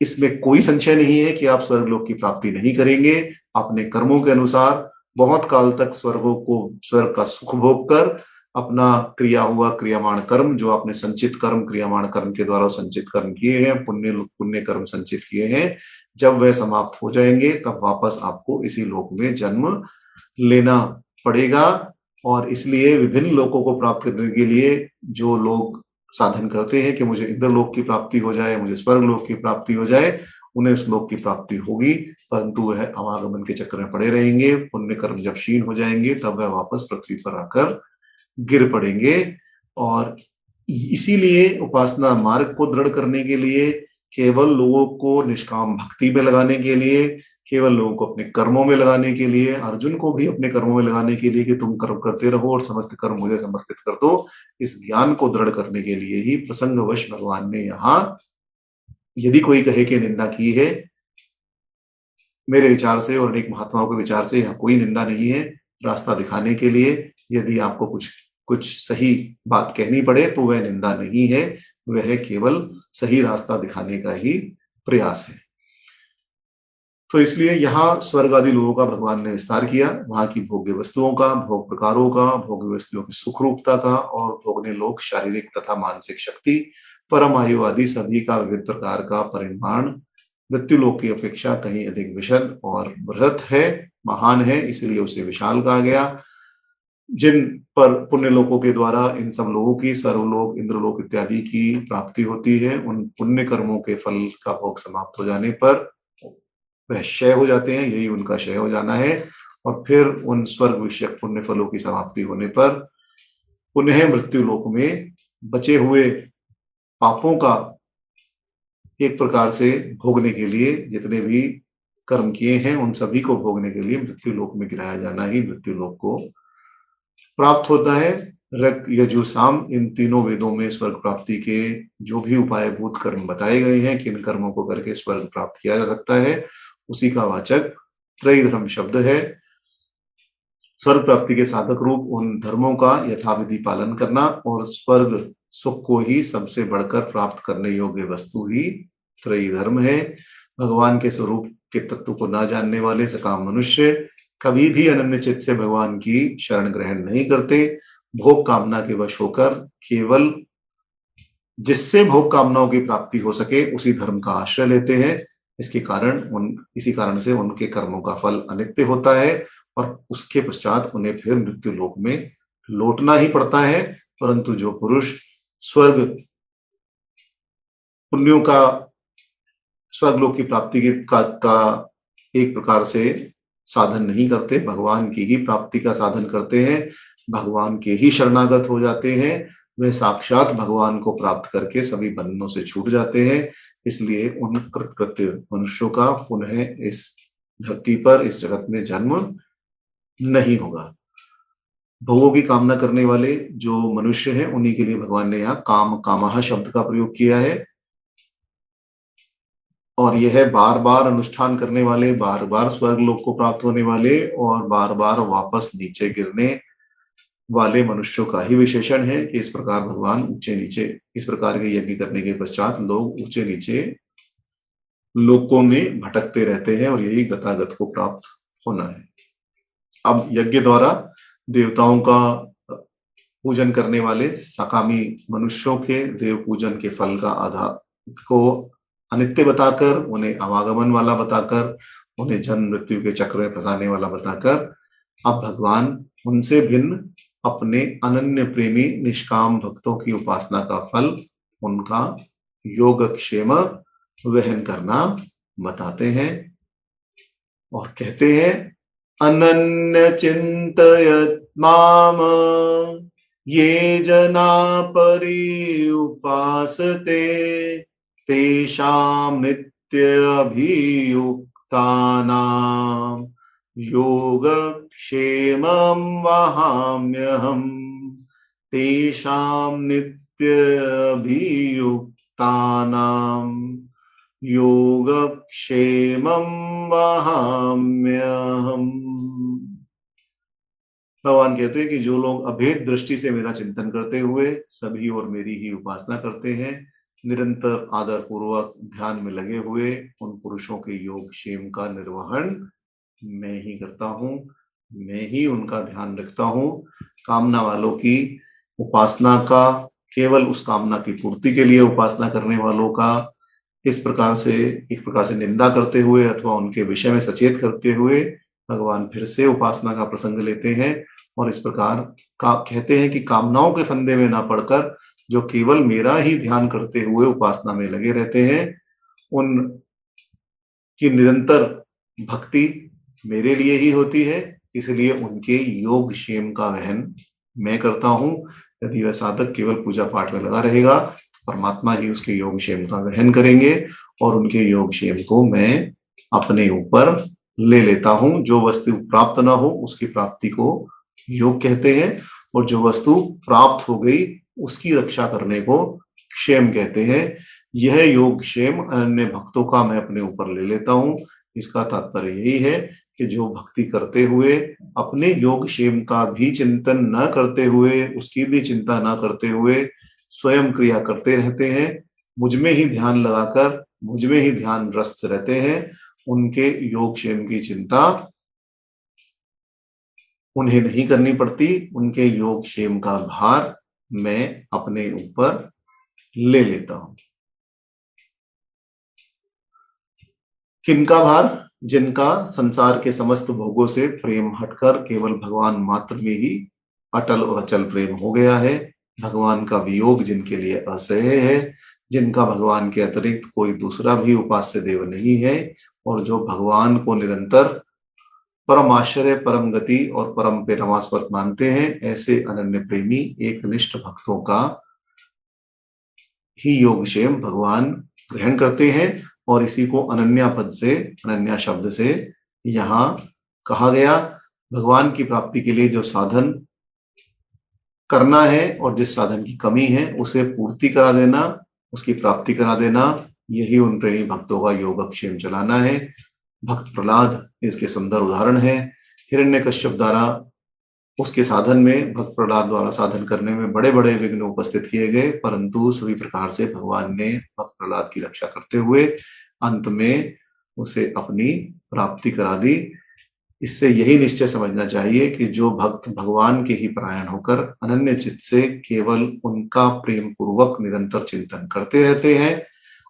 इसमें कोई संशय नहीं है कि आप स्वर्ग लोक की प्राप्ति नहीं करेंगे। अपने कर्मों के अनुसार बहुत काल तक स्वर्ग का सुख भोग कर अपना क्रिया हुआ क्रियामाण कर्म, जो आपने संचित कर्म क्रियामाण कर्म के द्वारा संचित कर्म किए हैं, पुण्य पुण्य कर्म संचित किए हैं, जब वह समाप्त हो जाएंगे तब वापस आपको इसी लोक में जन्म लेना पड़ेगा। और इसलिए विभिन्न लोकों को प्राप्त करने के लिए जो लोग साधन करते हैं कि मुझे इंद्रलोक की प्राप्ति हो जाए, मुझे स्वर्ग लोक की प्राप्ति हो जाए, उन्हें उस लोक की प्राप्ति होगी, परंतु वह आवागमन के चक्र में पड़े रहेंगे। पुण्य कर्म जब क्षीण हो जाएंगे तब वह वापस पृथ्वी पर आकर गिर पड़ेंगे। और इसीलिए उपासना मार्ग को दृढ़ करने के लिए, केवल लोगों को निष्काम भक्ति में लगाने के लिए, केवल लोगों को अपने कर्मों में लगाने के लिए, अर्जुन को भी अपने कर्मों में लगाने के लिए कि तुम कर्म करते रहो और समस्त कर्म मुझे समर्पित कर दो, इस ज्ञान को दृढ़ करने के लिए ही प्रसंगवश भगवान ने यहाँ, यदि कोई कहे कि निंदा की है, मेरे विचार से और अनेक महात्माओं के विचार से यहाँ कोई निंदा नहीं है। रास्ता दिखाने के लिए यदि आपको कुछ कुछ सही बात कहनी पड़े तो वह निंदा नहीं है, वह केवल सही रास्ता दिखाने का ही प्रयास है। तो इसलिए यहाँ स्वर्ग आदि लोगों का भगवान ने विस्तार किया, वहां की भोग्य वस्तुओं का, भोग प्रकारों का, भोग्य वस्तुओं की सुखरूपता का, और भोगने लोग शारीरिक तथा मानसिक शक्ति, परम आयु आदि सभी का विविध प्रकार का परिमाण मृत्यु लोक की अपेक्षा कहीं अधिक विशद और बृहत है, महान है, इसलिए उसे विशाल कहा गया। जिन पर पुण्य लोकों के द्वारा इन सब लोगों की सर्वलोक इंद्रलोक इत्यादि की प्राप्ति होती है, उन पुण्य कर्मों के फल का भोग समाप्त हो जाने पर वह क्षय हो जाते हैं, यही उनका क्षय हो जाना है। और फिर उन स्वर्ग विषयक पुण्य फलों की समाप्ति होने पर पुनः मृत्यु लोक में बचे हुए पापों का एक प्रकार से भोगने के लिए, जितने भी कर्म किए हैं उन सभी को भोगने के लिए मृत्यु लोक में गिराया जाना ही मृत्यु लोक को प्राप्त होता है। ऋग यजु साम इन तीनों वेदों में स्वर्ग प्राप्ति के जो भी उपाय भूत कर्म बताए गए हैं, किन कर्मों को करके स्वर्ग प्राप्त किया जा सकता है, उसी का वाचक त्रय धर्म शब्द है। स्वर्ग प्राप्ति के साधक रूप उन धर्मों का यथाविधि पालन करना, और स्वर्ग सुख को ही सबसे बढ़कर प्राप्त करने योग्य वस्तु ही त्रयी धर्म है। भगवान के स्वरूप के तत्व को ना जानने वाले सकाम मनुष्य कभी भी अनन्य चित्त से भगवान की शरण ग्रहण नहीं करते। भोग कामना के वश होकर केवल जिससे भोग कामनाओं की प्राप्ति हो सके उसी धर्म का आश्रय लेते हैं। इसी कारण से उनके कर्मों का फल अनित्य होता है और उसके पश्चात उन्हें फिर मृत्यु लोक में लौटना ही पड़ता है। परंतु जो पुरुष स्वर्ग पुण्यों का स्वर्ग लोक की प्राप्ति का एक प्रकार से साधन नहीं करते, भगवान की ही प्राप्ति का साधन करते हैं, भगवान के ही शरणागत हो जाते हैं, वे साक्षात भगवान को प्राप्त करके सभी बंधनों से छूट जाते हैं। इसलिए उन कृतकृत्य मनुष्यों का पुनः इस धरती पर इस जगत में जन्म नहीं होगा। भोगों की कामना करने वाले जो मनुष्य हैं उन्हीं के लिए भगवान ने यहाँ काम कामः शब्द का प्रयोग किया है, और यह बार बार अनुष्ठान करने वाले, बार बार स्वर्ग लोक को प्राप्त होने वाले और बार बार वापस नीचे गिरने वाले मनुष्यों का ही विशेषण है कि इस प्रकार भगवान ऊंचे नीचे इस प्रकार के यज्ञ करने के पश्चात लोग ऊंचे नीचे लोकों में भटकते रहते हैं, और यही गतागत को प्राप्त होना है। अब यज्ञ द्वारा देवताओं का पूजन करने वाले सकामी मनुष्यों के देव पूजन के फल का आधार को अनित्य बताकर, उन्हें आवागमन वाला बताकर, उन्हें जन्म मृत्यु के चक्र में फंसाने वाला बताकर, अब भगवान उनसे भिन्न अपने अनन्य प्रेमी निष्काम भक्तों की उपासना का फल, उनका योगक्षेम वहन करना बताते हैं और कहते हैं, अनन्य चिंतयत माम ये जना परि उपासते तेषां नित्य अभियुक्तानां योगक्षेमं वहाम्यहम् तेषां नित्य अभियुक्तानां योगक्षेमं वहाम्यहम्। भगवान कहते हैं कि जो लोग अभेद दृष्टि से मेरा चिंतन करते हुए सभी और मेरी ही उपासना करते हैं, निरंतर आदर पूर्वक ध्यान में लगे हुए उन पुरुषों के योग क्षेम का निर्वहन मैं ही करता हूँ, मैं ही उनका ध्यान रखता हूँ। कामना वालों की उपासना का, केवल उस कामना की पूर्ति के लिए उपासना करने वालों का इस प्रकार से, एक प्रकार से निंदा करते हुए अथवा उनके विषय में सचेत करते हुए भगवान फिर से उपासना का प्रसंग लेते हैं और इस प्रकार का कहते हैं कि कामनाओं के फंदे में ना पड़कर जो केवल मेरा ही ध्यान करते हुए उपासना में लगे रहते हैं, उन की निरंतर भक्ति मेरे लिए ही होती है, इसलिए उनके योग क्षेम का वहन मैं करता हूँ। यदि वह साधक केवल पूजा पाठ में लगा रहेगा, परमात्मा ही उसके योग क्षेम का वहन करेंगे और उनके योग क्षेम को मैं अपने ऊपर ले लेता हूँ। जो वस्तु प्राप्त ना हो उसकी प्राप्ति को योग कहते हैं और जो वस्तु प्राप्त हो गई उसकी रक्षा करने को क्षेम कहते हैं। यह योग क्षेम अन्य भक्तों का मैं अपने ऊपर ले लेता हूँ। इसका तात्पर्य यही है कि जो भक्ति करते हुए अपने योग क्षेम का भी चिंतन न करते हुए, उसकी भी चिंता न करते हुए स्वयं क्रिया करते रहते हैं, मुझ में ही ध्यान लगाकर मुझ में ही ध्यान रस्त रहते हैं, उनके योग क्षेम की चिंता उन्हें नहीं करनी पड़ती। उनके योग क्षेम का भार मैं अपने ऊपर ले लेता हूं। किनका भार? जिनका संसार के समस्त भोगों से प्रेम हटकर केवल भगवान मात्र में ही अटल और अचल प्रेम हो गया है। भगवान का वियोग जिनके लिए असह्य है, जिनका भगवान के अतिरिक्त कोई दूसरा भी उपास्य देव नहीं है और जो भगवान को निरंतर परम आश्चर्य, परम गति और परम परमास्पद मानते हैं, ऐसे अनन्य प्रेमी एक निष्ठ भक्तों का ही योगक्षेम भगवान ग्रहण करते हैं और इसी को अनन्या पद से, अनन्या शब्द से यहाँ कहा गया। भगवान की प्राप्ति के लिए जो साधन करना है और जिस साधन की कमी है उसे पूर्ति करा देना, उसकी प्राप्ति करा देना, यही उन प्रेमी भक्तों का योगक्षेम चलाना है। भक्त प्रहलाद इसके सुंदर उदाहरण है। हिरण्यकश्यप द्वारा उसके साधन में, भक्त प्रहलाद द्वारा साधन करने में बड़े बड़े विघ्न उपस्थित किए गए, परंतु सभी प्रकार से भगवान ने भक्त प्रहलाद की रक्षा करते हुए अंत में उसे अपनी प्राप्ति करा दी। इससे यही निश्चय समझना चाहिए कि जो भक्त भगवान के ही परायण होकर अनन्य चित्त से केवल उनका प्रेम पूर्वक निरंतर चिंतन करते रहते हैं,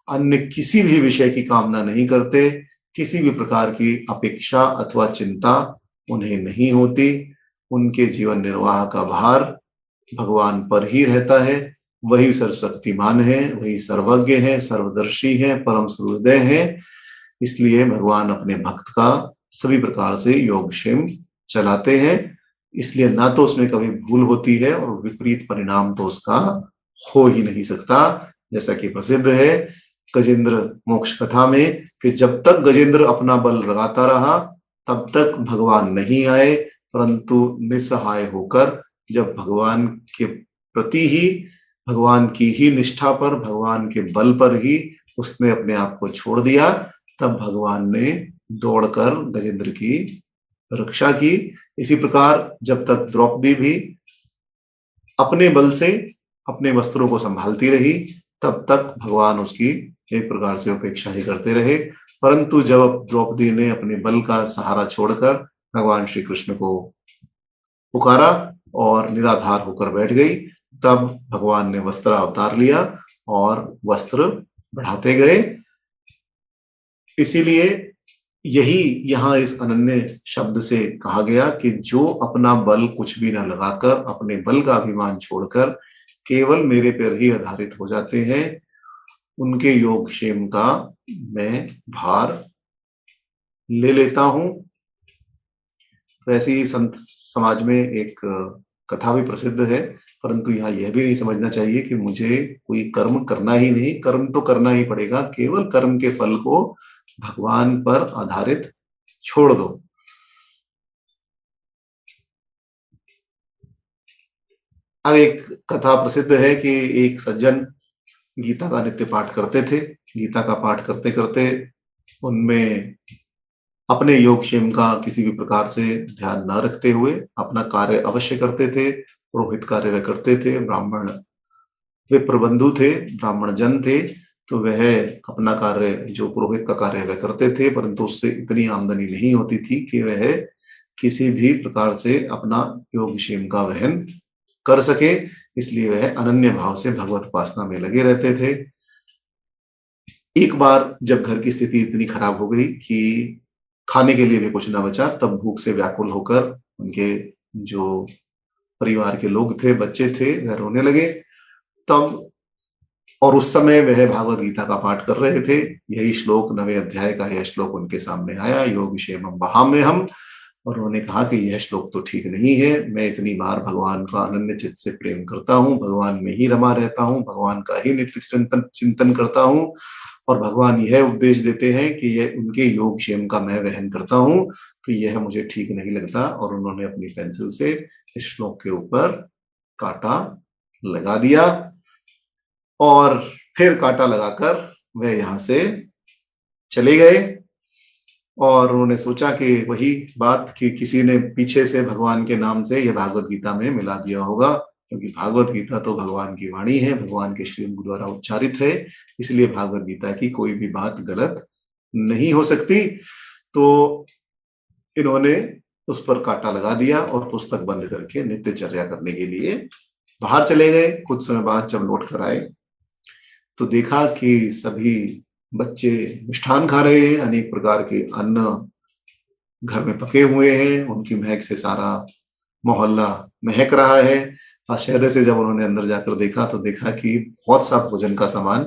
अन्य किसी भी विषय की कामना नहीं करते, किसी भी प्रकार की अपेक्षा अथवा चिंता उन्हें नहीं होती, उनके जीवन निर्वाह का भार भगवान पर ही रहता है। वही सर्वशक्तिमान है, वही सर्वज्ञ है, सर्वदर्शी है, परम सुहृदय है। इसलिए भगवान अपने भक्त का सभी प्रकार से योगक्षेम चलाते हैं। इसलिए ना तो उसमें कभी भूल होती है और विपरीत परिणाम तो उसका हो ही नहीं सकता। जैसा कि प्रसिद्ध है गजेंद्र मोक्ष कथा में कि जब तक गजेंद्र अपना बल लगाता रहा तब तक भगवान नहीं आए, परंतु निस्सहाय होकर जब भगवान के प्रति ही, भगवान की ही निष्ठा पर, भगवान के बल पर ही उसने अपने आप को छोड़ दिया, तब भगवान ने दौड़कर गजेंद्र की रक्षा की। इसी प्रकार जब तक द्रौपदी भी अपने बल से अपने वस्त्रों को संभालती रही तब तक भगवान उसकी एक प्रकार से उपेक्षा ही करते रहे, परंतु जब द्रौपदी ने अपने बल का सहारा छोड़कर भगवान श्री कृष्ण को पुकारा और निराधार होकर बैठ गई, तब भगवान ने वस्त्र अवतार लिया और वस्त्र बढ़ाते गए। इसीलिए यही यहाँ इस अनन्य शब्द से कहा गया कि जो अपना बल कुछ भी न लगाकर, अपने बल का अभिमान छोड़कर केवल मेरे पर ही आधारित हो जाते हैं, उनके योगक्षेम का मैं भार ले लेता हूं। वैसे ही संत समाज में एक कथा भी प्रसिद्ध है। परंतु यहाँ यह भी नहीं समझना चाहिए कि मुझे कोई कर्म करना ही नहीं, कर्म तो करना ही पड़ेगा, केवल कर्म के फल को भगवान पर आधारित छोड़ दो। अब एक कथा प्रसिद्ध है कि एक सज्जन गीता का नित्य पाठ करते थे। गीता का पाठ करते करते उनमें अपने योगक्षेम का किसी भी प्रकार से ध्यान न रखते हुए अपना कार्य अवश्य करते थे। पुरोहित कार्य वे करते थे, ब्राह्मण वे प्रबंधु थे, ब्राह्मण जन थे, तो वह अपना कार्य, जो पुरोहित का कार्य वह करते थे, परंतु उससे इतनी आमदनी नहीं होती थी कि वह किसी भी प्रकार से अपना योगक्षेम का वहन कर सके। इसलिए वह अनन्य भाव से भगवत उपासना में लगे रहते थे। एक बार जब घर की स्थिति इतनी खराब हो गई कि खाने के लिए भी कुछ ना बचा, तब भूख से व्याकुल होकर उनके जो परिवार के लोग थे, बच्चे थे, वह रोने लगे। तब और उस समय वह भागवत गीता का पाठ कर रहे थे। यही श्लोक, 9वें अध्याय का यह श्लोक उनके सामने आया, योगक्षेमं वहाम्यहम्। और उन्होंने कहा कि यह श्लोक तो ठीक नहीं है, मैं इतनी बार भगवान का अनन्य चित्त से प्रेम करता हूँ, भगवान में ही रमा रहता हूँ, भगवान का ही नित्य चिंतन करता हूँ, और भगवान यह उपदेश देते हैं कि यह उनके योगक्षेम का मैं वहन करता हूँ, तो यह मुझे ठीक नहीं लगता। और उन्होंने अपनी पेंसिल से इस श्लोक के ऊपर कांटा लगा दिया और फिर कांटा लगाकर वह यहां से चले गए। और उन्होंने सोचा कि वही बात कि किसी ने पीछे से भगवान के नाम से यह भागवत गीता में मिला दिया होगा, क्योंकि भागवत गीता तो भगवान की वाणी है, भगवान के श्री मुख द्वारा उच्चारित है, इसलिए भागवत गीता की कोई भी बात गलत नहीं हो सकती। तो इन्होंने उस पर कांटा लगा दिया और पुस्तक बंद करके नित्यचर्या करने के लिए बाहर चले गए। कुछ समय बाद जब लौट कर आए तो देखा कि सभी बच्चे मिष्ठान खा रहे हैं, अनेक प्रकार के अन्न घर में पके हुए हैं, उनकी महक से सारा मोहल्ला महक रहा है। आश्चर्य से जब उन्होंने अंदर जाकर देखा तो देखा कि बहुत सा भोजन का सामान,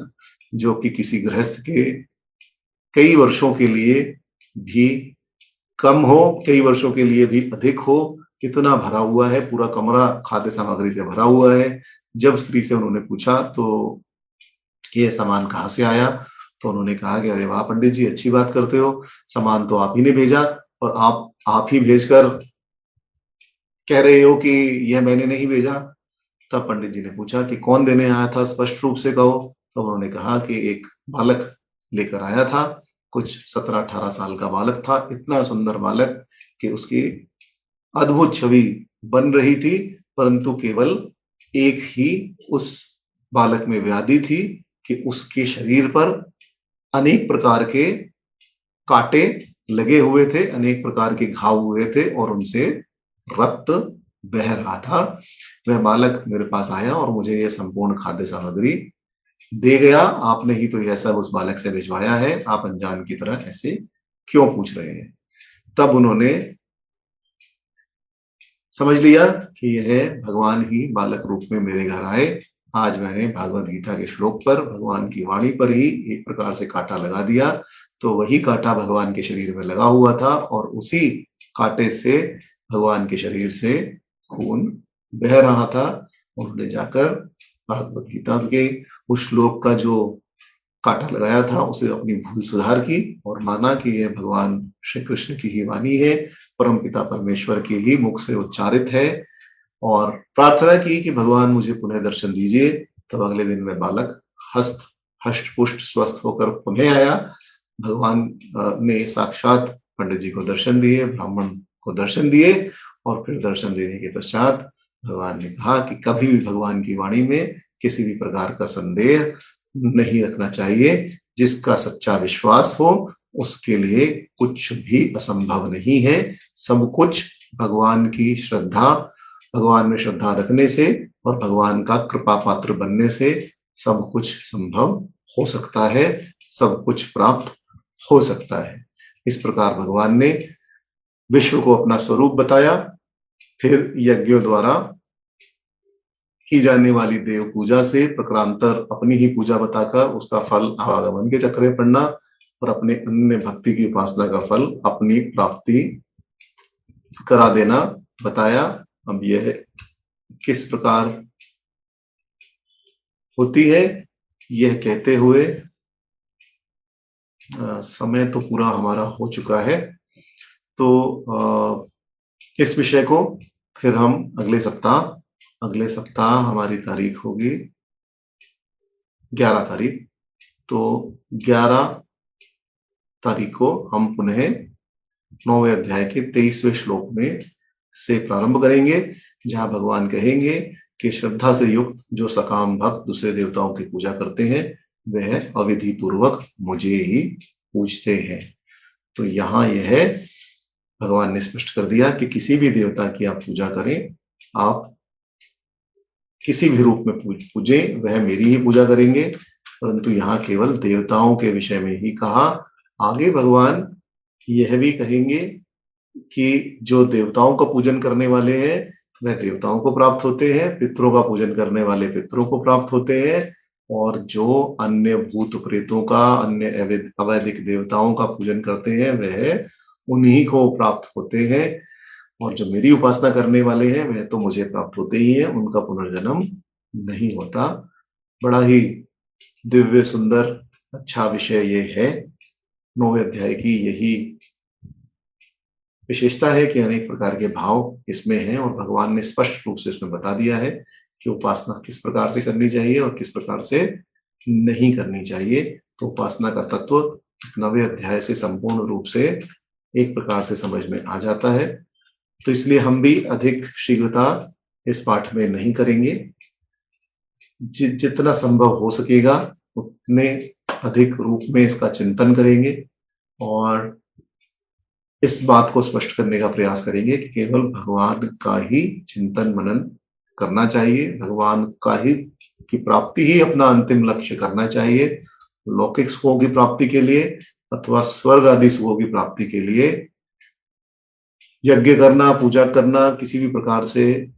जो कि किसी गृहस्थ के कई वर्षों के लिए भी कम हो, कई वर्षों के लिए भी अधिक हो, इतना भरा हुआ है, पूरा कमरा खाद्य सामग्री से भरा हुआ है। जब स्त्री से उन्होंने पूछा तो ये सामान कहाँ से आया, तो उन्होंने कहा कि अरे वाह पंडित जी, अच्छी बात करते हो, सामान तो आप ही ने भेजा और आप ही भेजकर कह रहे हो कि यह मैंने नहीं भेजा। तब पंडित जी ने पूछा कि कौन देने आया था, स्पष्ट रूप से कहो। तो उन्होंने कहा कि एक बालक लेकर आया था, कुछ 17-18 साल का बालक था, इतना सुंदर बालक कि उसकी अद्भुत छवि बन रही थी, परंतु केवल एक ही उस बालक में व्याधि थी कि उसके शरीर पर अनेक प्रकार के कांटे लगे हुए थे, अनेक प्रकार के घाव हुए थे और उनसे रक्त बह रहा था। वह बालक मेरे पास आया और मुझे यह संपूर्ण खाद्य सामग्री दे गया। आपने ही तो यह सब उस बालक से भिजवाया है, आप अनजान की तरह ऐसे क्यों पूछ रहे हैं। तब उन्होंने समझ लिया कि यह भगवान ही बालक रूप में मेरे घर आए। आज मैंने भागवत गीता के श्लोक पर, भगवान की वाणी पर ही एक प्रकार से कांटा लगा दिया, तो वही कांटा भगवान के शरीर में लगा हुआ था और उसी कांटे से भगवान के शरीर से खून बह रहा था। उन्होंने जाकर भागवत गीता के उस श्लोक का जो कांटा लगाया था उसे अपनी भूल सुधार की और माना कि यह भगवान श्री कृष्ण की ही वाणी है, परम पिता परमेश्वर के ही मुख से उच्चारित है, और प्रार्थना की कि भगवान मुझे पुनः दर्शन दीजिए। तब अगले दिन में बालक हष्ट पुष्ट स्वस्थ होकर पुनः आया। भगवान ने साक्षात पंडित जी को दर्शन दिए, ब्राह्मण को दर्शन दिए, और फिर दर्शन देने के पश्चात भगवान ने कहा कि कभी भी भगवान की वाणी में किसी भी प्रकार का संदेह नहीं रखना चाहिए। जिसका सच्चा विश्वास हो उसके लिए कुछ भी असंभव नहीं है। सब कुछ भगवान की श्रद्धा, भगवान में श्रद्धा रखने से और भगवान का कृपा पात्र बनने से सब कुछ संभव हो सकता है, सब कुछ प्राप्त हो सकता है। इस प्रकार भगवान ने विश्व को अपना स्वरूप बताया। फिर यज्ञों द्वारा की जाने वाली देव पूजा से प्रकारांतर अपनी ही पूजा बताकर उसका फल आवागमन के चक्र में पड़ना और अपने अन्य भक्ति की उपासना का फल अपनी प्राप्ति करा देना बताया। अब यह किस प्रकार होती है। यह कहते हुए समय तो पूरा हमारा हो चुका है, तो इस विषय को फिर हम अगले सप्ताह हमारी तारीख होगी 11 तारीख, तो 11 तारीख को हम पुनः 9वें अध्याय के 23वें श्लोक में से प्रारंभ करेंगे, जहां भगवान कहेंगे कि श्रद्धा से युक्त जो सकाम भक्त दूसरे देवताओं की पूजा करते हैं वह अविधि पूर्वक मुझे ही पूजते हैं। तो यहाँ यह भगवान ने स्पष्ट कर दिया कि किसी भी देवता की आप पूजा करें, आप किसी भी रूप में पूजें, वह मेरी ही पूजा करेंगे। परंतु यहाँ केवल देवताओं के विषय में ही कहा। आगे भगवान यह भी कहेंगे कि जो देवताओं का पूजन करने वाले हैं वह देवताओं को प्राप्त होते हैं, पितरों का पूजन करने वाले पितरों को प्राप्त होते हैं, और जो अन्य भूत प्रेतों का, अन्य अवैदिक देवताओं का पूजन करते हैं वह उन्हीं को प्राप्त होते हैं, और जो मेरी उपासना करने वाले हैं वह तो मुझे प्राप्त होते ही हैं, उनका पुनर्जन्म नहीं होता। बड़ा ही दिव्य सुंदर अच्छा विषय ये है। 9वें अध्याय की यही विशेषता है कि अनेक प्रकार के भाव इसमें हैं, और भगवान ने स्पष्ट रूप से इसमें बता दिया है कि उपासना किस प्रकार से करनी चाहिए और किस प्रकार से नहीं करनी चाहिए। तो उपासना का तत्व इस 9वें अध्याय से संपूर्ण रूप से एक प्रकार से समझ में आ जाता है। तो इसलिए हम भी अधिक शीघ्रता इस पाठ में नहीं करेंगे, जितना संभव हो सकेगा उतने अधिक रूप में इसका चिंतन करेंगे, और इस बात को स्पष्ट करने का प्रयास करेंगे कि केवल भगवान का ही चिंतन मनन करना चाहिए, भगवान का ही की प्राप्ति ही अपना अंतिम लक्ष्य करना चाहिए। लौकिक सुखों की प्राप्ति के लिए अथवा स्वर्ग आदि सुखों की प्राप्ति के लिए यज्ञ करना, पूजा करना, किसी भी प्रकार से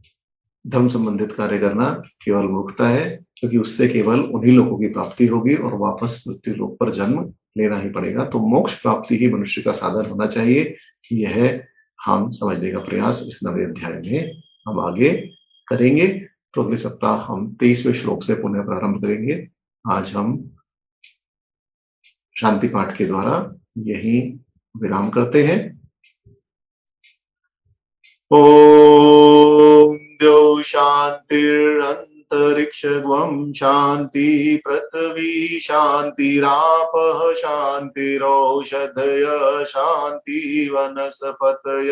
धर्म संबंधित कार्य करना केवल मूर्खता है, क्योंकि उससे केवल उन्हीं लोगों की प्राप्ति होगी और वापस मृत्यु लोक पर जन्म लेना ही पड़ेगा। तो मोक्ष प्राप्ति ही मनुष्य का साधन होना चाहिए। यह हम समझने का प्रयास इस 9वें अध्याय में हम आगे करेंगे। तो अगले सप्ताह हम 23वें श्लोक से पुनः प्रारंभ करेंगे। आज हम शांति पाठ के द्वारा यही विराम करते हैं। ओम द्यौ शांतिरंतरिक्षं शांति पृथ्वी शांतिरापः शांतिरौषधय शांति वनस्पतय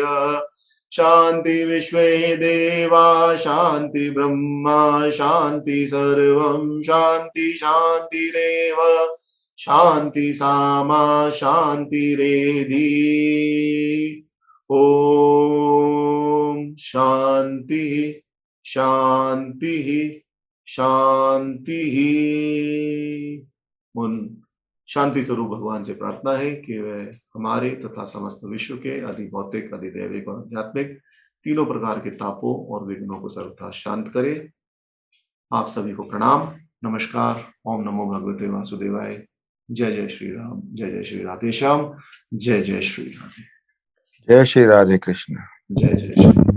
शांति विश्वे देवा शांति ब्रह्मा शांति सर्वं शांति शांतिरेव शांति सामा शांतिरेधि। ओम शांति शांति शांति। उन शांति स्वरूप भगवान से प्रार्थना है कि वह हमारे तथा समस्त विश्व के अधिभौतिक, अधिदैविक और आध्यात्मिक तीनों प्रकार के तापों और विघ्नों को सर्वथा शांत करे। आप सभी को प्रणाम, नमस्कार। ओम नमो भगवते वासुदेवाय। जय जय श्री राम, जय जय श्री राधेश्याम, जय जय श्री राधे, जय श्री राधे कृष्ण, जय जय श्री